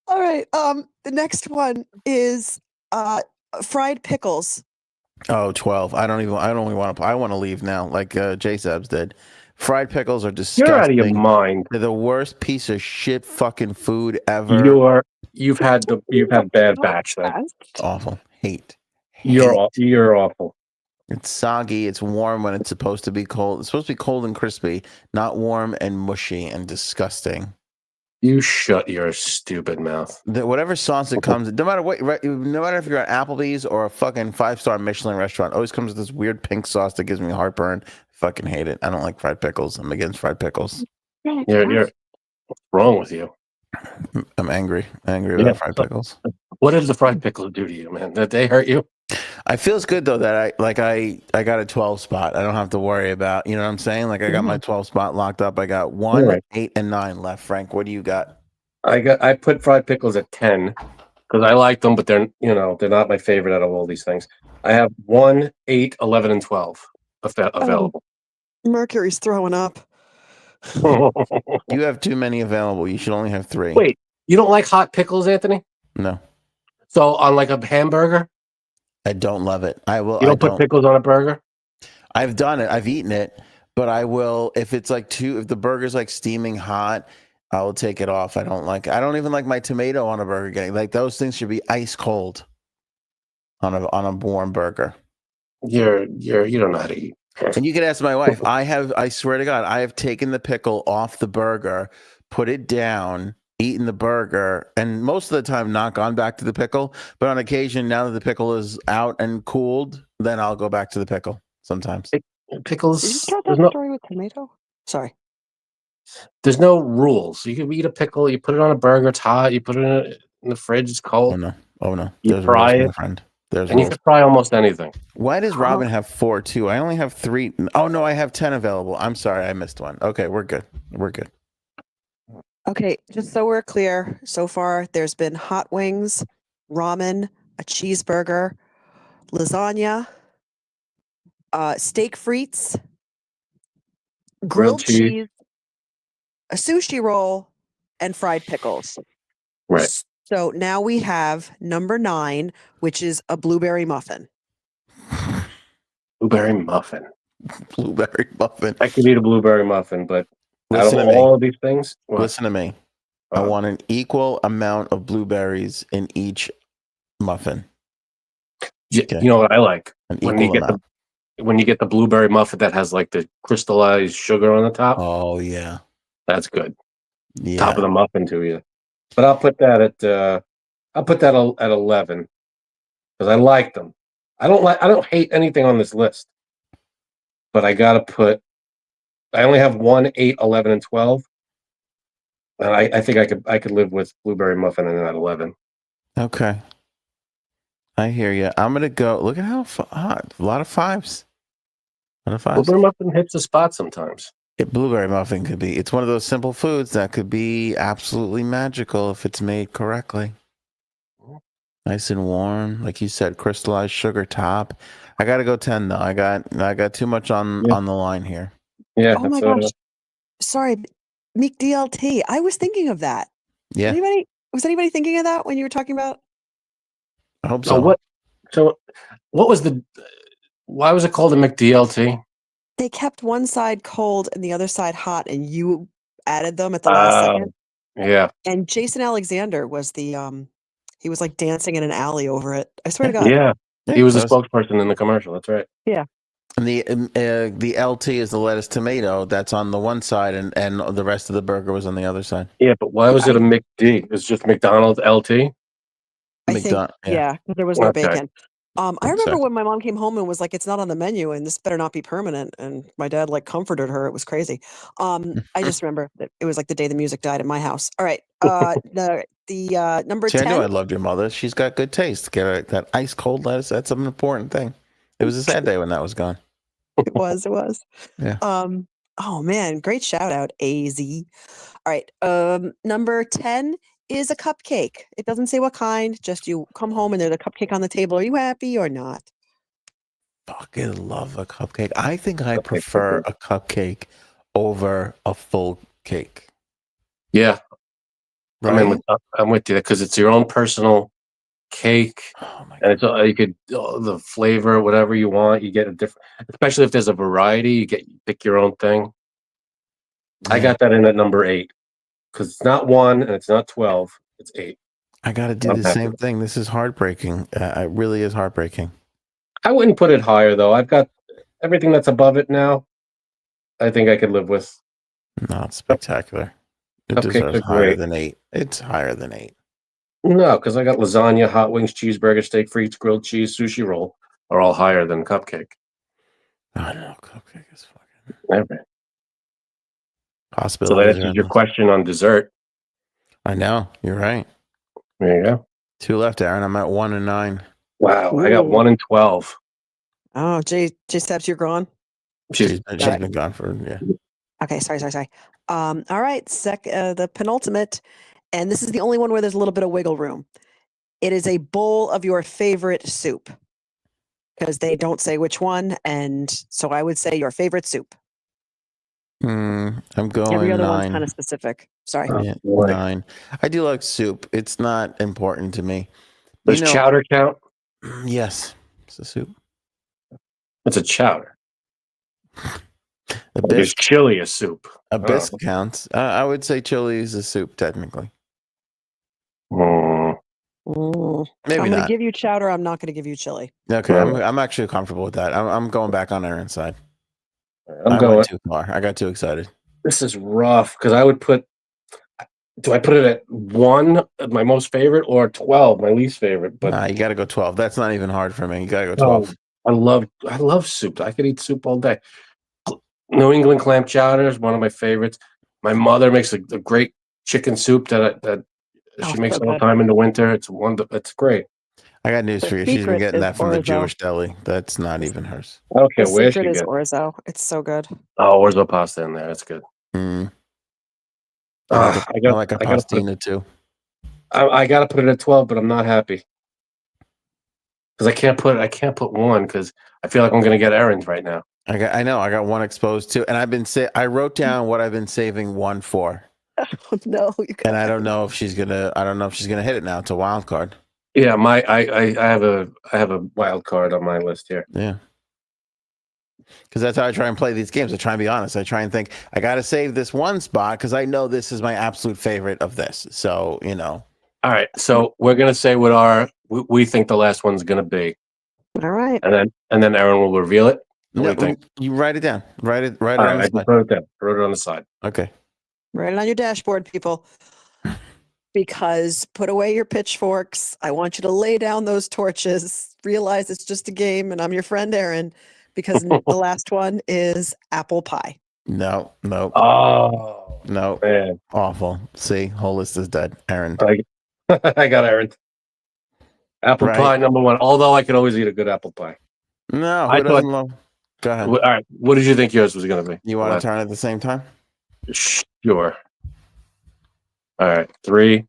All right. The next one is Fried pickles. Oh, 12. I don't want to. I want to leave now, like J Sabs did. Fried pickles are You're out of your disgusting. mind. They're the worst piece of shit fucking food ever. You've had bad batch then. Awful. Hate. You're awful. It's soggy. It's warm when it's supposed to be cold. It's supposed to be cold and crispy, not warm and mushy and disgusting. You shut your stupid mouth. Whatever sauce it comes, no matter what, no matter if you're at Applebee's or a fucking 5-star Michelin restaurant, always comes with this weird pink sauce that gives me heartburn. I fucking hate it. I don't like fried pickles. I'm against fried pickles. You're what's wrong with you? I'm angry. Angry about fried pickles. What does the fried pickles do to you, man? Did they hurt you? I feels good though that I got a 12 spot. I don't have to worry about, you know what I'm saying? Like I got my 12 spot locked up. I got 1, Right. 8, and 9 left. Frank, what do you got? I put fried pickles at 10 because I like them, but they're not my favorite out of all these things. I have 1, 8, 11, and 12 available. Mercury's throwing up. You have too many available. You should only have 3. Wait, you don't like hot pickles, Anthony? No, So on like a hamburger, I don't love it. I will. you don't put pickles on a burger? I've done it. I've eaten it, but I will if it's like if the burger's like steaming hot, I will take it off. I don't even like my tomato on a burger getting like those things should be ice cold on a warm burger. You don't know how to eat. And you can ask my wife. I swear to God, I have taken the pickle off the burger, put it down, eaten the burger, and most of the time not gone back to the pickle. But on occasion, now that the pickle is out and cooled, then I'll go back to the pickle sometimes. Pickles. Did you start that story with tomato? Sorry. There's no rules. You can eat a pickle. You put it on a burger. It's hot. You put it in the fridge. It's cold. Oh no. You There's fry rules, it, my friend. There's and you rules. can fry almost anything. Why does Robin have 4 too? I only have 3. Oh no, I have 10 available. I'm sorry, I missed one. Okay, we're good. We're good. Okay, just so we're clear, so far there's been hot wings, ramen, a cheeseburger, lasagna, steak frites, grilled cheese, a sushi roll, and fried pickles. Right. So now we have number 9, which is a blueberry muffin. Blueberry muffin. Blueberry muffin. I could eat a blueberry muffin, but Listen out to of me. all of these things, what? Listen to me. I want an equal amount of blueberries in each muffin. Okay. You know what I like? An When equal you get amount. when you get the blueberry muffin that has like the crystallized sugar on the top. Oh yeah. That's good. Yeah. Top of the muffin to you. But I'll put that at 11 because I like them. I don't hate anything on this list, but I only have 1, 8, 11, and 12. And I think I could live with blueberry muffin and at 11. Okay. I hear you. I'm gonna go. Look at how hot. A lot of 5s. A lot of 5s. Blueberry muffin hits the spot sometimes. Blueberry muffin could be. It's one of those simple foods that could be absolutely magical if it's made correctly. Nice and warm, like you said, crystallized sugar top. I gotta go 10 though. I got too much on the line here. Yeah. Oh my gosh. Sorry, Meek DLT. I was thinking of that. Yeah. Was anybody thinking of that when you were talking about? I hope so. What was why was it called a McDLT? They kept one side cold and the other side hot, and you added them at the last second. Yeah. And Jason Alexander was he was like dancing in an alley over it. I swear to God. Yeah. He was a spokesperson in the commercial. That's right. Yeah. And the LT is the lettuce tomato that's on the one side, and the rest of the burger was on the other side. Yeah, but why was it a McD? It was just McDonald's LT? I think, yeah, because there was no bacon. I remember when my mom came home and was like, "It's not on the menu, and this better not be permanent." And my dad like comforted her. It was crazy. I just remember that it was like the day the music died in my house. All right, the number 10. I knew I loved your mother. She's got good taste. Get that ice cold lettuce. That's an important thing. It was a sad day when that was gone. It was. Yeah. Oh man, great shout out, AZ. All right. Number 10 is a cupcake. It doesn't say what kind, just you come home and there's a cupcake on the table. Are you happy or not? Fucking love a cupcake. I think I prefer a cupcake over a full cake. Yeah. Right? I'm with you because it's your own personal cake, Oh my and god. it's you could the flavor, whatever you want. You get a different, especially if there's a variety. You pick your own thing. I Yeah. got that in at number 8 because it's not 1 and it's not 12. It's 8. I got to do I'm the happy. same thing. This is heartbreaking. It really is heartbreaking. I wouldn't put it higher though. I've got everything that's above it now. I think I could live with. No, it's spectacular. It Cupcakes deserves are higher great. than 8. It's higher than 8. No, because I got lasagna, hot wings, cheeseburger, steak frites, grilled cheese, sushi roll are all higher than cupcake. I know cupcake is fucking Everything. So that possibilities. answers Are your endless. question on dessert. I know. You're right. There you go. 2 left, Aaron. I'm at 1 and 9. Wow, I got Ooh. 1 and 12. Oh, J Steps, you're gone. She's She's been gone for Okay, sorry. All right, the penultimate, and this is the only one where there's a little bit of wiggle room. It is a bowl of your favorite soup, because they don't say which one, and so I would say your favorite soup. I'm Every going other one's 9. kind of specific. Sorry. Oh, Yeah, boy. 9. I do like soup. It's not important to me. Does chowder count? Yes, it's a soup. It's a chowder. A Or is bisque, chili a soup? a bisque counts. I would say chili is a soup technically. Mm, Mm. Maybe I'm going to not. give you chowder. I'm not going to give you chili. Okay, Right. I'm actually comfortable with that. I'm going back on Aaron's side. I'm I going. went too far. I got too excited. This is rough because I would put. Do I put it at 1, my most favorite, or 12, my least favorite? But Nah, you got to go 12. That's not even hard for me. You got to go 12. I love soup. I could eat soup all day. New England clam chowder is one of my favorites. My mother makes a great chicken soup that she makes so all the good. time in the winter. It's great. I got news The for you. She's been secret getting is that from the orzo. Jewish deli. That's not even hers. I don't care The where secret she is gets. orzo. It's so good. Oh, orzo pasta in there. That's good. Mm. I I like a gotta put it, pastina too. I gotta put it at 12, but I'm not happy because I can't put 1 because I feel like I'm gonna get errands right now. I know. I got 1 exposed too, and I wrote down what I've been saving 1 for, No, you and I guys. don't know if she's gonna hit it now. It's a wild card. Yeah, I have a wild card on my list here. Yeah. Because that's how I try and play these games. I try and be honest. I try and think I got to save this one spot because I know this is my absolute favorite of this. So All right, so we're gonna say what we think the last one's gonna be, All right. and then Aaron will reveal it. What do you think? you write it down. Write it All on right, the I just side. wrote it down. I wrote it on the side. Okay. Write it on your dashboard, people. Because put away your pitchforks. I want you to lay down those torches. Realize it's just a game, and I'm your friend Aaron. Because the last one is apple pie. No. Oh No. man, Awful. See, whole list is dead. Aaron. I got Aaron. Apple Right. pie number 1. Although I could always eat a good apple pie. No, I who doesn't thought- love? Go ahead. All right, what did you think yours was gonna be? You want to turn at the same time? Sure. All right, 3,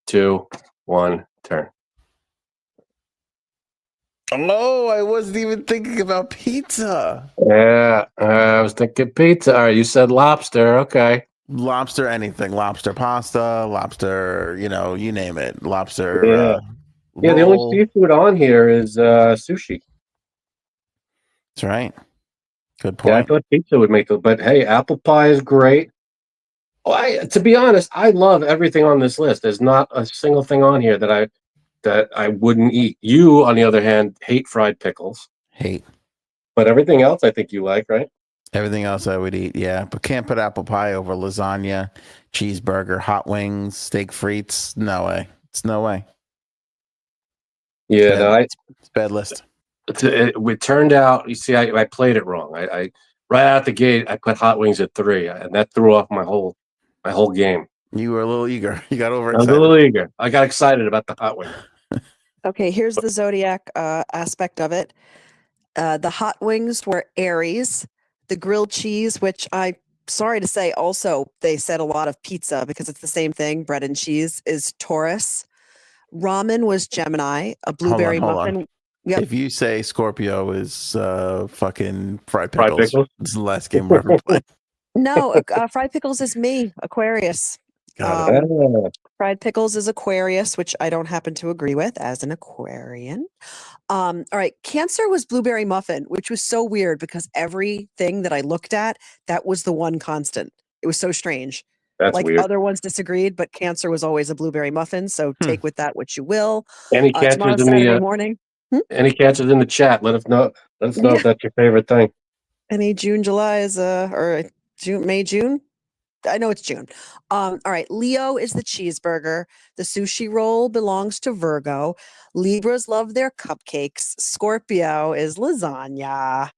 2, 1, turn. Oh, I wasn't even thinking about pizza. Yeah, I was thinking pizza. All right, you said lobster. Okay. Lobster, anything. Lobster pasta, lobster, you name it. Lobster. Yeah. Yeah, the only roll. seafood on here is sushi. That's right. Good Yeah, I point. thought pizza would make it, but hey, apple pie is great. Oh, to be honest, I love everything on this list. There's not a single thing on here that I wouldn't eat. You, on the other hand, hate fried pickles, Hate. but everything else I think you like, right? Everything else I would eat, yeah. But can't put apple pie over lasagna, cheeseburger, hot wings, steak frites. No way. It's no way. Yeah, no, It's a bad list. it turned out. You see, I played it wrong. I right out the gate, I put hot wings at 3, and that threw off my whole game. You were a little eager. You got I was a overexcited. little eager. I got excited about the hot wing. Okay, here's the zodiac aspect of it. The hot wings were Aries. The grilled cheese, which I'm sorry to say, also they said a lot of pizza because it's the same thing, bread and cheese, is Taurus. Ramen was Gemini. A blueberry hold muffin. on. Yep. If you say Scorpio is fucking fried Fried pickles, pickles? it's the last game we're ever playing. No, fried pickles is me, Aquarius. Got it. Fried pickles is Aquarius, which I don't happen to agree with as an Aquarian. All right. Cancer was blueberry muffin, which was so weird because everything that I looked at, that was the one constant. It was so strange. That's Like weird. other ones disagreed, but Cancer was always a blueberry muffin. So take with that what you will. Any Tomorrow, cancers in Saturday the morning. any cancers in the chat? Let us know. Let us know Yeah. if that's your favorite thing. Any June, July is or June, May, June. I know it's June. All right. Leo is the cheeseburger. The sushi roll belongs to Virgo. Libras love their cupcakes. Scorpio is lasagna.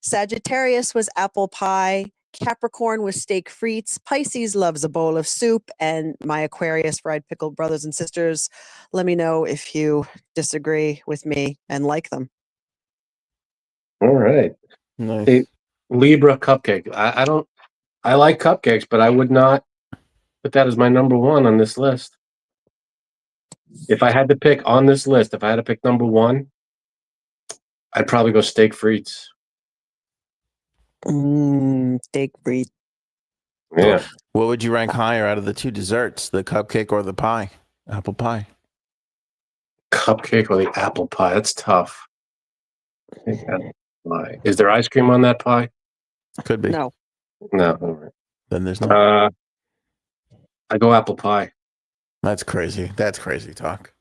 Sagittarius was apple pie. Capricorn was steak frites. Pisces loves a bowl of soup. And my Aquarius fried pickle brothers and sisters, let me know if you disagree with me and like them. All right. Nice. Hey, Libra cupcake. I don't. I like cupcakes, but I would not put that as my number one on this list. If I had to pick on this list, if I had to pick number one, I'd probably go steak frites. Steak frites. Yeah. What would you rank higher out of the two desserts, the cupcake or the pie? Apple pie. Cupcake or the apple pie? That's tough. I think apple pie. Is there ice cream on that pie? Could be. No. No. All right. Then there's no. I go apple pie. That's crazy. That's crazy talk.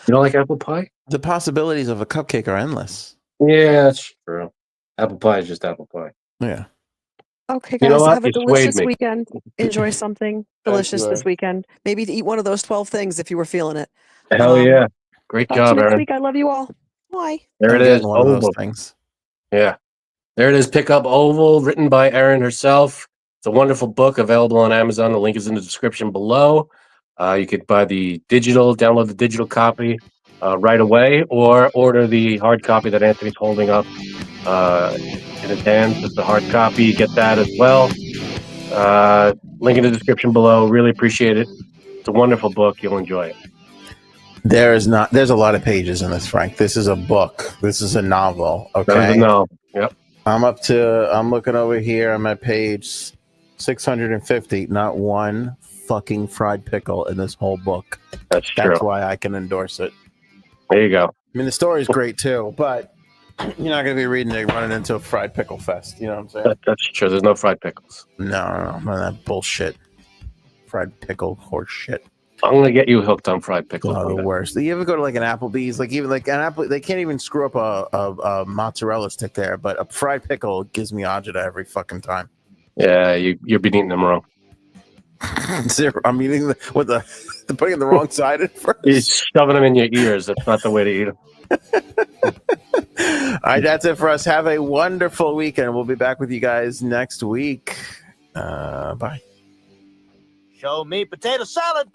You don't like apple pie? The possibilities of a cupcake are endless. Yeah, that's true. Apple pie is just apple pie. Yeah. Okay, You know guys, what? have a You swayed delicious me. weekend. Enjoy something delicious you, this Aaron. weekend. Maybe eat one of those 12 things if you were feeling it. Hell yeah. Great Talk to you job, next Aaron. week. I love you all. Bye. There I'm it is. getting one of those Oval. things. Yeah. There it is. Pick Up Oval, written by Erin herself. It's a wonderful book available on Amazon. The link is in the description below. You could buy the digital, download the digital copy right away, or order the hard copy that Anthony's holding up in his hands. It's the hard copy. You get that as well. Link in the description below. Really appreciate it. It's a wonderful book. You'll enjoy it. There's a lot of pages in this, Frank. This is a book. This is a novel. Okay. That was a no. Yep. I'm looking over here. I'm at page 650. Not one fucking fried pickle in this whole book. That's true. That's why I can endorse it. There you go. I mean, the story's great too, but you're not going to be reading it running into a fried pickle fest. You know what I'm saying? That's true. There's no fried pickles. No, none of that bullshit. Fried pickle horse shit. I'm going to get you hooked on fried pickles. Oh, the worst. You ever go to like an Applebee's, like even like an Apple, they can't even screw up a mozzarella stick there, but a fried pickle gives me agita every fucking time. Yeah, you're been eating them wrong. I'm eating the putting it the wrong side at first. You're shoving them in your ears. That's not the way to eat them. All right, that's it for us. Have a wonderful weekend. We'll be back with you guys next week. Bye. Show me potato salad.